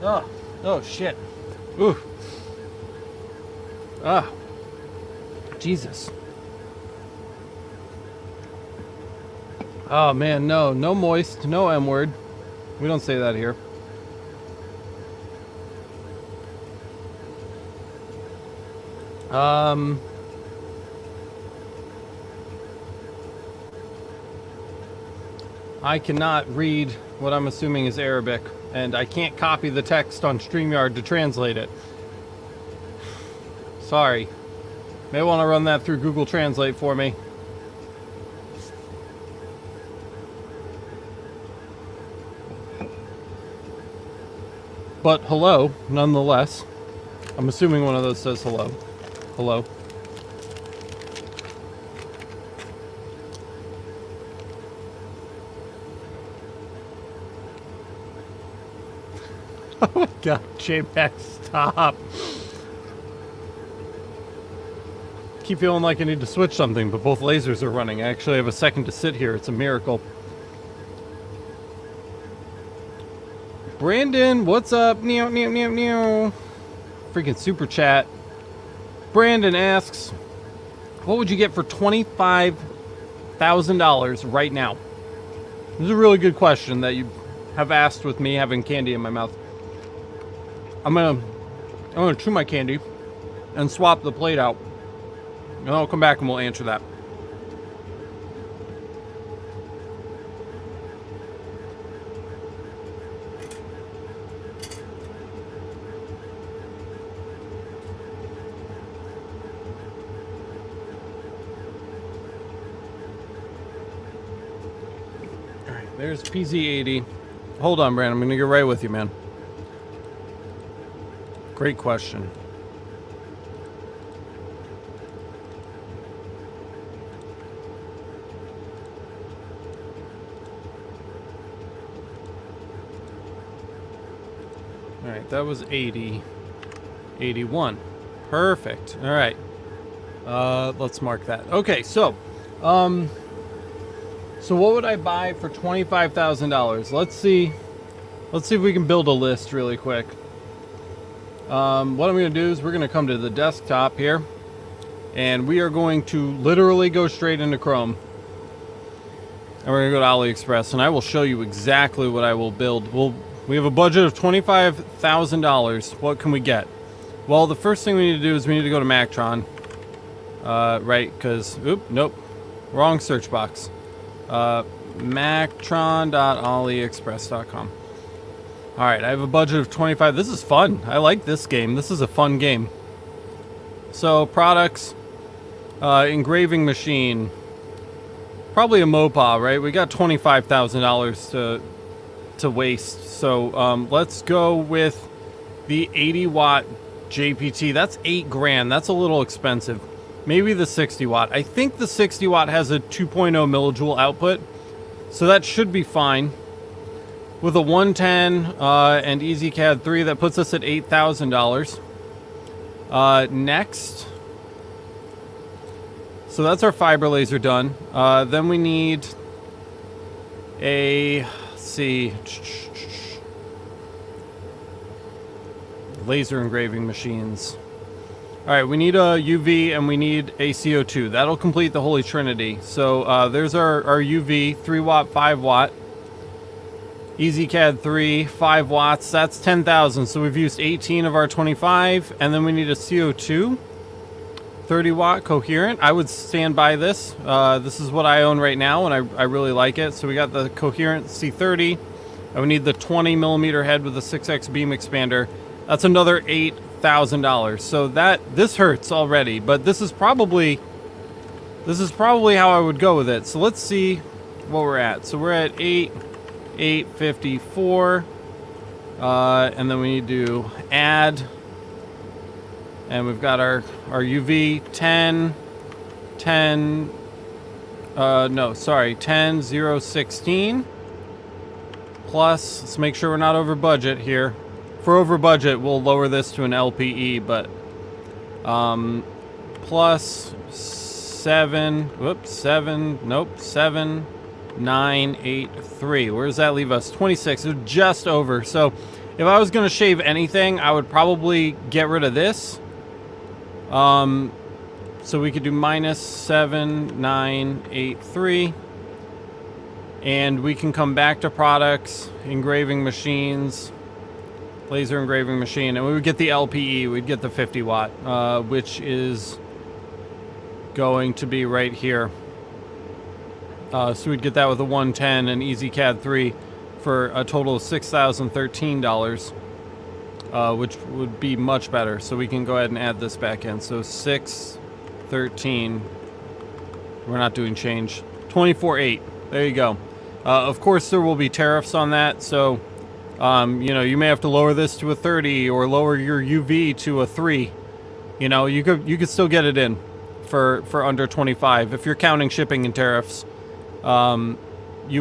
A: Oh, shit. Ooh. Ah. Jesus. Oh, man, no. No moist. No M word. We don't say that here. I cannot read what I'm assuming is Arabic, and I can't copy the text on StreamYard to translate it. Sorry. May want to run that through Google Translate for me. But hello, nonetheless. I'm assuming one of those says hello. Hello. Oh my god, J-Mac, stop. Keep feeling like I need to switch something, but both lasers are running. I actually have a second to sit here. It's a miracle. Brandon, what's up? Neow, neow, neow, neow. Freaking super chat. Brandon asks, what would you get for $25,000 right now? This is a really good question that you have asked with me having candy in my mouth. I'm gonna chew my candy and swap the plate out. And I'll come back and we'll answer that. Alright, there's PZ80. Hold on, Brandon. I'm gonna get right with you, man. Great question. that was 80. 81. Perfect. All right. Let's mark that. Okay, so what would I buy for $25,000? Let's see if we can build a list really quick. What I'm going to do is we're going to come to the desktop here, and we are going to literally go straight into Chrome. And we're going to go to AliExpress, and I will show you exactly what I will build. We have a budget of $25,000. What can we get? Well, the first thing we need to do is we need to go to Mactron. Right, because, nope, wrong search box. Mactron.aliexpress.com. Alright, I have a budget of 25. This is fun. I like this game. This is a fun game. So, products, engraving machine, probably a Mopah, right? We got $25,000 to waste. So, let's go with the 80 watt JPT. That's $8,000. That's a little expensive. Maybe the 60 watt. I think the 60 watt has a 2.0 millijoule output, so that should be fine. With a 110 and EzCad 3, that puts us at $8,000. Next, so that's our fiber laser done. Then we need a, let's see, laser engraving machines. All right, we need a UV and we need a CO2. That'll complete the Holy Trinity. So there's our UV, 3 watt, 5 watt. EzCad 3, 5 watts. That's 10,000. So we've used 18 of our 25. And then we need a CO2, 30 watt coherent. I would stand by this. This is what I own right now, and I really like it. So we got the coherent C30. And we need the 20 millimeter head with a 6x beam expander. That's another $8,000. So this hurts already, but this is probably how I would go with it. So let's see what we're at. So we're at 854, and then we need to add, and we've got our UV 10 016 plus. Let's make sure we're not over budget here. If we're over budget, we'll lower this to an LPE, but plus 7,983. Where does that leave us? 26. So just over. So if I was going to shave anything, I would probably get rid of this. So we could do minus 7,983. And we can come back to products, engraving machines, laser engraving machine, and we would get the LPE. We'd get the 50 watt, which is going to be right here. So we'd get that with a 110 and EzCad 3 for a total of $6,013, which would be much better. So we can go ahead and add this back in. So 613. We're not doing change. 24.8. There you go. Of course, there will be tariffs on that. So, you may have to lower this to a 30 or lower your UV to a 3. You could still get it in for under 25 if you're counting shipping and tariffs. You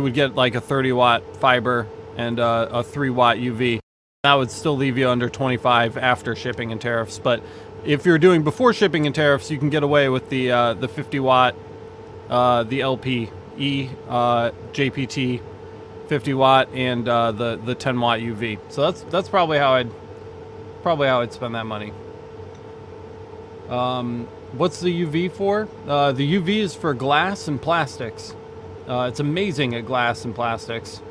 A: would get like a 30 watt fiber and a 3 watt UV. That would still leave you under 25 after shipping and tariffs. But if you're doing before shipping and tariffs, you can get away with the 50 watt, the LPE, JPT, 50 watt, and the 10 watt UV. So that's probably how I'd spend that money. What's the UV for? The UV is for glass and plastics. It's amazing at glass and plastics.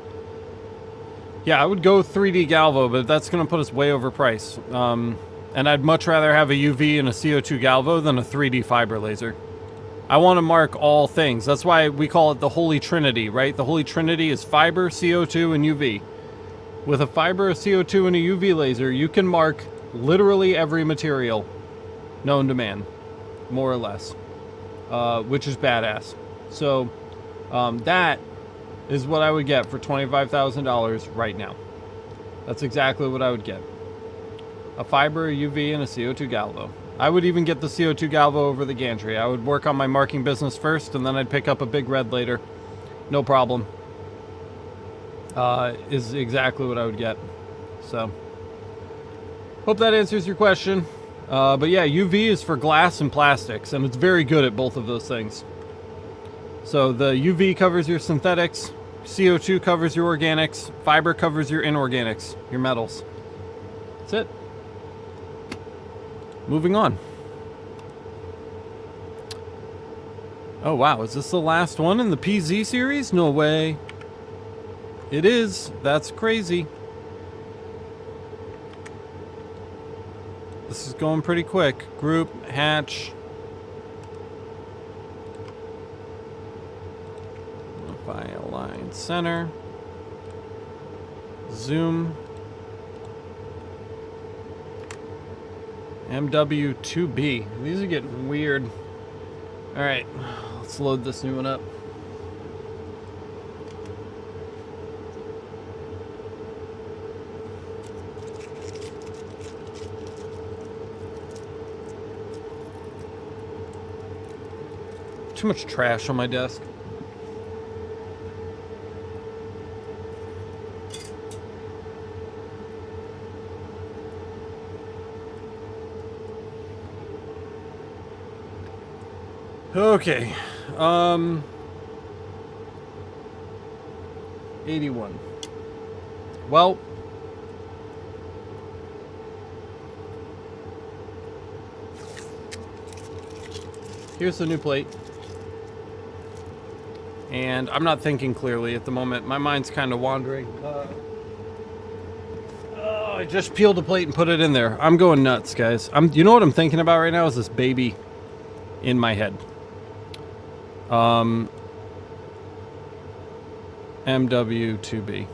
A: Yeah, I would go 3D Galvo, but that's going to put us way over price. And I'd much rather have a UV and a CO2 Galvo than a 3D fiber laser. I want to mark all things. That's why we call it the Holy Trinity, right? The Holy Trinity is fiber, CO2, and UV. With a fiber, a CO2, and a UV laser, you can mark literally every material known to man, more or less, which is badass. So that is what I would get for $25,000 right now. That's exactly what I would get. A fiber, a UV, and a CO2 Galvo. I would even get the CO2 Galvo over the gantry. I would work on my marking business first, and then I'd pick up a big red later. No problem. Is exactly what I would get. So, Hope that answers your question. But yeah, UV is for glass and plastics, and it's very good at both of those things. So the UV covers your synthetics, CO2 covers your organics, fiber covers your inorganics, your metals. That's it. Moving on. Oh wow, is this the last one in the PZ series? No way. It is. That's crazy. This is going pretty quick. Group, hatch. Modify, align, center. Zoom. MW2B. These are getting weird. Alright, let's load this new one up. Too much trash on my desk. Okay. 81. Well, here's the new plate. And I'm not thinking clearly at the moment. My mind's kind of wandering. I just peeled the plate and put it in there. I'm going nuts, guys. You know what I'm thinking about right now is this baby in my head. MW2B.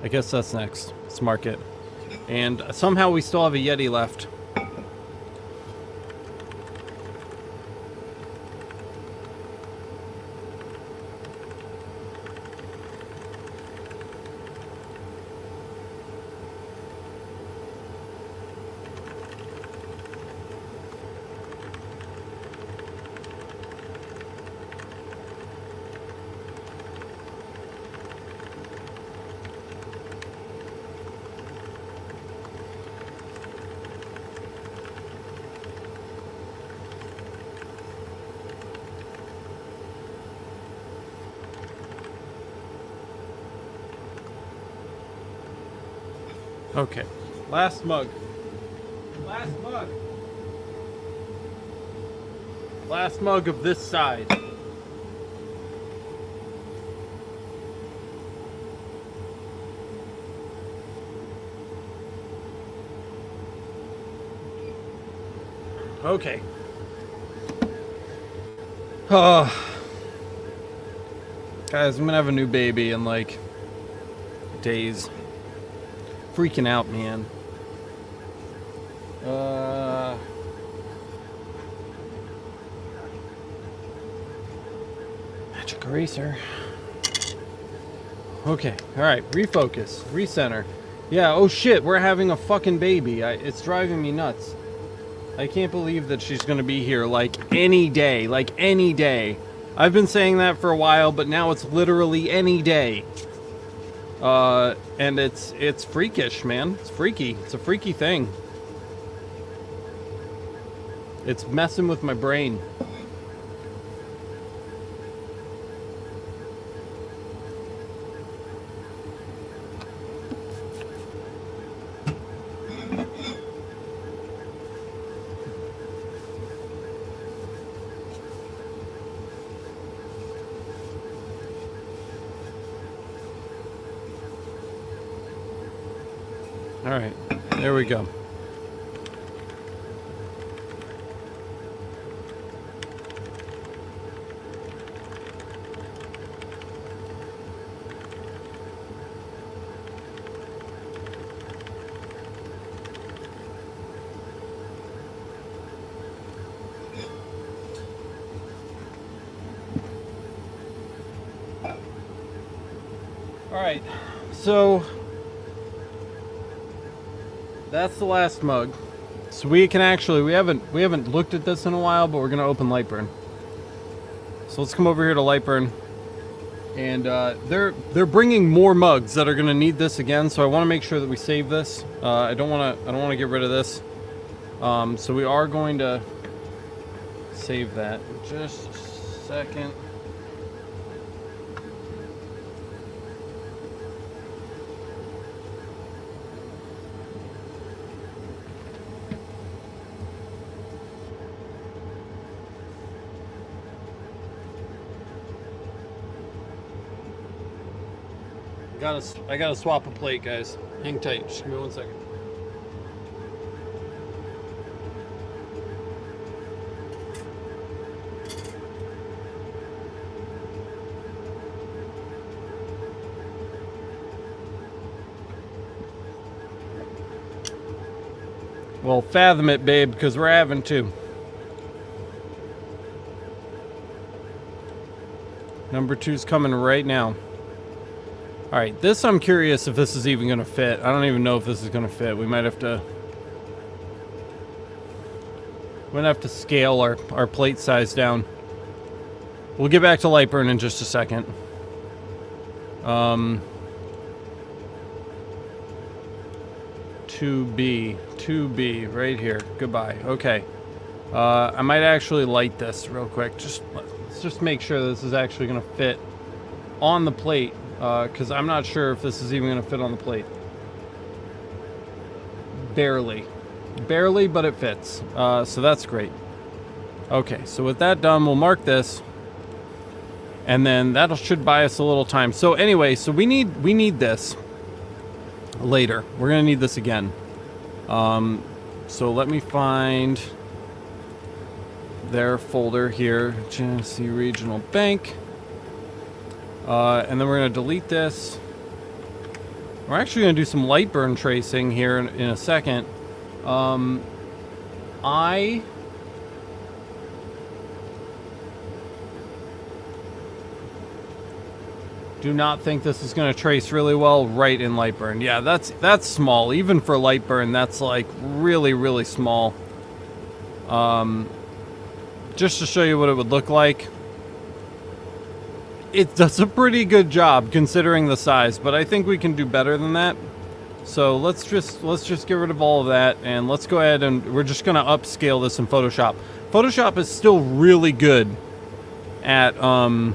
A: I guess that's next. Let's mark it. And somehow we still have a Yeti left. Okay, last mug. Last mug. Last mug of this side. Okay. Guys, I'm gonna have a new baby in like days. Freaking out, man. Magic eraser. Okay, alright, refocus, recenter. Yeah, oh shit, we're having a fucking baby. It's driving me nuts. I can't believe that she's gonna be here like any day. Like any day. I've been saying that for a while, but now it's literally any day. And it's freakish, man. It's freaky. It's a freaky thing. It's messing with my brain. All right, there we go. All right, so that's the last mug. So we can actually, we haven't looked at this in a while, but we're gonna open Lightburn. So let's come over here to Lightburn. And they're bringing more mugs that are going to need this again, so I want to make sure that we save this. I don't want to get rid of this. So we are going to save that. Just a second. I gotta swap a plate, guys. Hang tight. Just give me 1 second. Well, fathom it, babe, because we're having to. Number 2's coming right now. All right, this I'm curious if this is even going to fit. I don't even know if this is going to fit. We might have to... We're going to have to scale our plate size down. We'll get back to Lightburn in just a second. 2B, right here. Goodbye. Okay. I might actually light this real quick. Let's just make sure this is actually going to fit on the plate. Because I'm not sure if this is even going to fit on the plate. Barely, but it fits. So that's great. Okay, so with that done, we'll mark this, and then that should buy us a little time. So anyway, so we need this later. We're gonna need this again. So let me find their folder here, Genesee Regional Bank. And then we're going to delete this. We're actually going to do some light burn tracing here in a second. I do not think this is going to trace really well right in light burn. Yeah, that's small. Even for light burn, that's like really, really small. Just to show you what it would look like. It does a pretty good job considering the size, but I think we can do better than that. So let's just get rid of all of that, and let's go ahead and we're just gonna upscale this in Photoshop. Photoshop is still really good at upscaling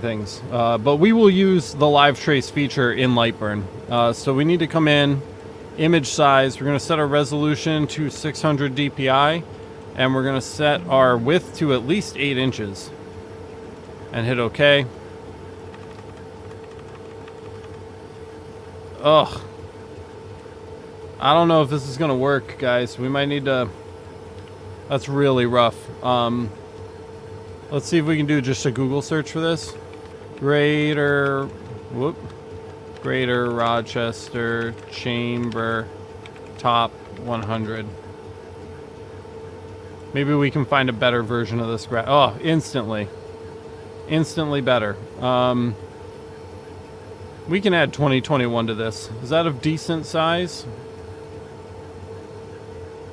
A: things, but we will use the live trace feature in Lightburn. So we need to come in, image size. We're gonna set our resolution to 600 dpi. And we're going to set our width to at least 8 inches. And hit OK. Ugh. I don't know if this is going to work, guys. We might need to... That's really rough. Let's see if we can do just a Google search for this. Greater Rochester Chamber Top 100. Maybe we can find a better version of this graph. Oh, instantly better. We can add 2021 to this. Is that of decent size?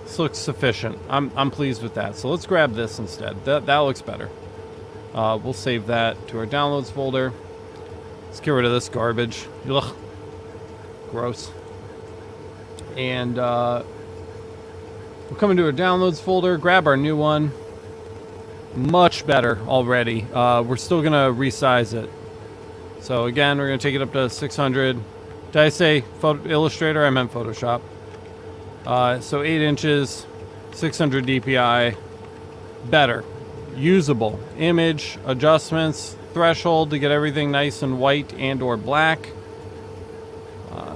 A: This looks sufficient. I'm pleased with that. So let's grab this instead. That looks better. We'll save that to our downloads folder. Let's get rid of this garbage. Ugh. Gross. And we'll come into our downloads folder, grab our new one. Much better already. We're still gonna resize it. So again, we're gonna take it up to 600. Did I say Illustrator? I meant Photoshop. So 8 inches, 600 dpi. Better. Usable. Image, adjustments, threshold to get everything nice and white and or black.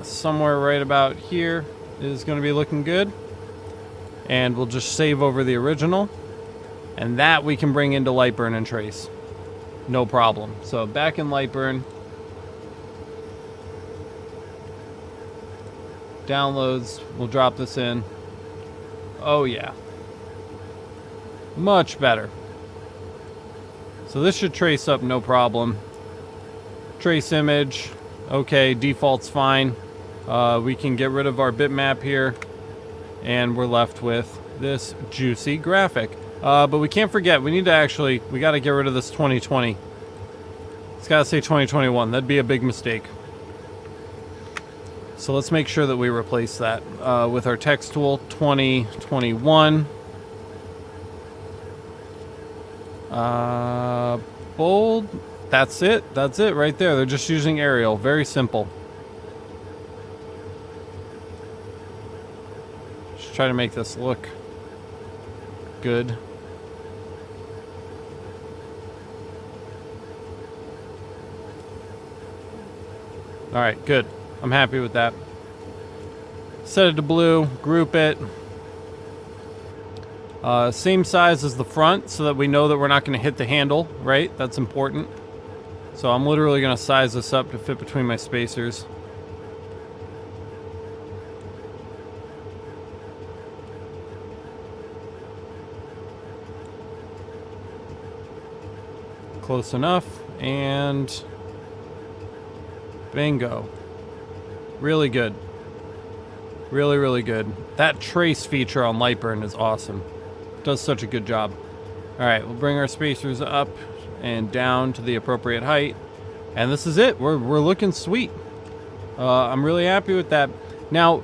A: Somewhere right about here is gonna be looking good. And we'll just save over the original, and that we can bring into Lightburn and trace. No problem. So back in Lightburn, downloads, we'll drop this in. Oh yeah. Much better. So this should trace up no problem. Trace image, okay, default's fine. We can get rid of our bitmap here. And we're left with this juicy graphic. But we can't forget, we got to get rid of this 2020. It's got to say 2021. That'd be a big mistake. So let's make sure that we replace that with our text tool, 2021. Bold. That's it right there. They're just using Arial. Very simple. Just try to make this look good. All right, good. I'm happy with that. Set it to blue, group it. Same size as the front so that we know that we're not going to hit the handle, right? That's important. So I'm literally going to size this up to fit between my spacers. Close enough, and bingo. Really good. Really, really good. That trace feature on Lightburn is awesome. Does such a good job. All right, we'll bring our spacers up and down to the appropriate height. And this is it. We're looking sweet. I'm really happy with that. Now,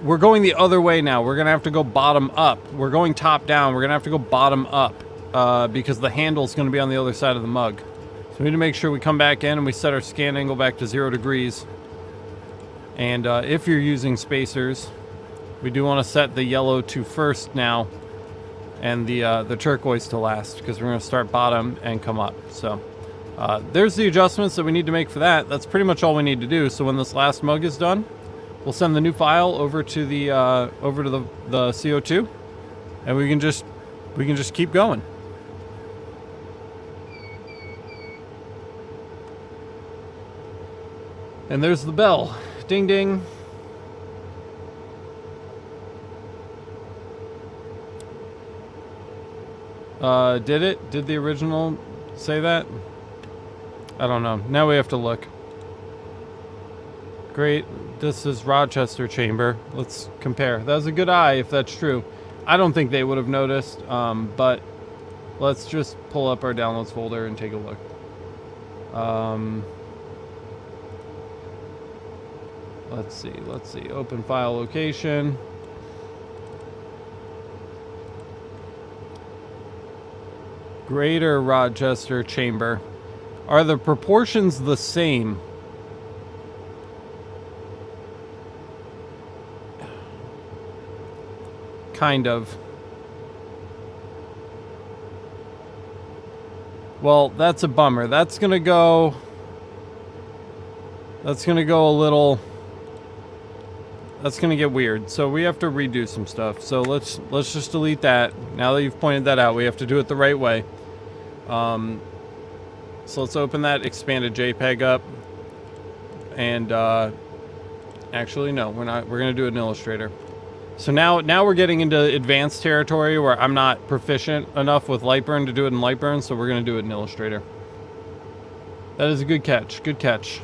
A: we're going the other way now. We're going to have to go bottom up. We're going top down. We're going to have to go bottom up because the handle's going to be on the other side of the mug. So we need to make sure we come back in and we set our scan angle back to 0 degrees. And if you're using spacers, we do want to set the yellow to first now and the turquoise to last, because we're going to start bottom and come up. So there's the adjustments that we need to make for that. That's pretty much all we need to do. So when this last mug is done, we'll send the new file over to the CO2, and we can just keep going. And there's the bell. Ding ding. Did the original say that? I don't know. Now we have to look. Great. This is Rochester chamber. Let's compare. That was a good eye if that's true. I don't think they would have noticed, but let's just pull up our downloads folder and take a look. Let's see. Open file location. Greater Rochester chamber. Are the proportions the same? Kind of. Well, that's a bummer. That's gonna go a little. That's gonna get weird. So we have to redo some stuff. So let's just delete that. Now that you've pointed that out, we have to do it the right way. So let's open that expanded JPEG up. And actually no, we're not. We're gonna do it in Illustrator. So now we're getting into advanced territory where I'm not proficient enough with Lightburn to do it in Lightburn, so we're gonna do it in Illustrator. That is a good catch. Good catch.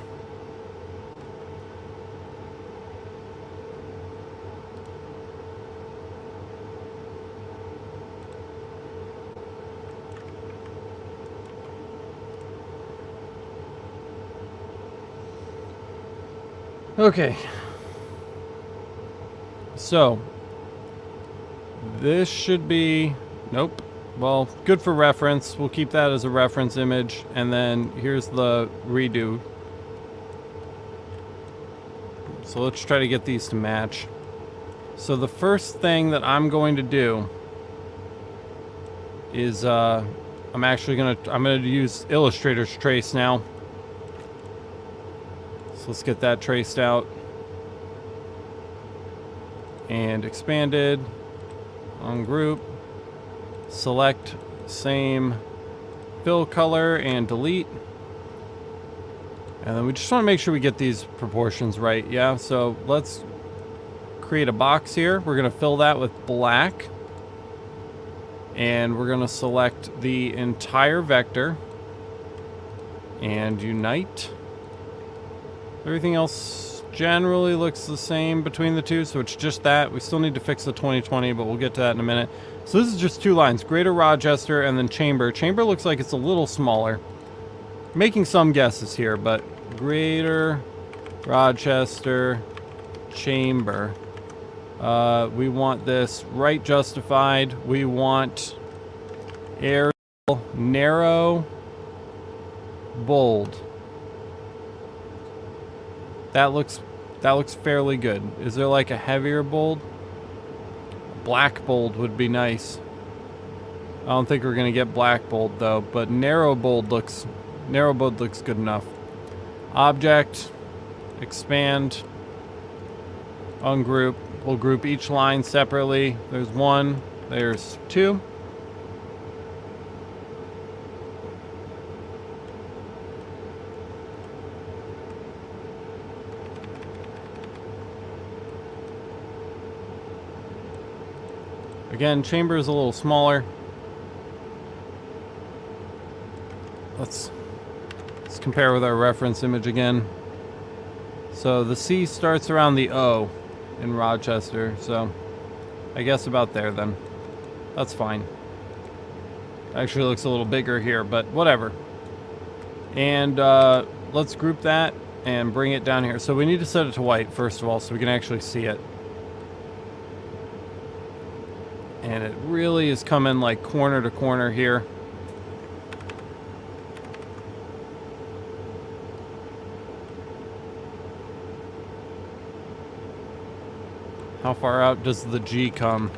A: Okay. So, this should be, nope. Well, good for reference. We'll keep that as a reference image. And then here's the redo. So let's try to get these to match. So the first thing that I'm going to do is I'm gonna use Illustrator's trace now. So let's get that traced out. And expanded on group, select same fill color and delete. And then we just want to make sure we get these proportions right. Yeah, so let's create a box here. We're going to fill that with black. And we're going to select the entire vector and unite. Everything else generally looks the same between the two, so it's just that. We still need to fix the 2020, but we'll get to that in a minute. So this is just 2 lines, Greater Rochester and then Chamber. Chamber looks like it's a little smaller. Making some guesses here, but Greater Rochester Chamber. We want this right justified. We want aerial, narrow, bold. That looks fairly good. Is there like a heavier bold? Black bold would be nice. I don't think we're gonna get black bold though, but narrow bold looks good enough. Object, expand, ungroup. We'll group each line separately. There's 1, there's 2. Again, chamber is a little smaller. Let's compare with our reference image again. So the C starts around the O in Rochester, so I guess about there then. That's fine. Actually looks a little bigger here, but whatever. And let's group that and bring it down here. So we need to set it to white first of all so we can actually see it. And it really is coming like corner to corner here. How far out does the G come?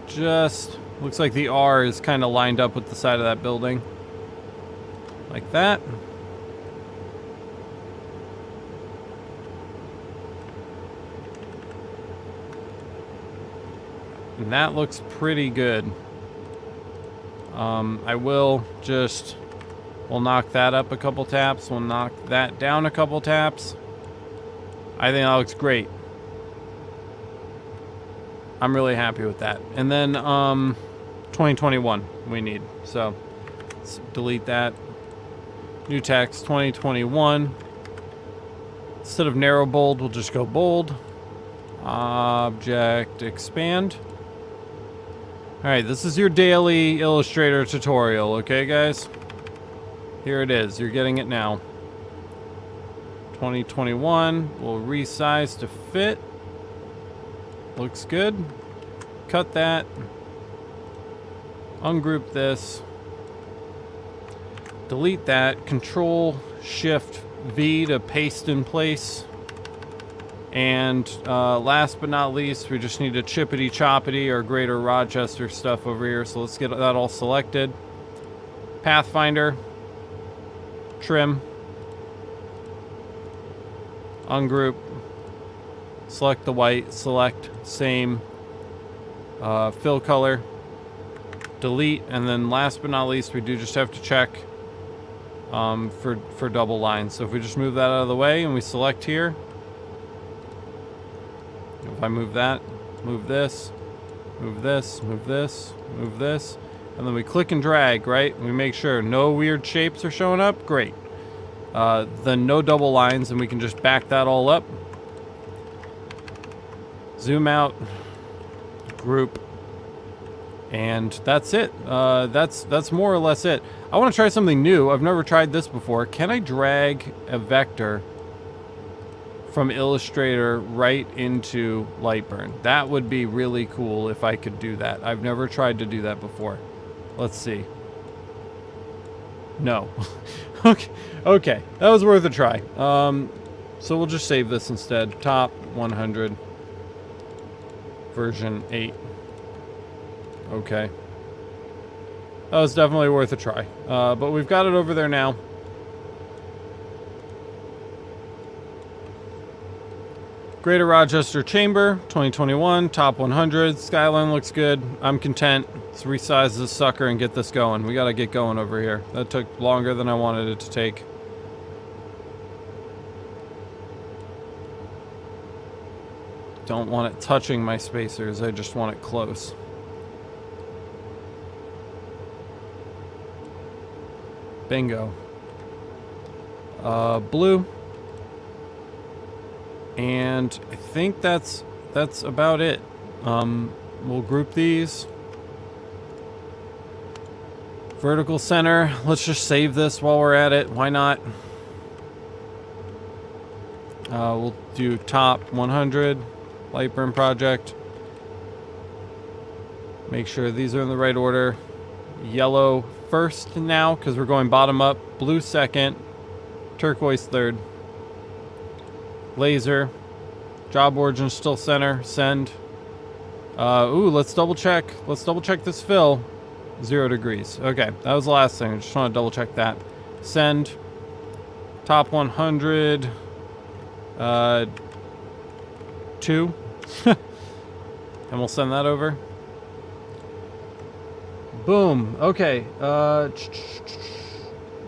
A: Just looks like the R is kind of lined up with the side of that building. Like that. And that looks pretty good. We'll knock that up a couple taps. We'll knock that down a couple taps. I think that looks great. I'm really happy with that. And then 2021 we need. So let's delete that. New text 2021. Instead of narrow bold, we'll just go bold. Object expand. Alright, this is your daily Illustrator tutorial, okay guys? Here it is, you're getting it now. 2021, we'll resize to fit. Looks good. Cut that. Ungroup this. Delete that. Control Shift V to paste in place. And last but not least, we just need to chippity choppity our Greater Rochester stuff over here. So let's get that all selected. Pathfinder. Trim. Ungroup. Select the white. Select same. Fill color. Delete. And then last but not least, we do just have to check for double lines. So if we just move that out of the way and we select here. If I move that, move this, move this, move this, move this, and then we click and drag, right? We make sure no weird shapes are showing up. Great. Then no double lines, and we can just back that all up. Zoom out, group, and that's it. That's more or less it. I want to try something new. I've never tried this before. Can I drag a vector from Illustrator right into Lightburn? That would be really cool if I could do that. I've never tried to do that before. Let's see. No. Okay, that was worth a try. So we'll just save this instead. Top 100 version 8. Okay. That was definitely worth a try. But we've got it over there now. Greater Rochester Chamber, 2021, top 100. Skyline looks good. I'm content. Let's resize this sucker and get this going. We gotta get going over here. That took longer than I wanted it to take. Don't want it touching my spacers. I just want it close. Bingo. Blue. And I think that's about it. We'll group these. Vertical center. Let's just save this while we're at it. Why not? We'll do top 100. Light burn project. Make sure these are in the right order. Yellow first now, because we're going bottom up. Blue second. Turquoise third. Laser. Job origin still center. Send. Ooh, let's double check. Let's double check this fill. 0 degrees. Okay, that was the last thing. I just want to double check that. Send. Top 100. 2. And we'll send that over. Boom. Okay.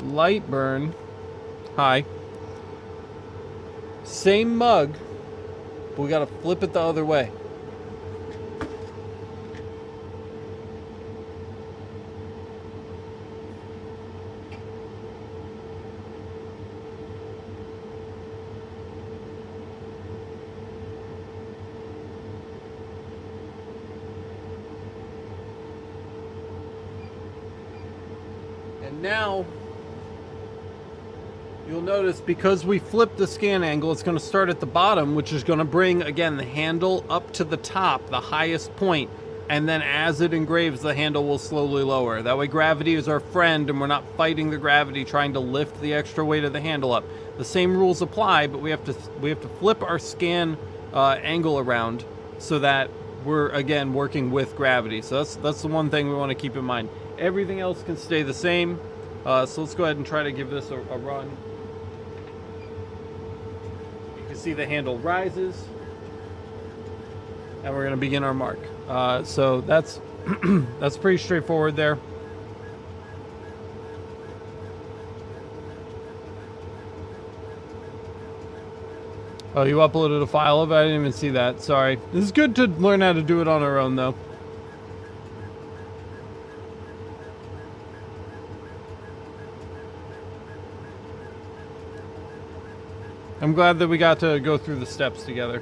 A: Light burn. Hi. Same mug, but we gotta flip it the other way. And now, you'll notice because we flipped the scan angle, it's going to start at the bottom, which is going to bring, again, the handle up to the top, the highest point, and then as it engraves, the handle will slowly lower. That way gravity is our friend, and we're not fighting the gravity trying to lift the extra weight of the handle up. The same rules apply, but we have to flip our scan angle around so that we're, again, working with gravity. So that's the one thing we want to keep in mind. Everything else can stay the same. So let's go ahead and try to give this a run. You can see the handle rises. And we're going to begin our mark. So that's that's pretty straightforward there. Oh, you uploaded a file of it? I didn't even see that. Sorry. This is good to learn how to do it on our own, though. I'm glad that we got to go through the steps together.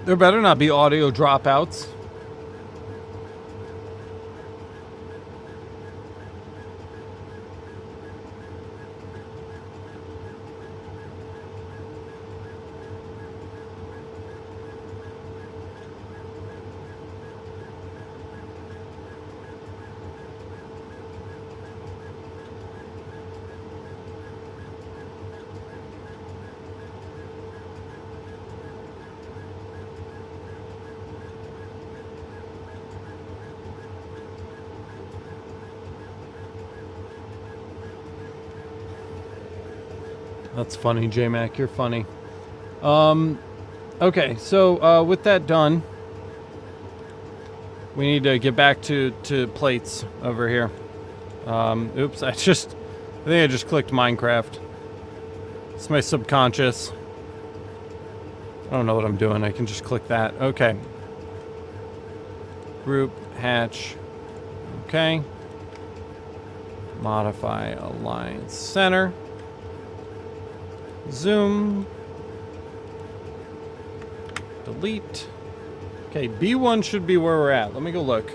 A: There better not be audio dropouts. That's funny, J-Mac. You're funny. Okay, so with that done, we need to get back to plates over here. Oops, I think I just clicked Minecraft. It's my subconscious. I don't know what I'm doing. I can just click that. Okay. Group, hatch. Okay. Modify align center. Zoom. Delete. Okay, B1 should be where we're at. Let me go look.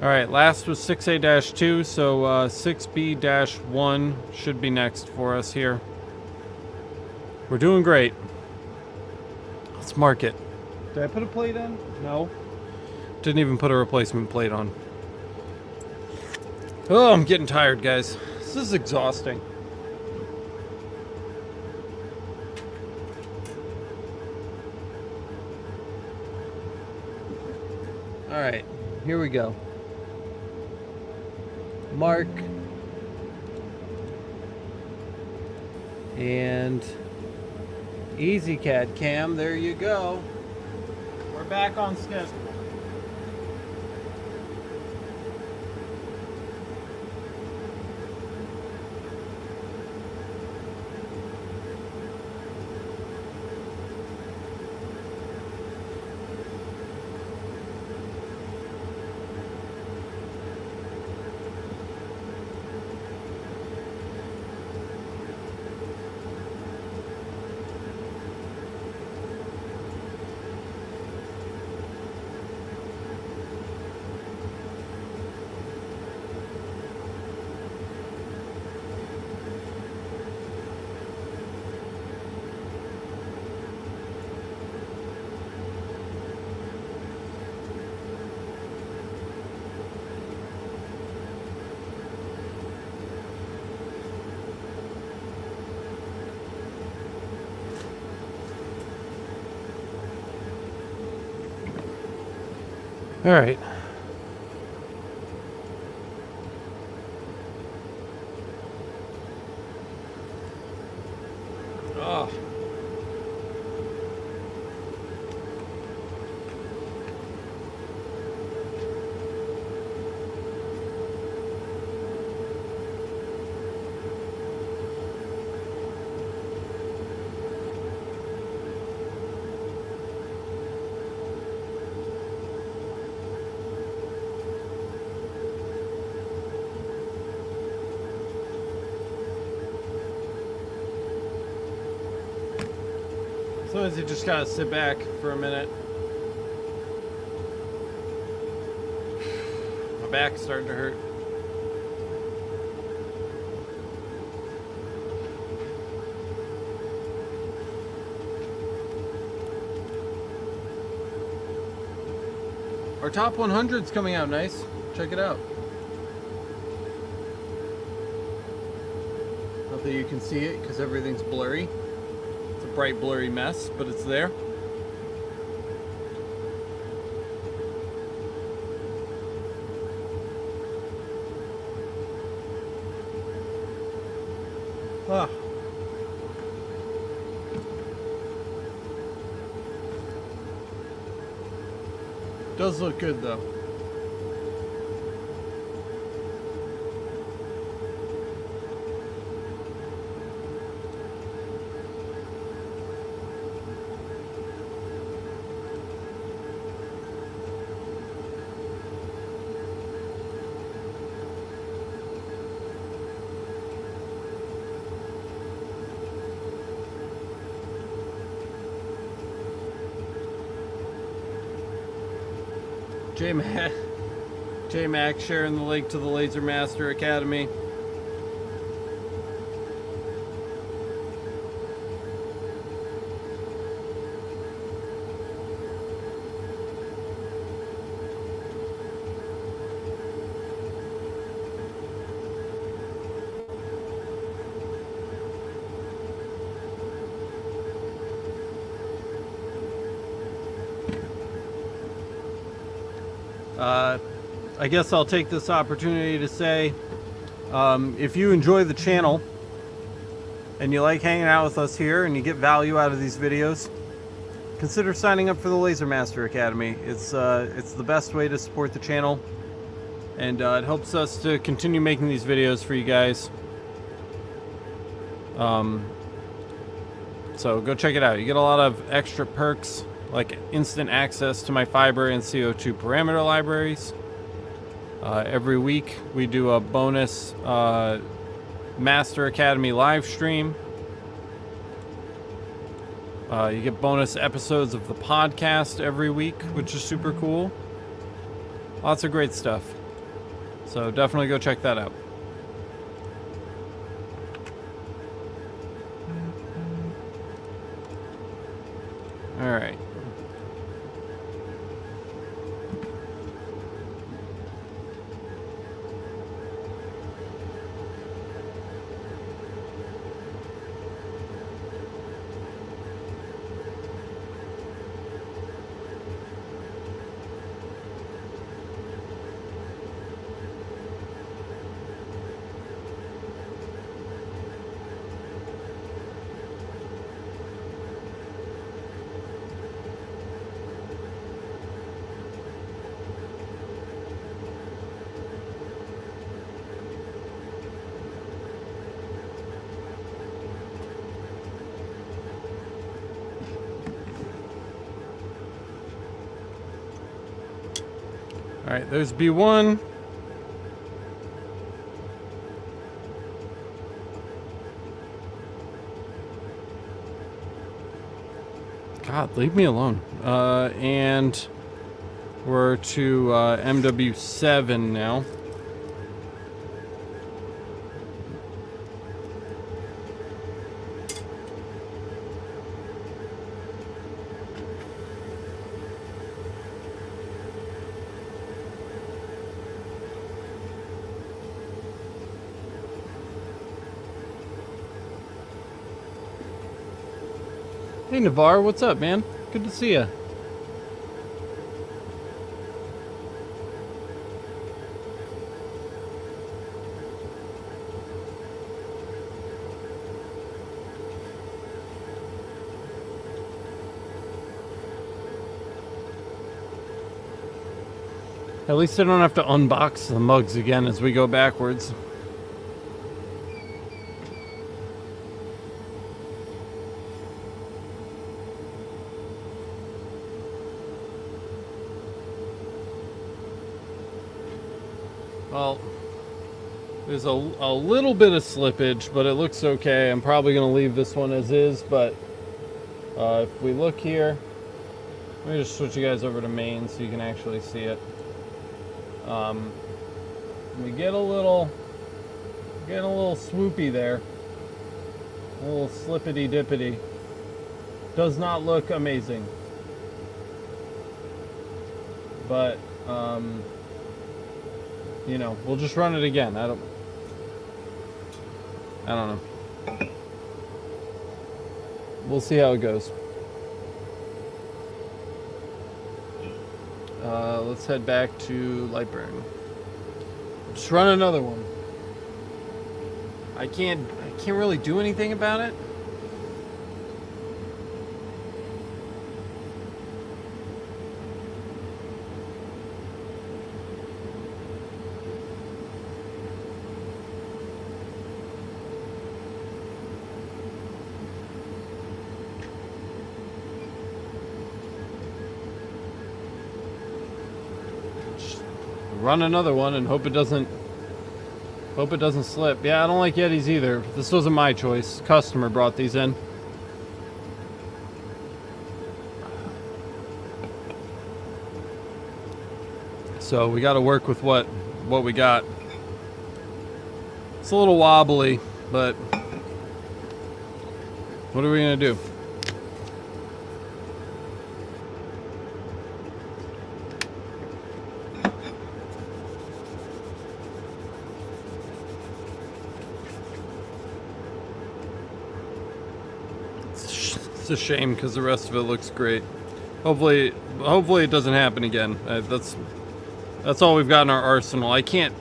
A: Alright, last was 6A-2, so 6B-1 should be next for us here. We're doing great. Let's mark it. Did I put a plate in? No. Didn't even put a replacement plate on. Oh, I'm getting tired, guys. This is exhausting. Alright, here we go. Mark. And EzCad cam, there you go. We're back on schedule. All right. Oh. Sometimes you just gotta sit back for a minute. My back's starting to hurt. Our top 100's coming out nice. Check it out. Not that you can see it because everything's blurry. It's a bright, blurry mess, but it's there. Ah. Does look good though. J-Mac sharing the link to the Laser Master Academy. I guess I'll take this opportunity to say, if you enjoy the channel and you like hanging out with us here and you get value out of these videos, consider signing up for the Laser Master Academy. It's the best way to support the channel, and it helps us to continue making these videos for you guys. So go check it out. You get a lot of extra perks, like instant access to my fiber and CO2 parameter libraries. Every week we do a bonus Master Academy live stream. You get bonus episodes of the podcast every week, which is super cool. Lots of great stuff. So definitely go check that out. All right. All right, there's B1. God, leave me alone. And we're to MW7 now. Hey Navarre, what's up, man? Good to see you. At least I don't have to unbox the mugs again as we go backwards. Well, there's a little bit of slippage, but it looks okay. I'm probably going to leave this one as is, but if we look here, let me just switch you guys over to main so you can actually see it. We get a little swoopy there, a little slippity dippity. Does not look amazing, but you know, we'll just run it again. I don't know. We'll see how it goes. Let's head back to Lightburn. Just run another one. I can't really do anything about it. Run another one and hope it doesn't slip. Yeah, I don't like Yetis either. This wasn't my choice. Customer brought these in. So we got to work with what we got. It's a little wobbly, but what are we gonna do? It's a shame because the rest of it looks great. Hopefully it doesn't happen again. That's all we've got in our arsenal. I can't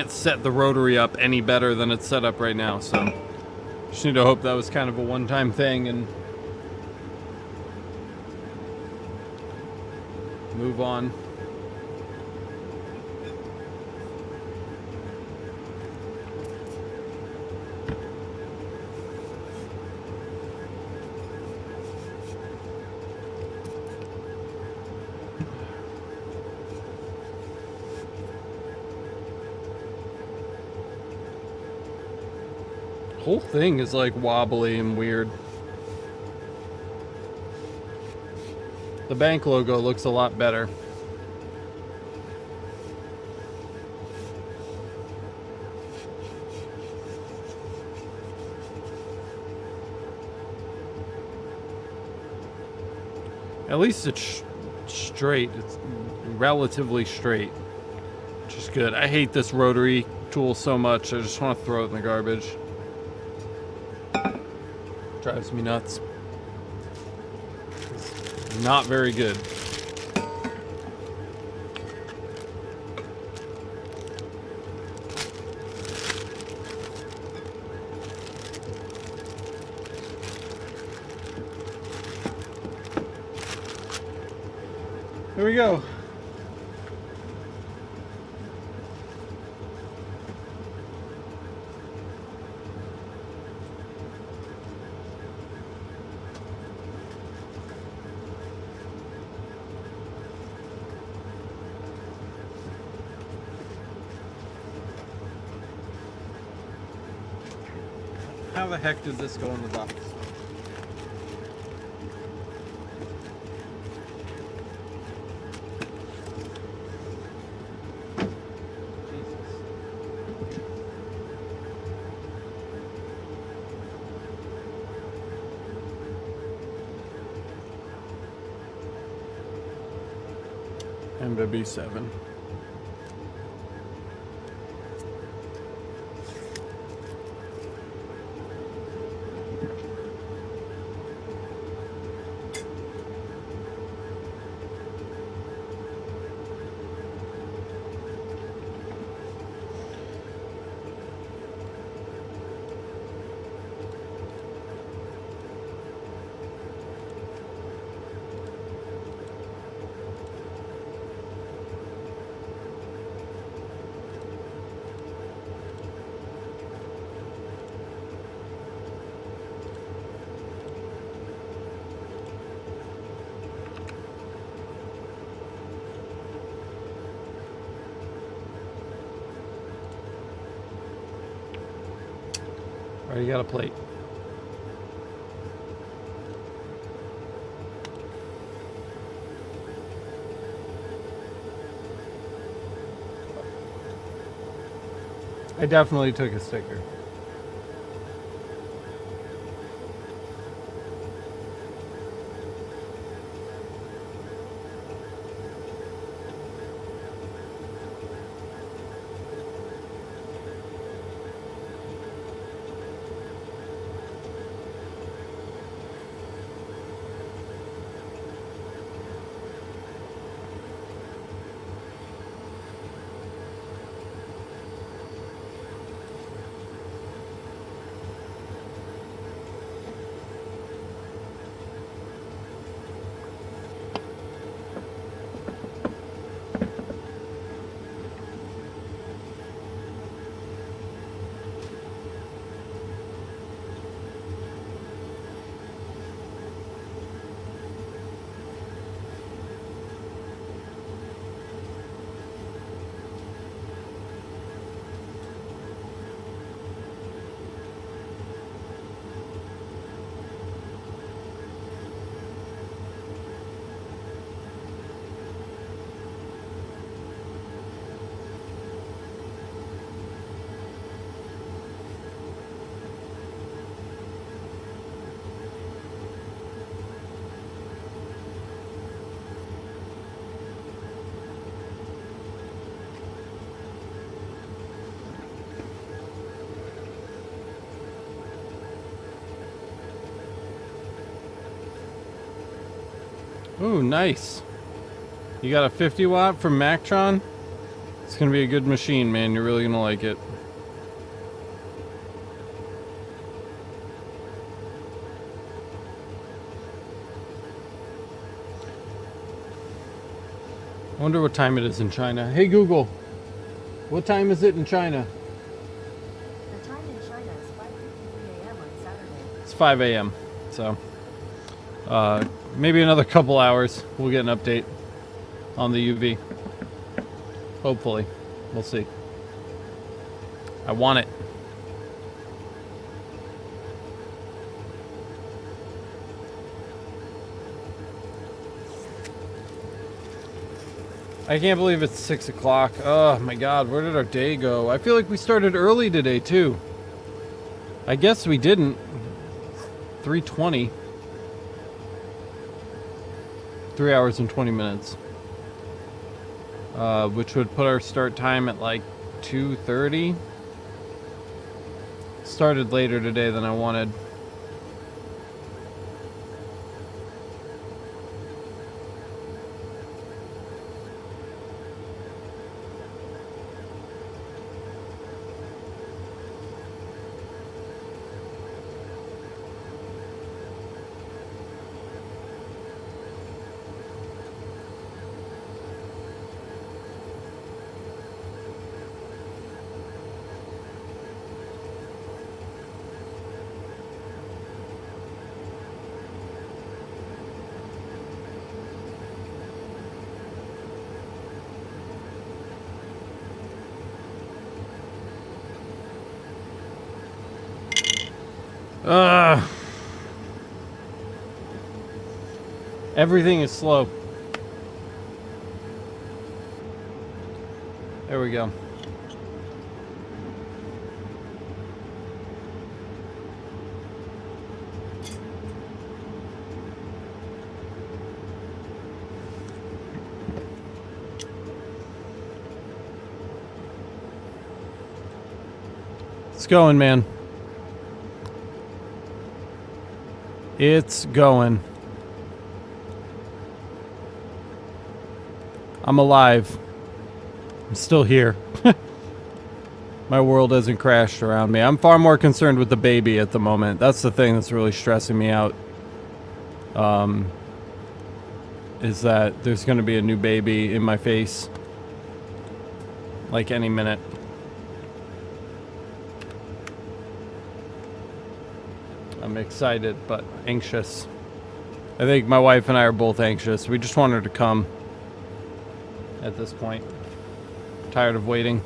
A: set the rotary up any better than it's set up right now. So just need to hope that was kind of a one-time thing and move on. Whole thing is like wobbly and weird. The bank logo looks a lot better. At least it's straight. It's relatively straight, which is good. I hate this rotary tool so much. I just want to throw it in the garbage. Drives me nuts. It's not very good. Here we go. How the heck did this go in the box? MW7. Already got a plate. I definitely took a sticker. Ooh, nice. You got a 50 watt from Mactron? It's gonna be a good machine, man. You're really gonna like it. I wonder what time it is in China. Hey Google, what time is it in China?
D: The time in China is 5:53 a.m. on Saturday.
A: It's 5 a.m. So, maybe another couple hours. We'll get an update on the UV. Hopefully. We'll see. I want it. I can't believe it's 6 o'clock. Oh my god, where did our day go? I feel like we started early today too. I guess we didn't. 3:20. 3 hours and 20 minutes. Which would put our start time at like 2:30. Started later today than I wanted. Everything is slow. There we go. It's going, man. It's going. I'm alive. I'm still here. My world hasn't crashed around me. I'm far more concerned with the baby at the moment. That's the thing that's really stressing me out. Is that there's going to be a new baby in my face. Like any minute. I'm excited, but anxious. I think my wife and I are both anxious. We just want her to come at this point. Tired of waiting.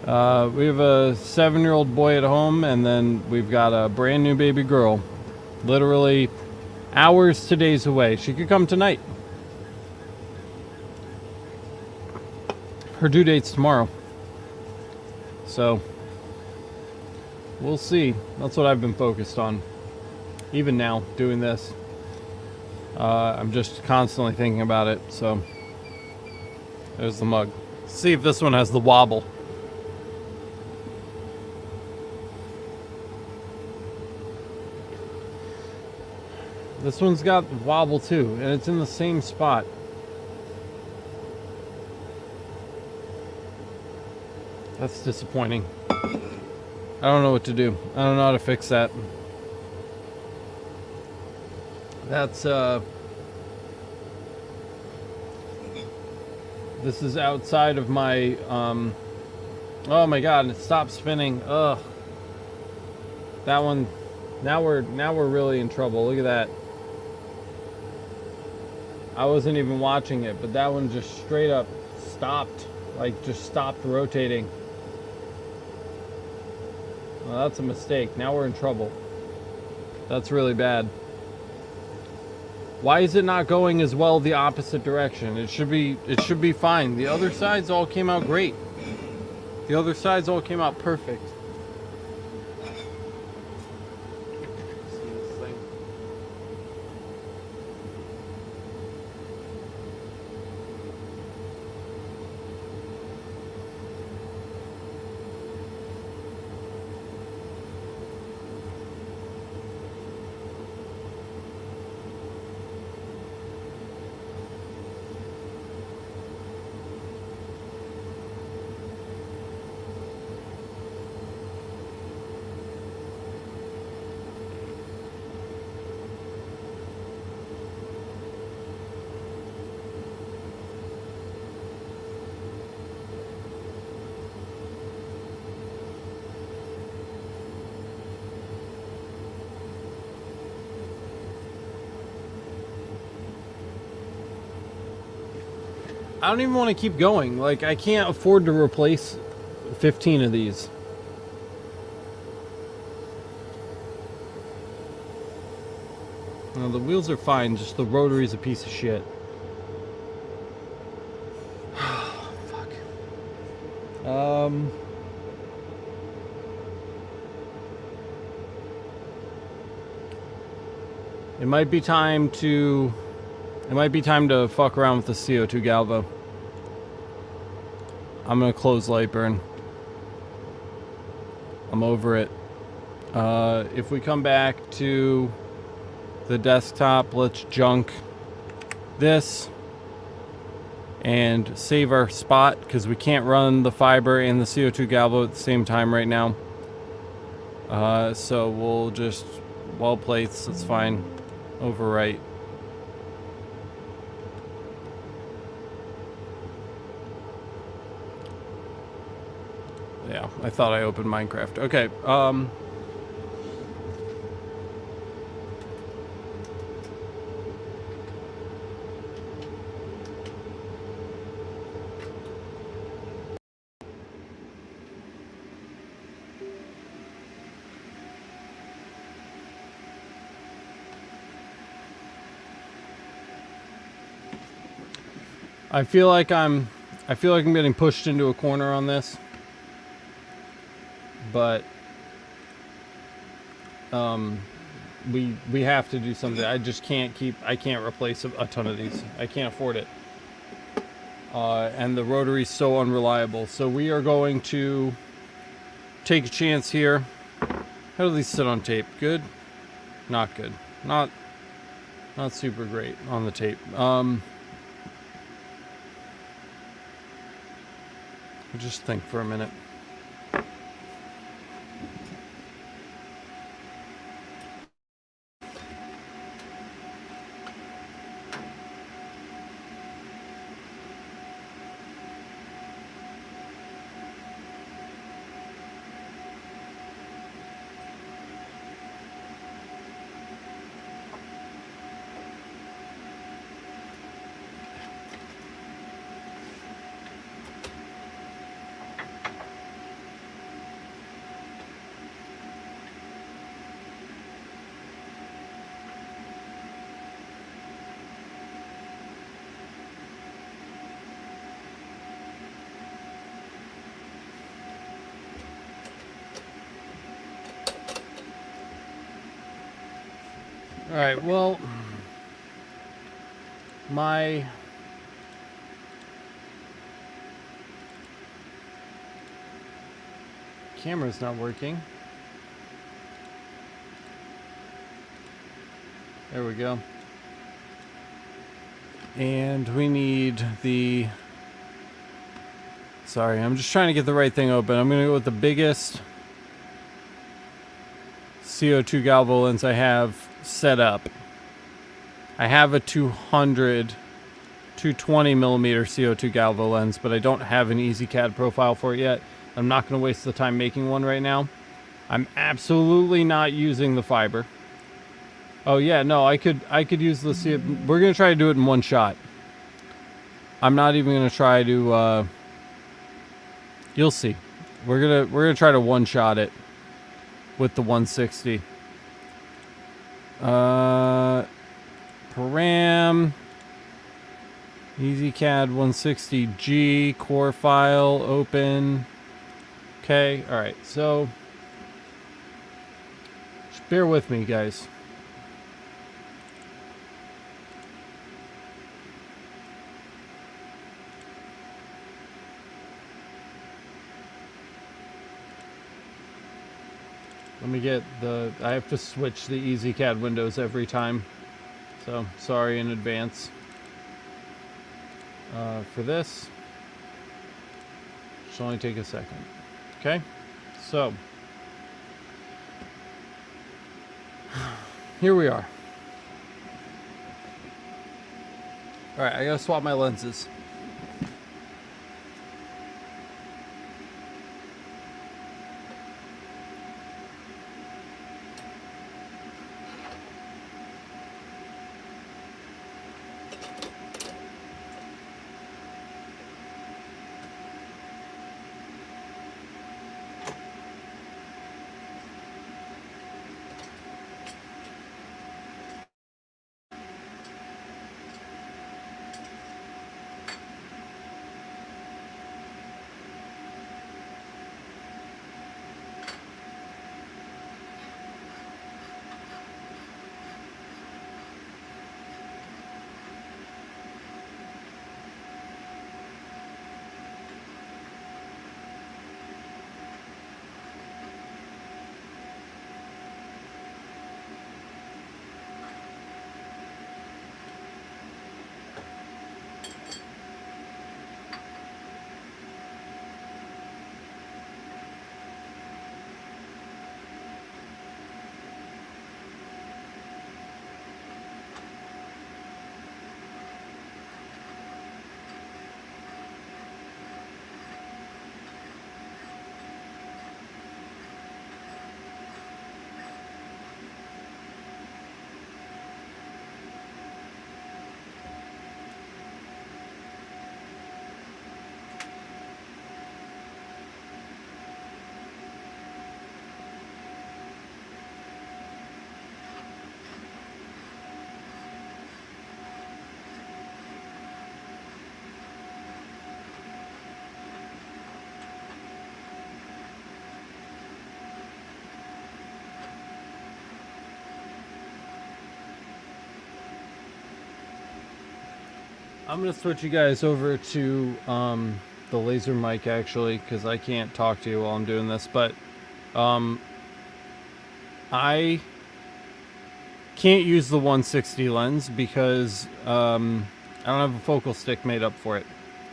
A: We have a 7-year-old boy at home, and then we've got a brand new baby girl. Literally hours to days away. She could come tonight. Her due date's tomorrow. So, we'll see. That's what I've been focused on. Even now, doing this. I'm just constantly thinking about it, so. There's the mug. See if this one has the wobble. This one's got wobble too, and it's in the same spot. That's disappointing. I don't know what to do. I don't know how to fix that. That's this is outside of my oh my god, it stopped spinning. Ugh. That one, now we're really in trouble. Look at that. I wasn't even watching it, but that one just straight up stopped. Like, just stopped rotating. Well, that's a mistake. Now we're in trouble. That's really bad. Why is it not going as well the opposite direction? It should be fine. The other sides all came out great. The other sides all came out perfect. I don't even want to keep going. Like, I can't afford to replace 15 of these. No, the wheels are fine, just the rotary's a piece of shit. Fuck. It might be time to fuck around with the CO2 Galvo. I'm gonna close Lightburn. I'm over it. If we come back to the desktop, let's junk this and save our spot, because we can't run the fiber and the CO2 Galvo at the same time right now. So we'll just wall plates, that's fine. Overwrite. Yeah, I thought I opened Minecraft. Okay, I feel like I'm getting pushed into a corner on this. But we have to do something. I just can't replace a ton of these. I can't afford it. And the rotary's so unreliable. So we are going to take a chance here. How do these sit on tape? Good? Not good. Not super great on the tape. Just think for a minute. All right, well, my camera's not working. There we go. And we need the... Sorry, I'm just trying to get the right thing open. I'm going to go with the biggest CO2 Galvo lens I have set up. I have a 220 millimeter CO2 Galvo lens, but I don't have an EzCad profile for it yet. I'm not going to waste the time making one right now. I'm absolutely not using the fiber. Oh yeah, no, I could use the CO2. We're going to try to do it in one shot. I'm not even going to try to you'll see. We're going to try to one shot it with the 160. Param EzCad 160G core file open. Okay, all right. So just bear with me, guys. Let me get the... I have to switch the EzCad windows every time. So, sorry in advance. For this, should only take a second. Okay? So, here we are. Alright, I gotta swap my lenses. I'm going to switch you guys over to the laser mic, actually, because I can't talk to you while I'm doing this. But I can't use the 160 lens because I don't have a focal stick made up for it.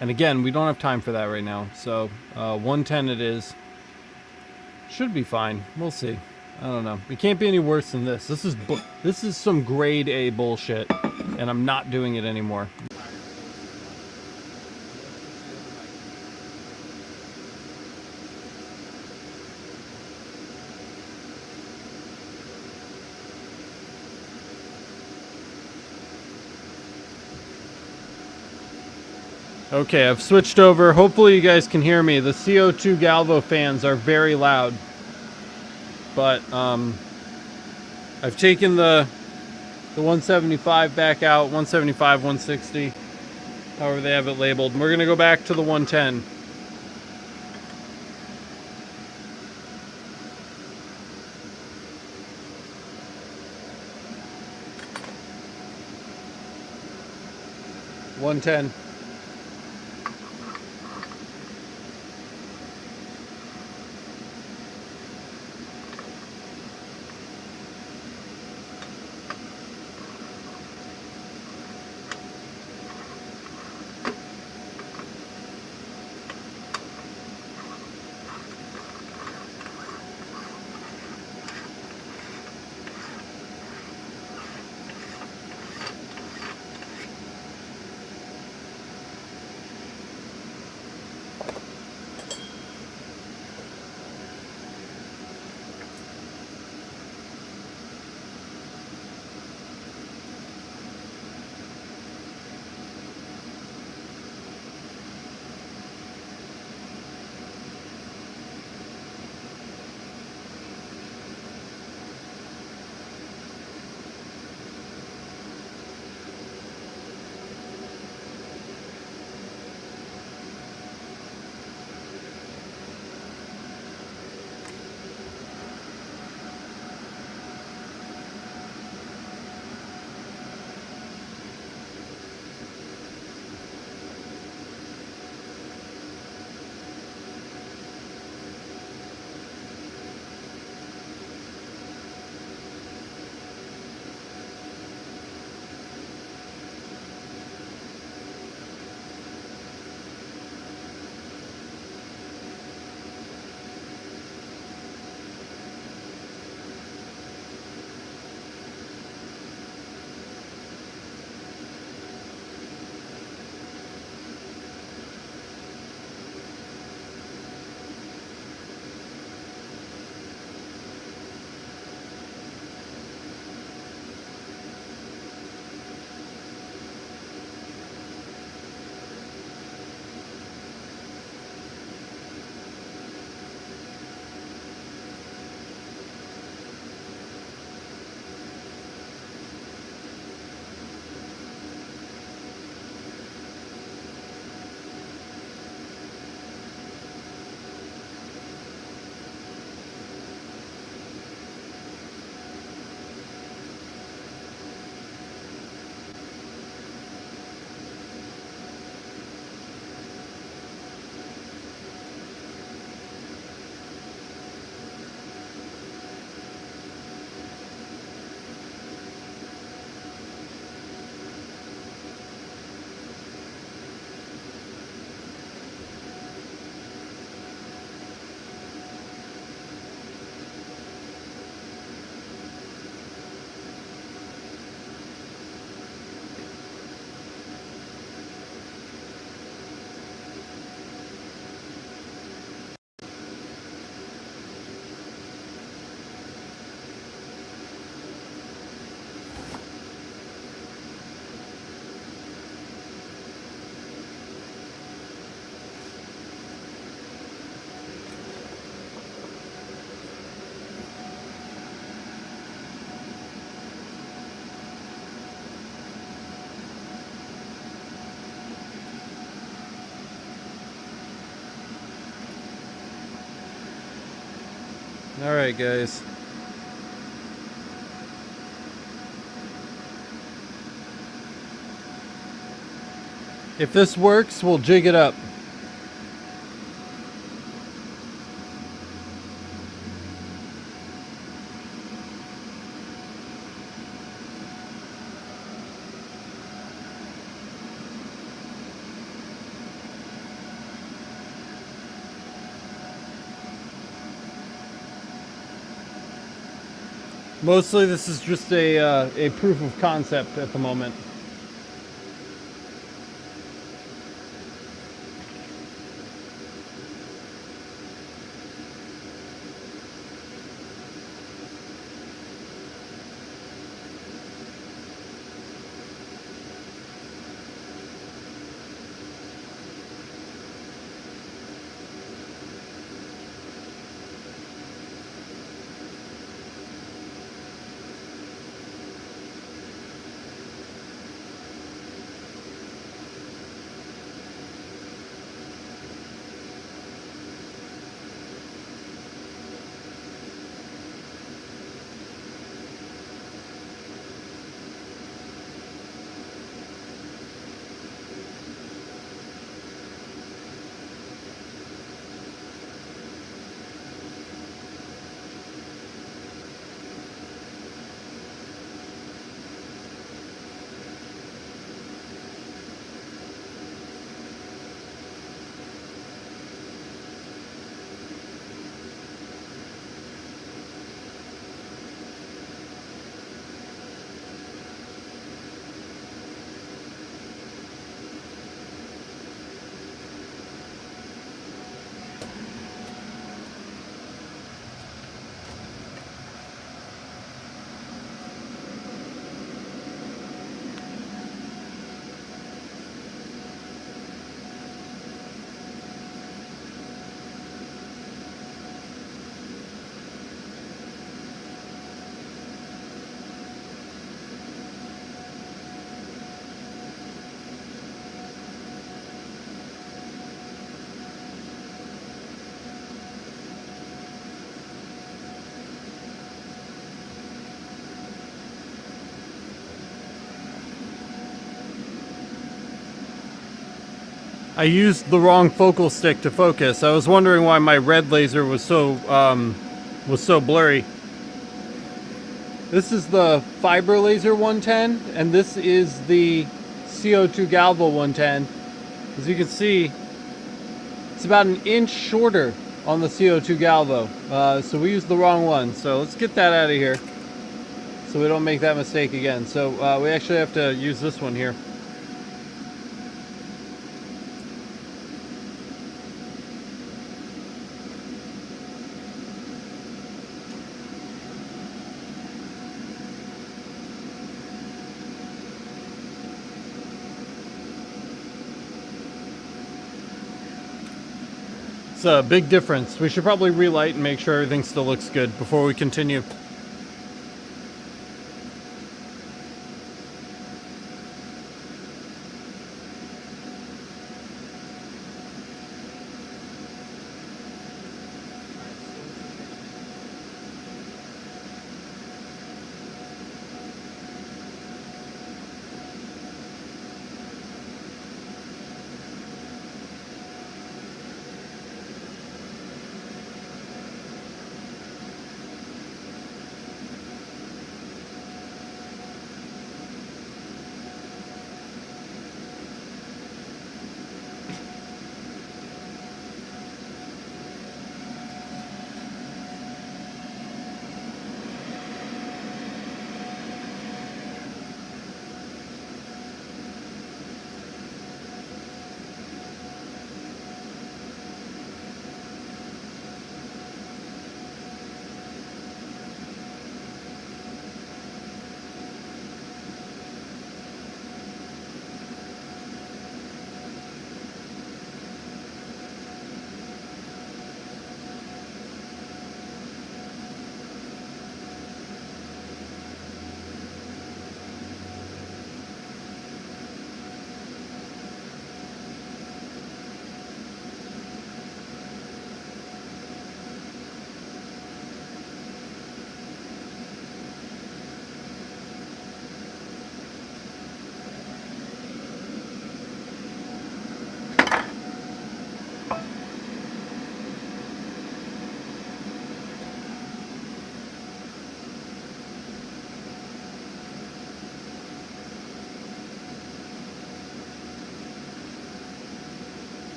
A: And again, we don't have time for that right now. So 110 it is. Should be fine. We'll see. I don't know. It can't be any worse than this. This is some grade A bullshit, and I'm not doing it anymore. Okay, I've switched over. Hopefully you guys can hear me. The CO2 Galvo fans are very loud. But I've taken the 175 back out, 175, 160, however they have it labeled. And we're going to go back to the 110. 110. All right, guys. If this works, we'll jig it up. Mostly this is just a proof of concept at the moment. I used the wrong focal stick to focus. I was wondering why my red laser was so blurry. This is the fiber laser 110, and this is the CO2 Galvo 110. As you can see, it's about an inch shorter on the CO2 Galvo. So we used the wrong one. So let's get that out of here so we don't make that mistake again. So we actually have to use this one here. It's a big difference. We should probably relight and make sure everything still looks good before we continue.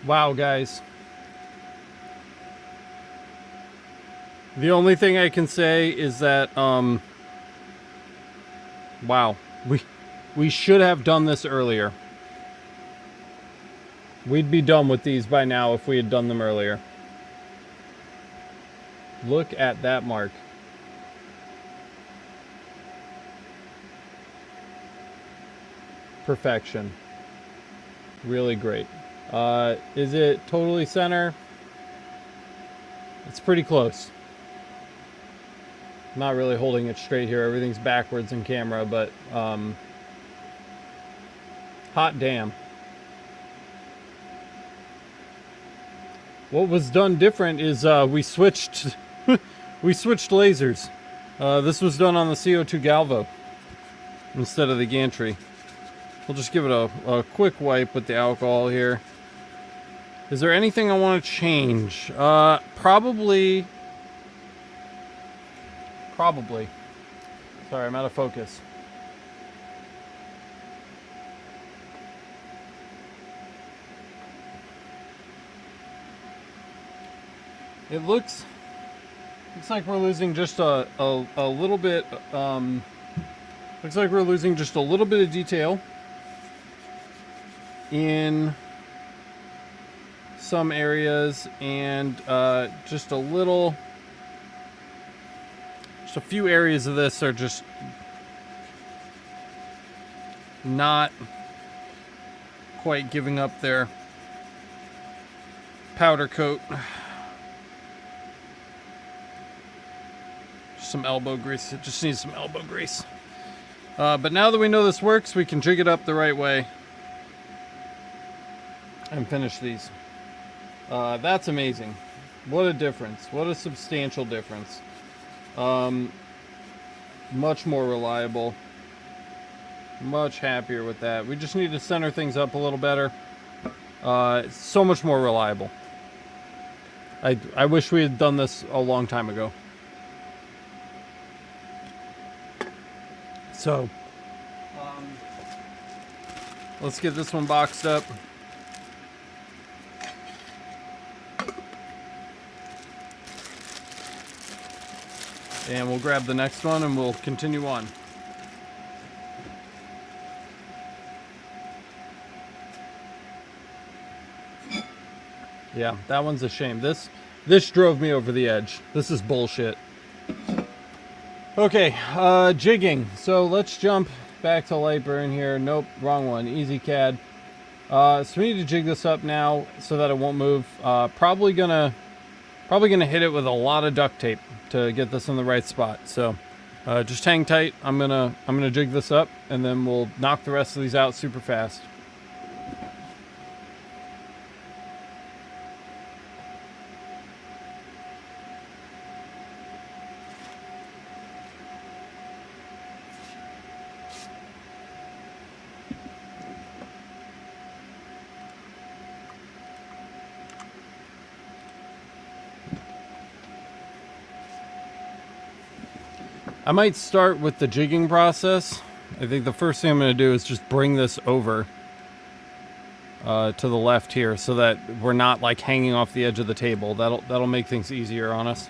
A: Wow, guys. The only thing I can say is that, wow, we should have done this earlier. We'd be done with these by now if we had done them earlier. Look at that mark. Perfection. Really great. Is it totally center? It's pretty close. I'm not really holding it straight here. Everything's backwards in camera, but hot damn. What was done different is we switched we switched lasers. This was done on the CO2 Galvo instead of the gantry. We'll just give it a quick wipe with the alcohol here. Is there anything I want to change? Probably. Sorry, I'm out of focus. It looks like we're losing just a little bit. Looks like we're losing just a little bit of detail in some areas, and just a few areas of this are just not quite giving up their powder coat. Some elbow grease. It just needs some elbow grease. But now that we know this works, we can jig it up the right way and finish these. That's amazing. What a difference. What a substantial difference. Much more reliable. Much happier with that. We just need to center things up a little better. It's so much more reliable. I wish we had done this a long time ago. So, let's get this one boxed up. And we'll grab the next one and we'll continue on. Yeah, that one's a shame. This drove me over the edge. This is bullshit. Okay, jigging. So let's jump back to Lightburn here. Nope, wrong one. EzCad. So we need to jig this up now so that it won't move. Probably gonna hit it with a lot of duct tape to get this in the right spot. So just hang tight. I'm gonna jig this up and then we'll knock the rest of these out super fast. I might start with the jigging process. I think the first thing I'm going to do is just bring this over to the left here so that we're not like hanging off the edge of the table. That'll make things easier on us.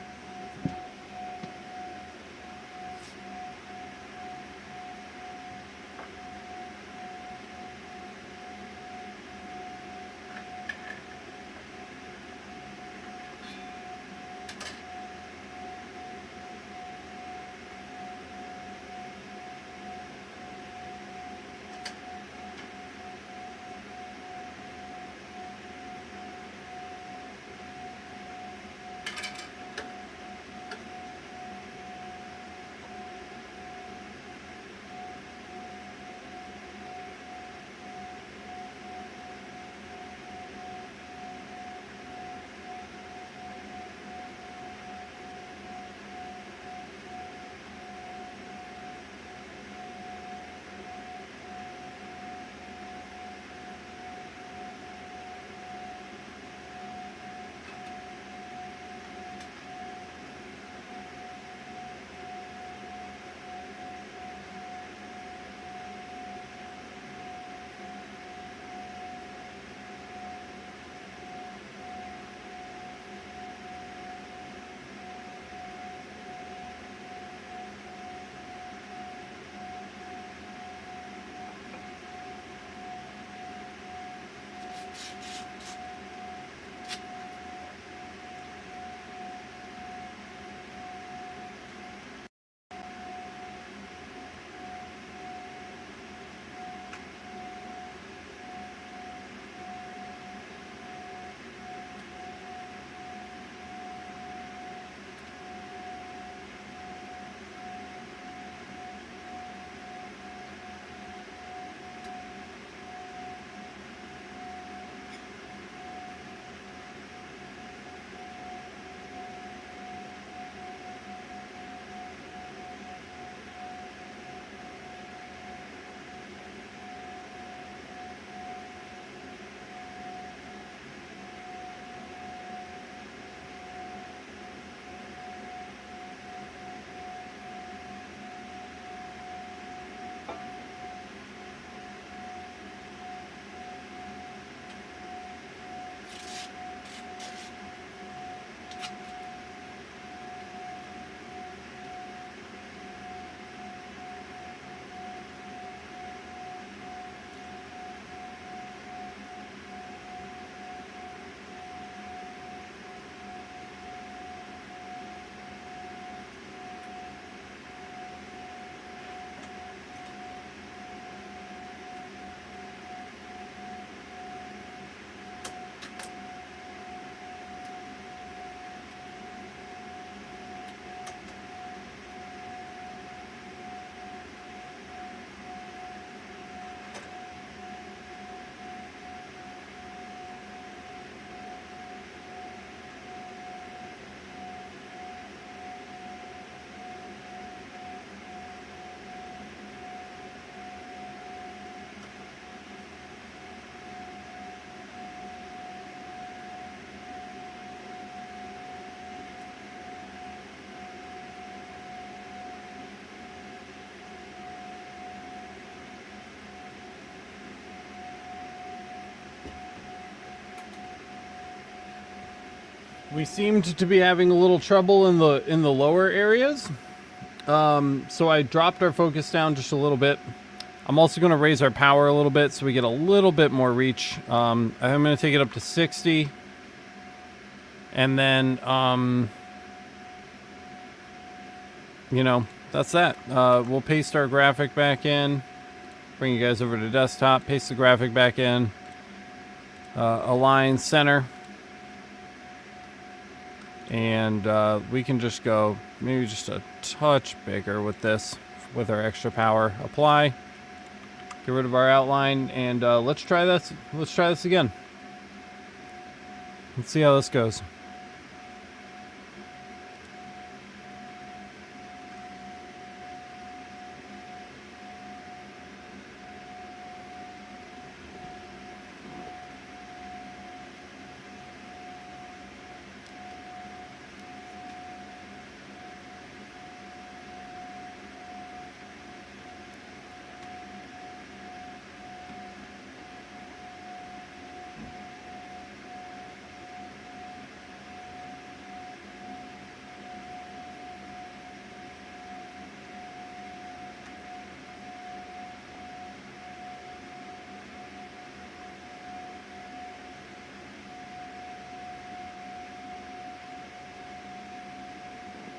A: We seemed to be having a little trouble in the lower areas. So I dropped our focus down just a little bit. I'm also going to raise our power a little bit so we get a little bit more reach. I'm going to take it up to 60. And then, you know, that's that. We'll paste our graphic back in. Bring you guys over to desktop. Paste the graphic back in. Align center. And we can just go maybe just a touch bigger with this, with our extra power. Apply. Get rid of our outline, and let's try this. Let's try this again. Let's see how this goes.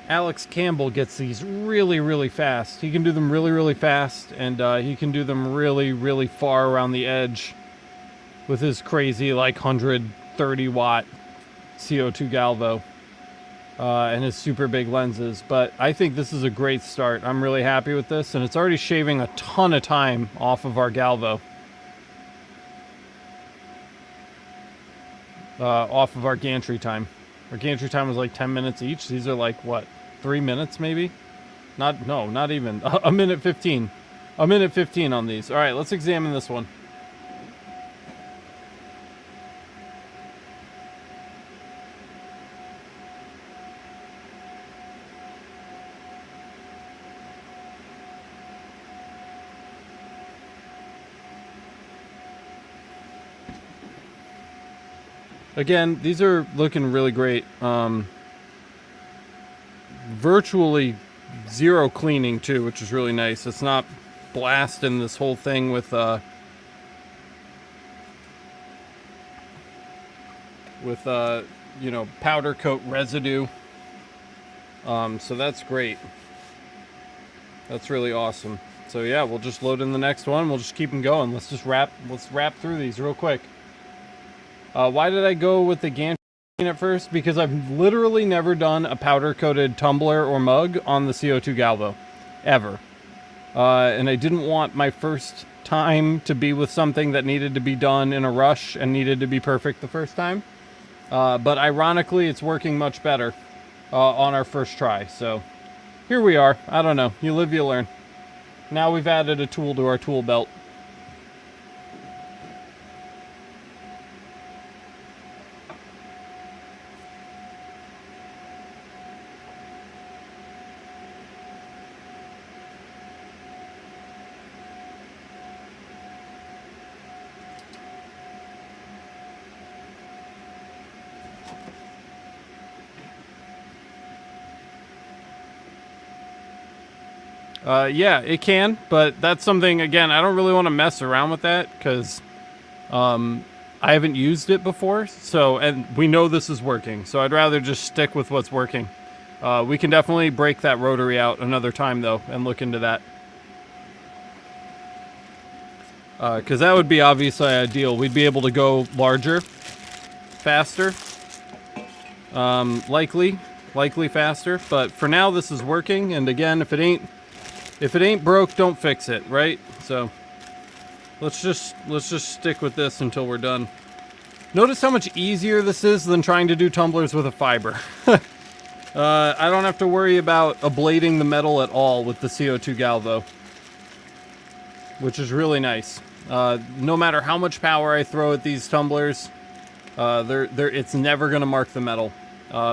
A: Alex Campbell gets these really, really fast. He can do them really, really fast, and he can do them really, really far around the edge with his crazy, like, 130 watt CO2 Galvo and his super big lenses. But I think this is a great start. I'm really happy with this, and it's already shaving a ton of time off of our Galvo. Off of our gantry time. Our gantry time was like 10 minutes each. These are like, what, 3 minutes maybe? Not even. A minute 15. A minute 15 on these. All right, let's examine this one. Again, these are looking really great. Virtually zero cleaning too, which is really nice. It's not blasting this whole thing with you know, powder coat residue. So that's great. That's really awesome. So yeah, we'll just load in the next one. We'll just keep them going. Let's wrap through these real quick. Why did I go with the gantry at first? Because I've literally never done a powder-coated tumbler or mug on the CO2 Galvo. Ever. And I didn't want my first time to be with something that needed to be done in a rush and needed to be perfect the first time. But ironically, it's working much better on our first try. So here we are. I don't know. You live, you learn. Now we've added a tool to our tool belt. Yeah, it can, but that's something, again, I don't really want to mess around with that because I haven't used it before, so, and we know this is working, so I'd rather just stick with what's working. We can definitely break that rotary out another time, though, and look into that. Because that would be obviously ideal. We'd be able to go larger, faster, likely faster, but for now this is working, and again, if it ain't broke, don't fix it, right? So let's just stick with this until we're done. Notice how much easier this is than trying to do tumblers with a fiber. I don't have to worry about ablating the metal at all with the CO2 Galvo, which is really nice. No matter how much power I throw at these tumblers, it's never going to mark the metal,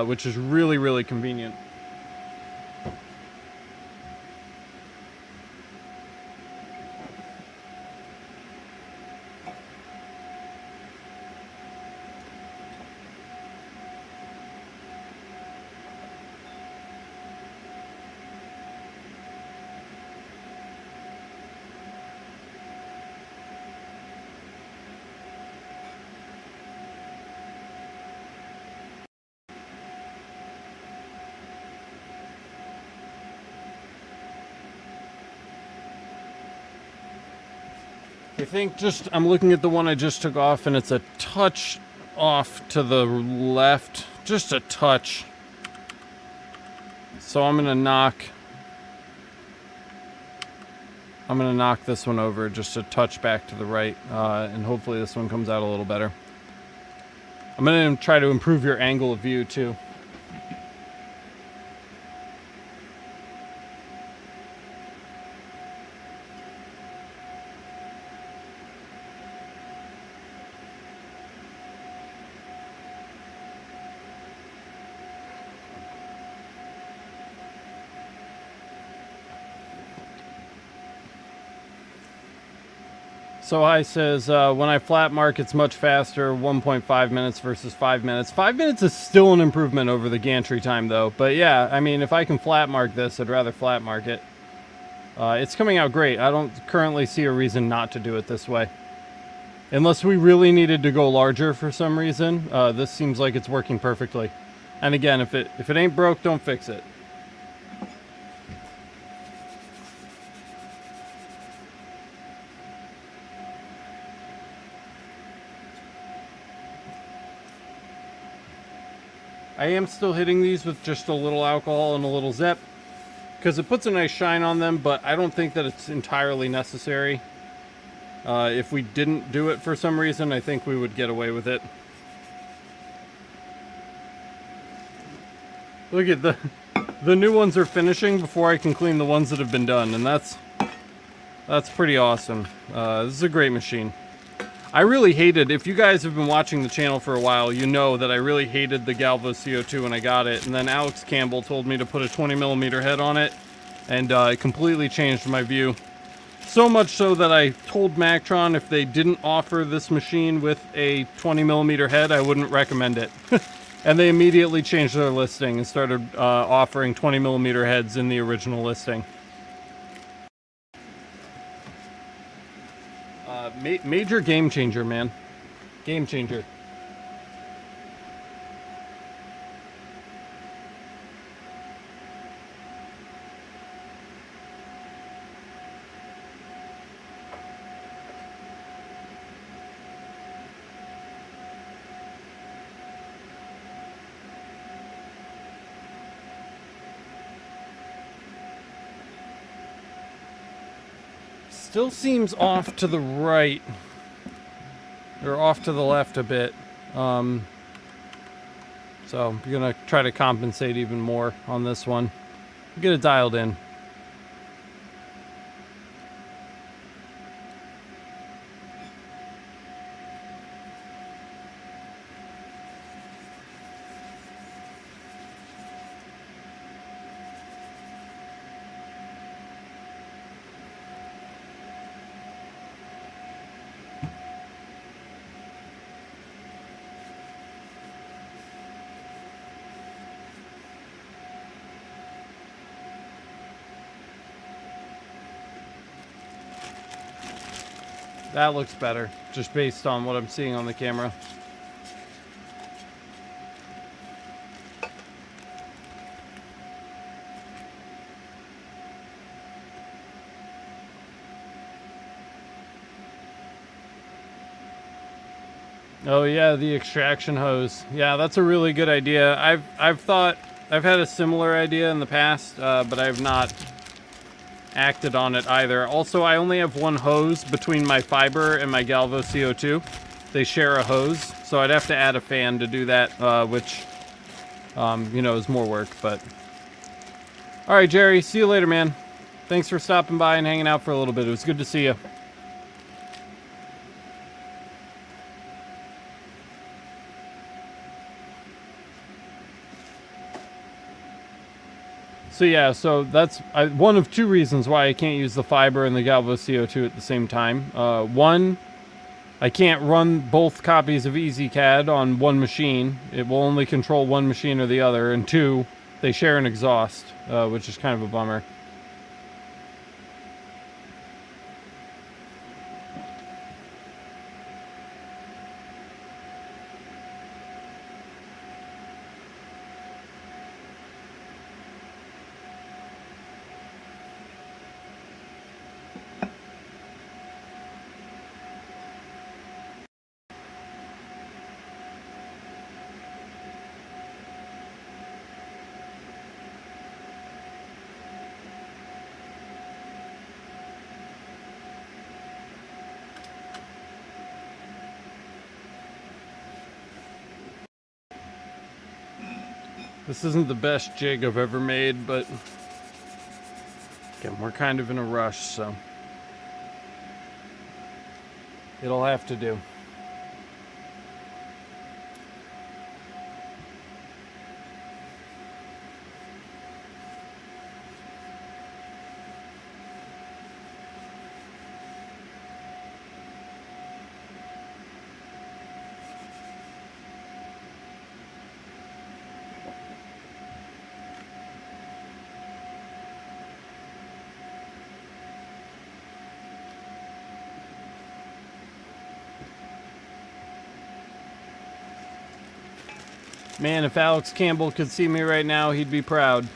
A: which is really, really convenient. I think I'm looking at the one I just took off, and it's a touch off to the left, just a touch. So I'm gonna knock this one over just a touch back to the right, and hopefully this one comes out a little better. I'm gonna try to improve your angle of view too. So Hi says, when I flat mark, it's much faster, 1.5 minutes versus 5 minutes. 5 minutes is still an improvement over the gantry time, though. But yeah, I mean, if I can flat mark this, I'd rather flat mark it. It's coming out great. I don't currently see a reason not to do it this way. Unless we really needed to go larger for some reason, this seems like it's working perfectly. And again, if it ain't broke, don't fix it. I am still hitting these with just a little alcohol and a little Zep because it puts a nice shine on them, but I don't think that it's entirely necessary. If we didn't do it for some reason, I think we would get away with it. Look at the new ones are finishing before I can clean the ones that have been done, and that's pretty awesome. This is a great machine. I really hated, if you guys have been watching the channel for a while, you know that I really hated the Galvo CO2 when I got it, and then Alex Campbell told me to put a 20mm head on it, and it completely changed my view. So much so that I told Mactron if they didn't offer this machine with a 20mm head, I wouldn't recommend it. And they immediately changed their listing and started offering 20mm heads in the original listing. Major game changer, man. Game changer. Still seems off to the right, or off to the left a bit. So I'm gonna try to compensate even more on this one. Get it dialed in. That looks better, just based on what I'm seeing on the camera. Oh yeah, the extraction hose. Yeah, that's a really good idea. I've had a similar idea in the past, but I've not acted on it either. Also, I only have one hose between my fiber and my Galvo CO2. They share a hose, so I'd have to add a fan to do that, which, you know, is more work, but... Alright, Jerry, see you later, man. Thanks for stopping by and hanging out for a little bit. It was good to see you. So yeah, so that's one of two reasons why I can't use the fiber and the Galvo CO2 at the same time. One, I can't run both copies of EzCad on one machine. It will only control one machine or the other. And two, they share an exhaust, which is kind of a bummer. This isn't the best jig I've ever made, but again, we're kind of in a rush, so it'll have to do. Man, if Alex Campbell could see me right now, he'd be proud.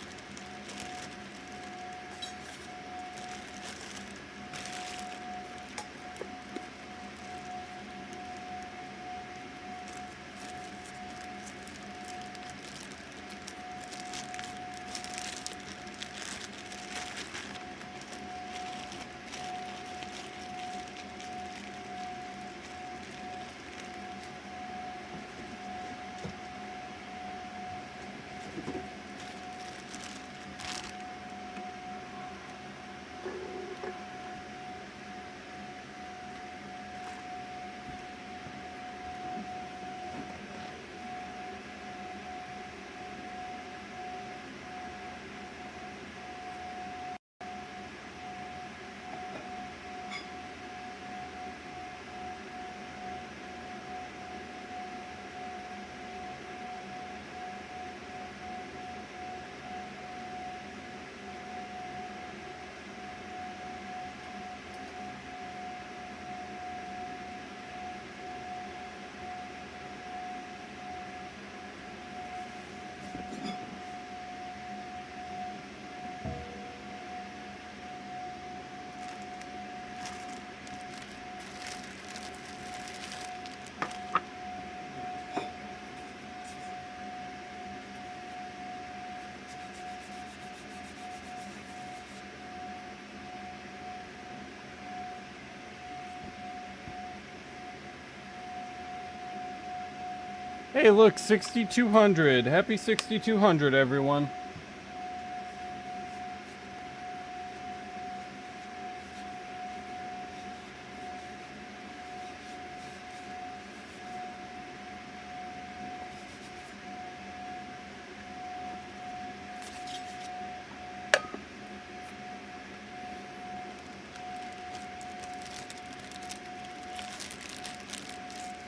A: Hey, look, 6,200. Happy 6,200, everyone.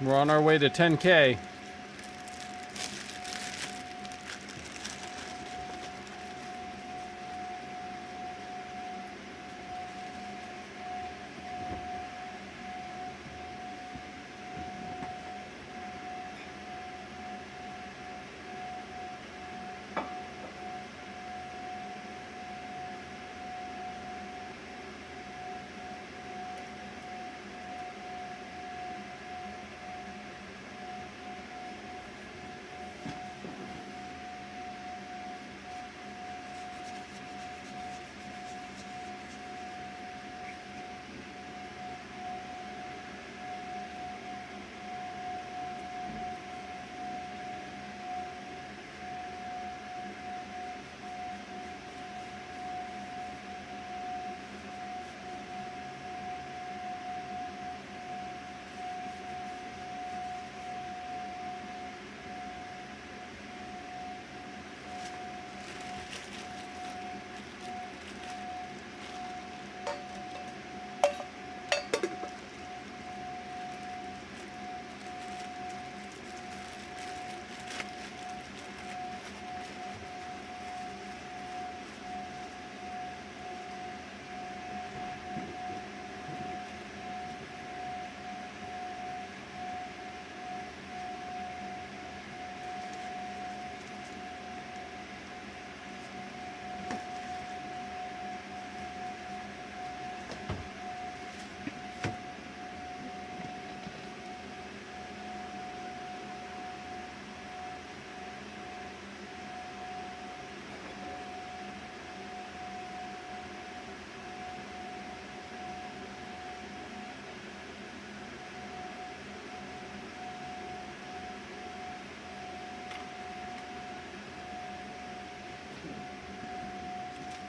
A: We're on our way to 10K.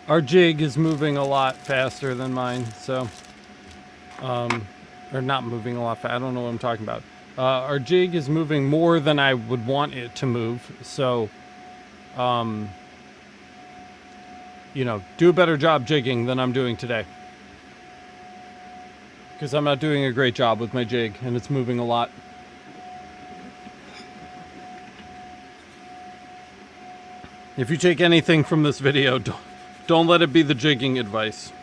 A: Our jig is moving a lot faster than mine, so, or not moving a lot I don't know what I'm talking about. Our jig is moving more than I would want it to move, so, you know, do a better job jigging than I'm doing today. Because I'm not doing a great job with my jig, and it's moving a lot. If you take anything from this video, don't let it be the jigging advice.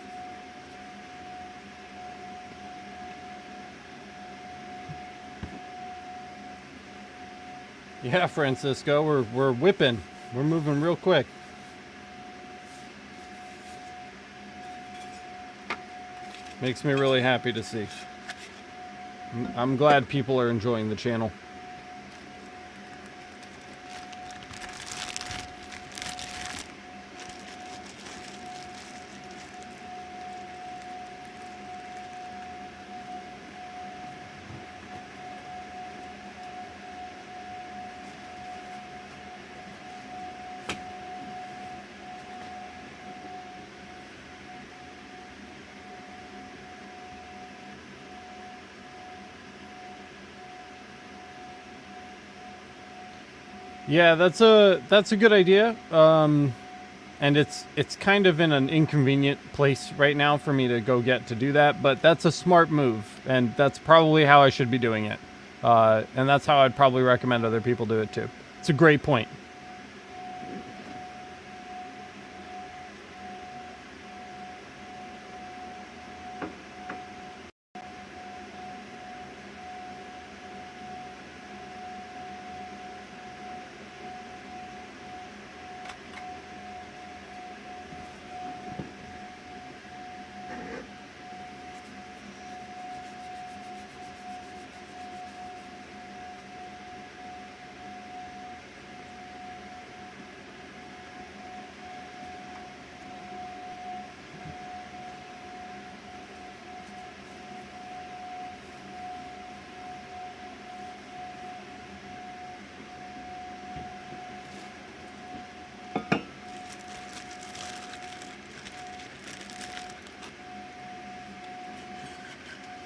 A: Yeah, Francisco, we're whipping. We're moving real quick. Makes me really happy to see. I'm glad people are enjoying the channel. Yeah, that's a good idea. And it's kind of in an inconvenient place right now for me to go get to do that, but that's a smart move, and that's probably how I should be doing it. And that's how I'd probably recommend other people do it too. It's a great point.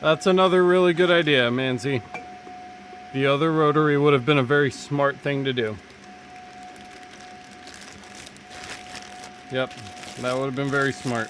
A: That's another really good idea, Manzi. The other rotary would have been a very smart thing to do. Yep, that would have been very smart.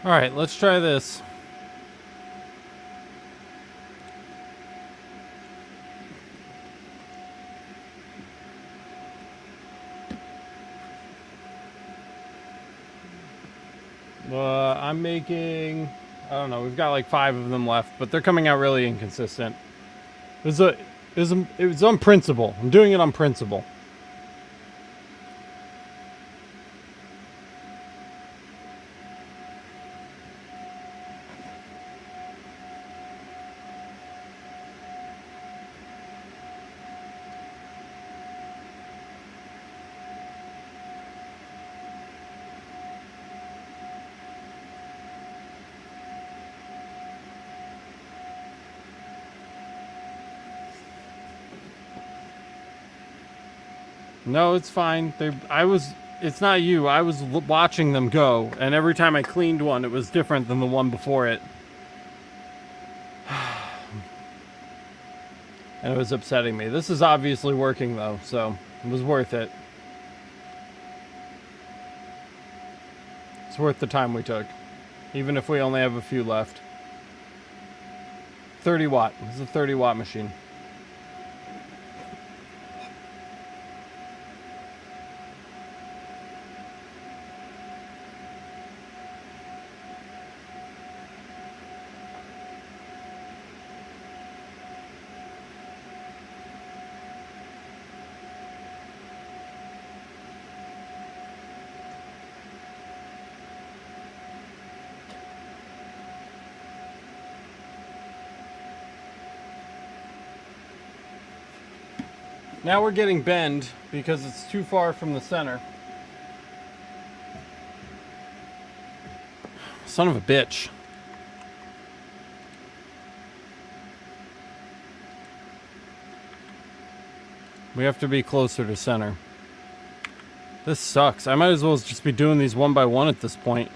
A: All right, let's try this. I'm making, I don't know, we've got like 5 of them left, but they're coming out really inconsistent. It was on principle. I'm doing it on principle. No, it's fine. It's not you. I was watching them go, and every time I cleaned one, it was different than the one before it. And it was upsetting me. This is obviously working though, so it was worth it. It's worth the time we took, even if we only have a few left. 30 watt. This is a 30 watt machine. Now we're getting bend because it's too far from the center. Son of a bitch. We have to be closer to center. This sucks. I might as well just be doing these one by one at this point.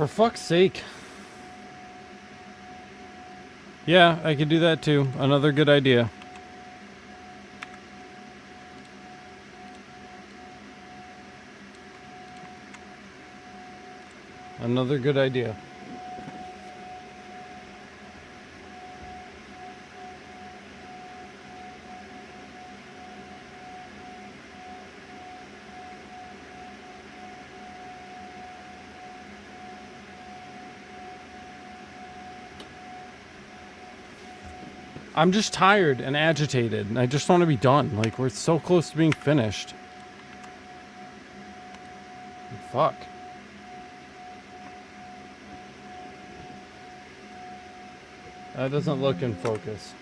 A: For fuck's sake. Yeah, I could do that too. Another good idea. Another good idea. I'm just tired and agitated, and I just want to be done. Like, we're so close to being finished. Fuck. That doesn't look in focus.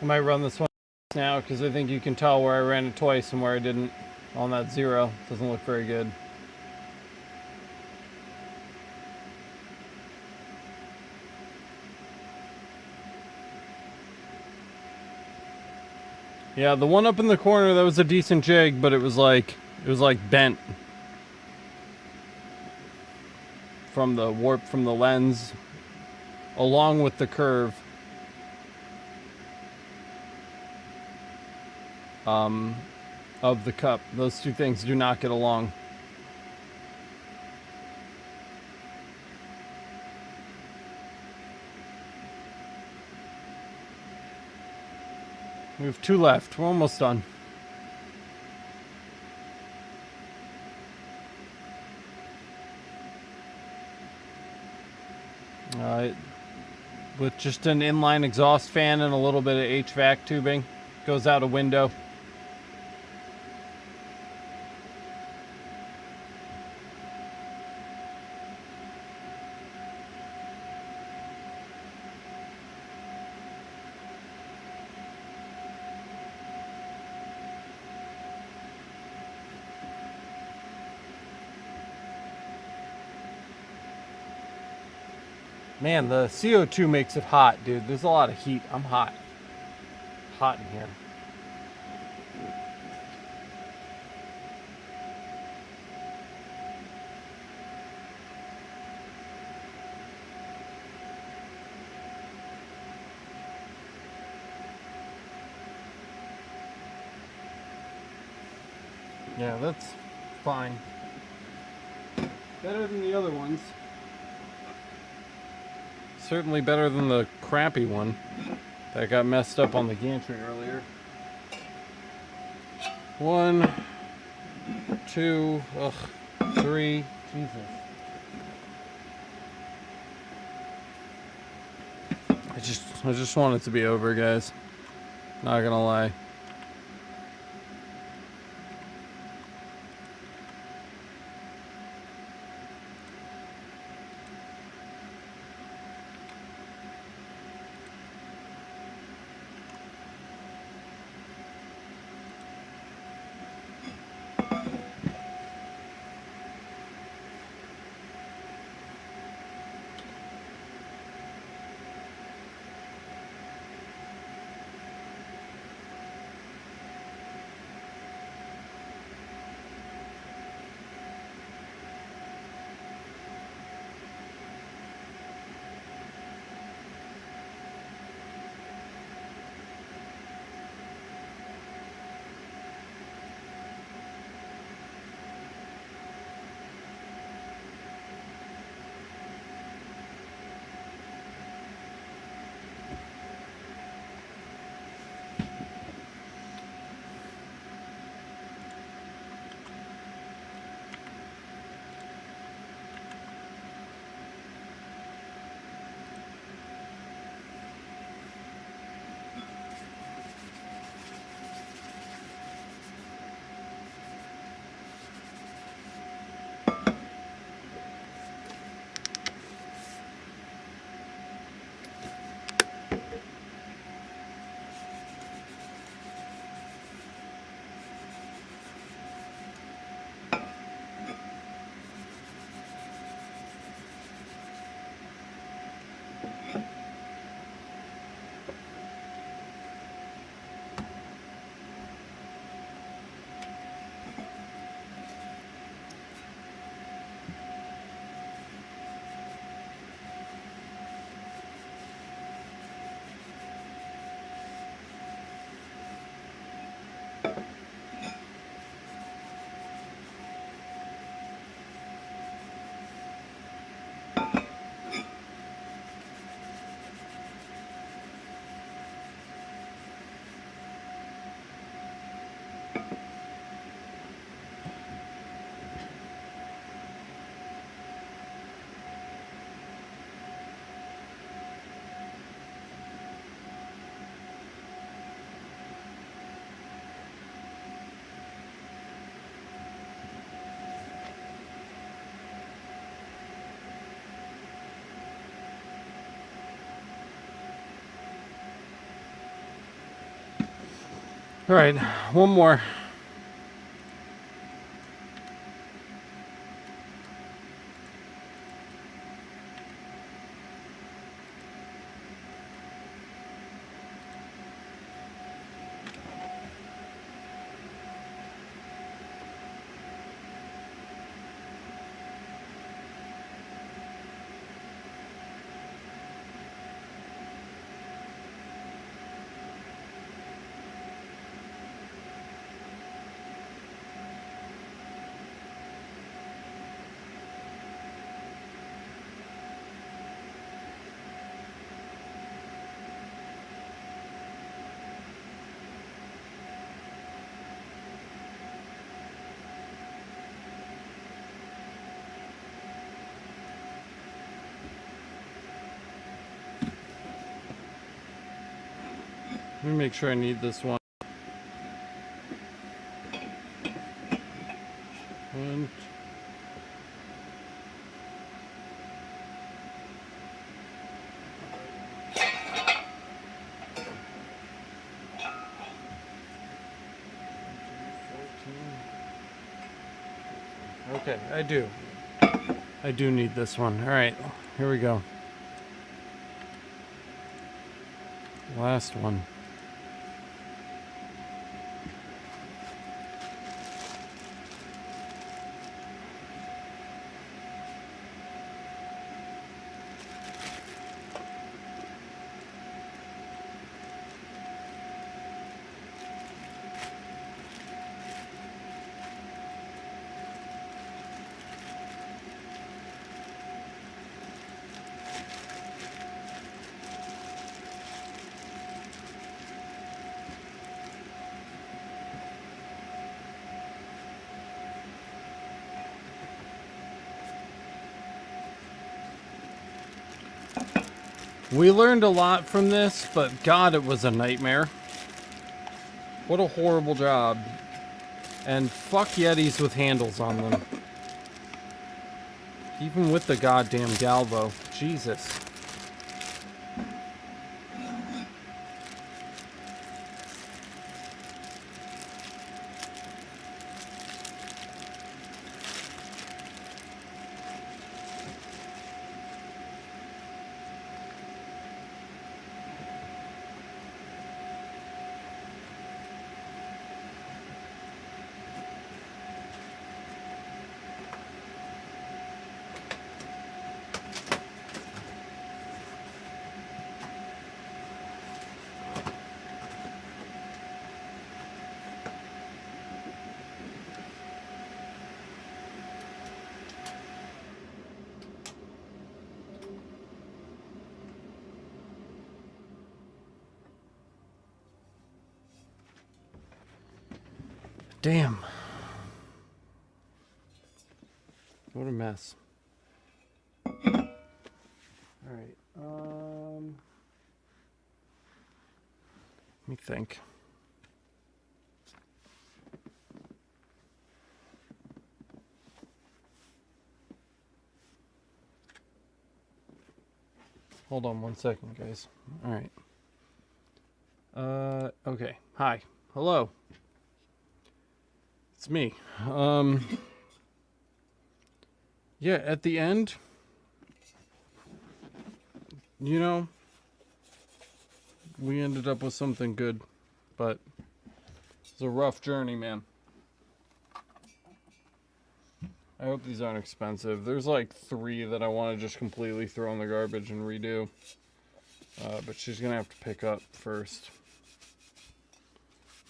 A: I might run this one now because I think you can tell where I ran it twice and where I didn't on that 0. Doesn't look very good. Yeah, the one up in the corner, that was a decent jig, but it was like bent from the warp from the lens along with the curve. Of the cup. Those two things do not get along. We have 2 left. We're almost done. With just an inline exhaust fan and a little bit of HVAC tubing. Goes out a window. Man, the CO2 makes it hot, dude. There's a lot of heat. I'm hot. Hot in here. Yeah, that's fine. Better than the other ones. Certainly better than the crappy one that got messed up on the gantry earlier. 1, 2, 3, Jesus. I just want it to be over, guys. Not gonna lie. All right, one more. Let me make sure I need this one. One. Okay, I do. I do need this one. All right, here we go. Last one. We learned a lot from this, but God, it was a nightmare. What a horrible job. And fuck Yetis with handles on them. Even with the goddamn Galvo. Jesus. Damn. What a mess. Alright, let me think. Hold on one second, guys. Alright. Okay. Hi. Hello. It's me. Yeah, at the end, you know, we ended up with something good, but it's a rough journey, man. I hope these aren't expensive. There's like 3 that I want to just completely throw in the garbage and redo. But she's going to have to pick up first.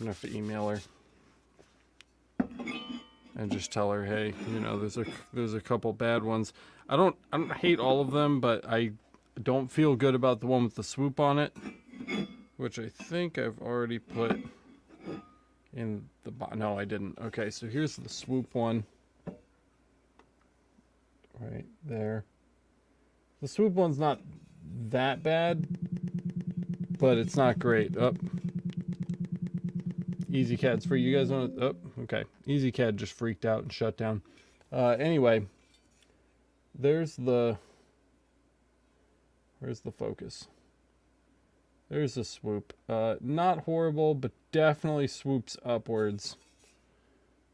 A: I'm going to have to email her. And just tell her, hey, you know, there's a couple bad ones. I don't hate all of them, but I don't feel good about the one with the swoop on it, which I think I've already put in the no, I didn't. Okay, so here's the swoop one. Right there. The swoop one's not that bad, but it's not great. Oh. EzCad's free. You guys want to... Oh, okay. EzCad just freaked out and shut down. Anyway, there's the... Where's the focus? There's a swoop. Not horrible, but definitely swoops upwards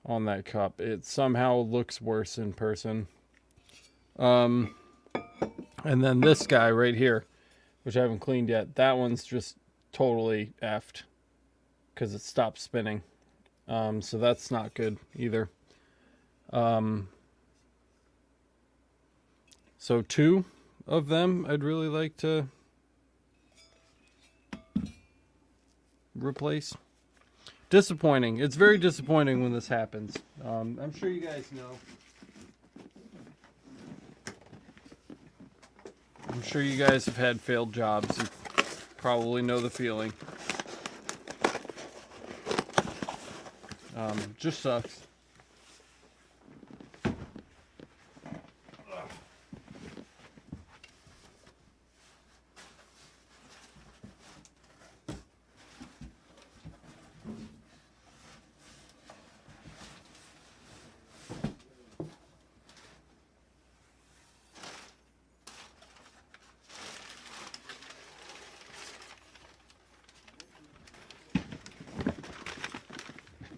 A: on that cup. It somehow looks worse in person. And then this guy right here, which I haven't cleaned yet, that one's just totally effed because it stopped spinning. So that's not good either. So 2 of them I'd really like to replace. Disappointing. It's very disappointing when this happens. I'm sure you guys know. I'm sure you guys have had failed jobs. You probably know the feeling. Just sucks.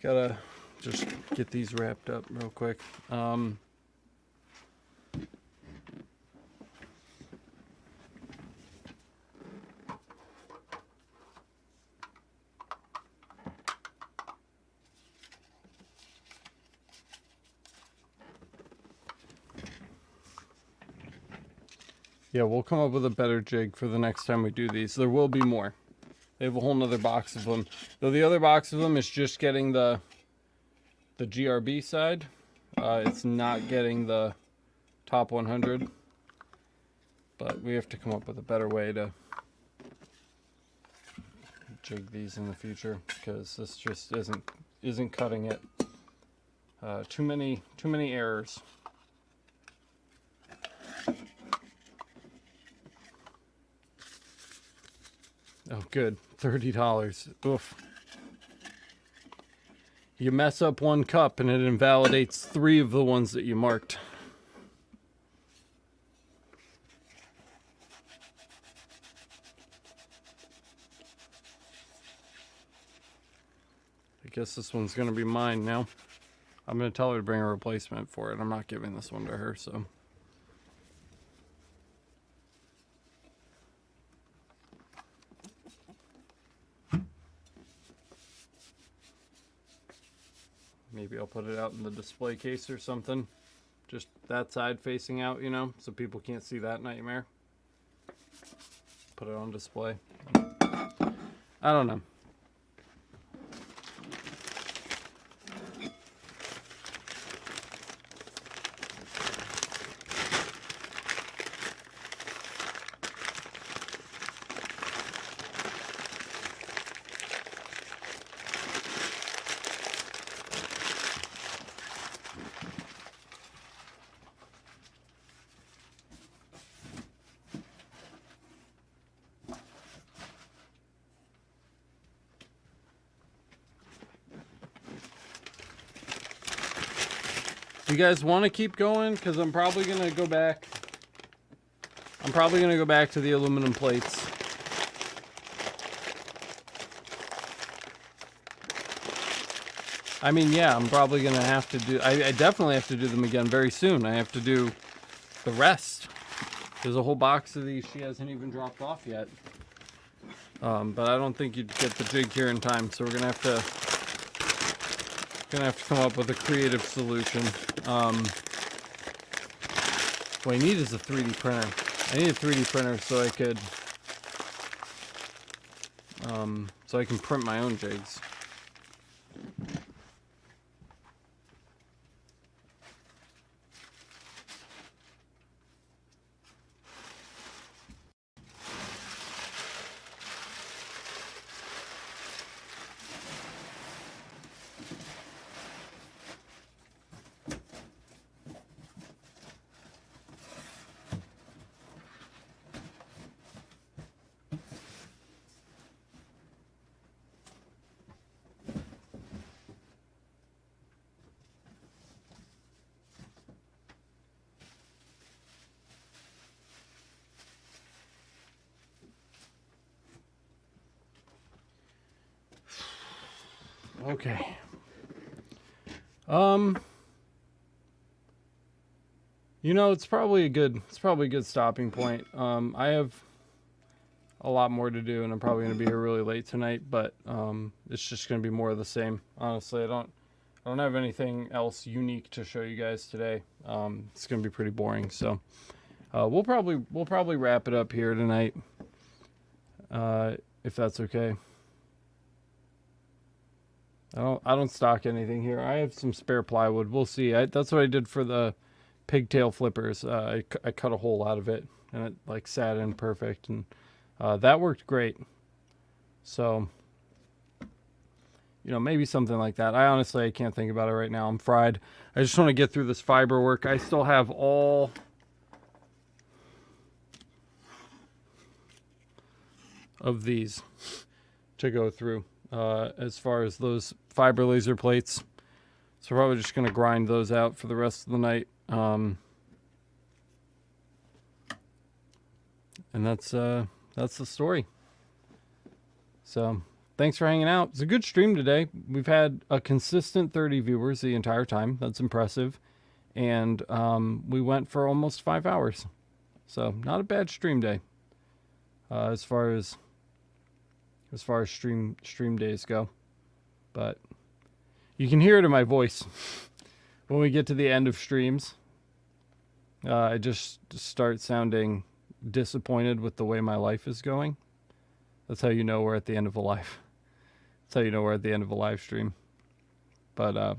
A: Gotta just get these wrapped up real quick. Yeah, we'll come up with a better jig for the next time we do these. There will be more. They have a whole nother box of them. Though the other box of them is just getting the GRB side. It's not getting the top 100. But we have to come up with a better way to jig these in the future because this just isn't cutting it. Too many errors. Oh, good. $30. Oof. You mess up one cup and it invalidates 3 of the ones that you marked. I guess this one's going to be mine now. I'm going to tell her to bring a replacement for it. I'm not giving this one to her, so. Maybe I'll put it out in the display case or something. Just that side facing out, you know, so people can't see that nightmare. Put it on display. I don't know. You guys want to keep going? Because I'm probably going to go back. I'm probably going to go back to the aluminum plates. I mean, yeah, I'm probably going to have to do... I definitely have to do them again very soon. I have to do the rest. There's a whole box of these she hasn't even dropped off yet. But I don't think you'd get the jig here in time, so we're going to have to... come up with a creative solution. What I need is a 3D printer. I need a 3D printer so I can print my own jigs. Okay. You know, it's probably a good stopping point. I have a lot more to do, and I'm probably going to be here really late tonight, but it's just going to be more of the same. Honestly, I don't have anything else unique to show you guys today. It's going to be pretty boring, so we'll probably wrap it up here tonight, if that's okay. I don't stock anything here. I have some spare plywood. We'll see. That's what I did for the pigtail flippers. I cut a hole out of it, and it like sat in perfect, and that worked great. So, you know, maybe something like that. I can't think about it right now. I'm fried. I just want to get through this fiber work. I still have all of these to go through as far as those fiber laser plates. So we're probably just going to grind those out for the rest of the night. And that's the story. So thanks for hanging out. It's a good stream today. We've had a consistent 30 viewers the entire time. That's impressive. And we went for almost 5 hours. So not a bad stream day. As far as stream days go. But you can hear it in my voice when we get to the end of streams. I just start sounding disappointed with the way my life is going. That's how you know we're at the end of a life. That's how you know we're at the end of a live stream. But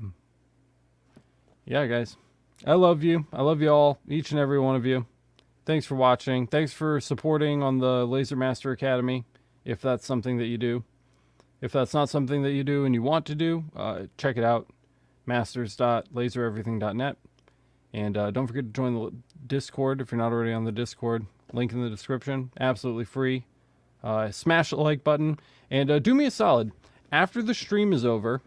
A: yeah, guys, I love you. I love you all, each and every one of you. Thanks for watching. Thanks for supporting on the Laser Master Academy, if that's something that you do. If that's not something that you do and you want to do, check it out, masters.lasereverything.net. And don't forget to join the Discord if you're not already on the Discord. Link in the description. Absolutely free. Smash the like button. And do me a solid. After the stream is over,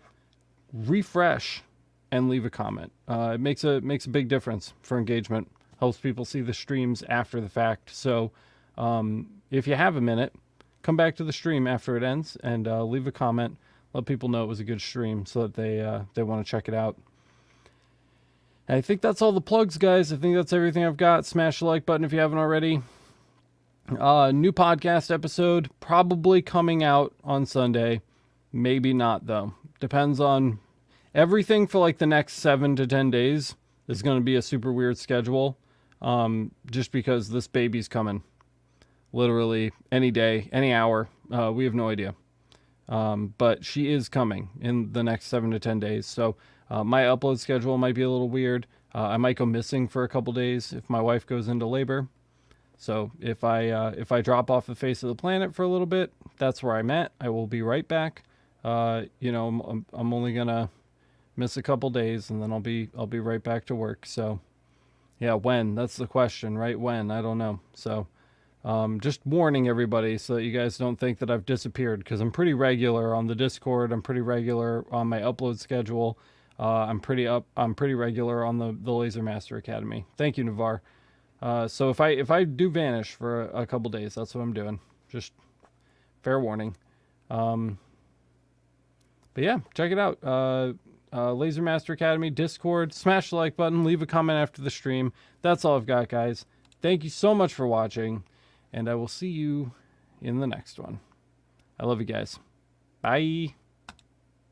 A: refresh and leave a comment. It makes a big difference for engagement. Helps people see the streams after the fact. So if you have a minute, come back to the stream after it ends and leave a comment. Let people know it was a good stream so that they want to check it out. And I think that's all the plugs, guys. I think that's everything I've got. Smash the like button if you haven't already. New podcast episode probably coming out on Sunday. Maybe not, though. Depends on everything for like the next 7 to 10 days. Is going to be a super weird schedule. Just because this baby's coming. Literally any day, any hour. We have no idea. But she is coming in the next 7 to 10 days. So my upload schedule might be a little weird. I might go missing for a couple days if my wife goes into labor. So if I drop off the face of the planet for a little bit, that's where I'm at. I will be right back. You know, I'm only gonna miss a couple days and then I'll be right back to work. So yeah, when? That's the question, right? When? I don't know. So just warning everybody so that you guys don't think that I've disappeared, because I'm pretty regular on the Discord. I'm pretty regular on my upload schedule. I'm pretty regular on the Laser Master Academy. Thank you, Navar. So if I do vanish for a couple days, that's what I'm doing. Just fair warning. But yeah, check it out. Laser Master Academy, Discord, smash the like button, leave a comment after the stream. That's all I've got, guys. Thank you so much for watching, and I will see you in the next one. I love you guys. Bye.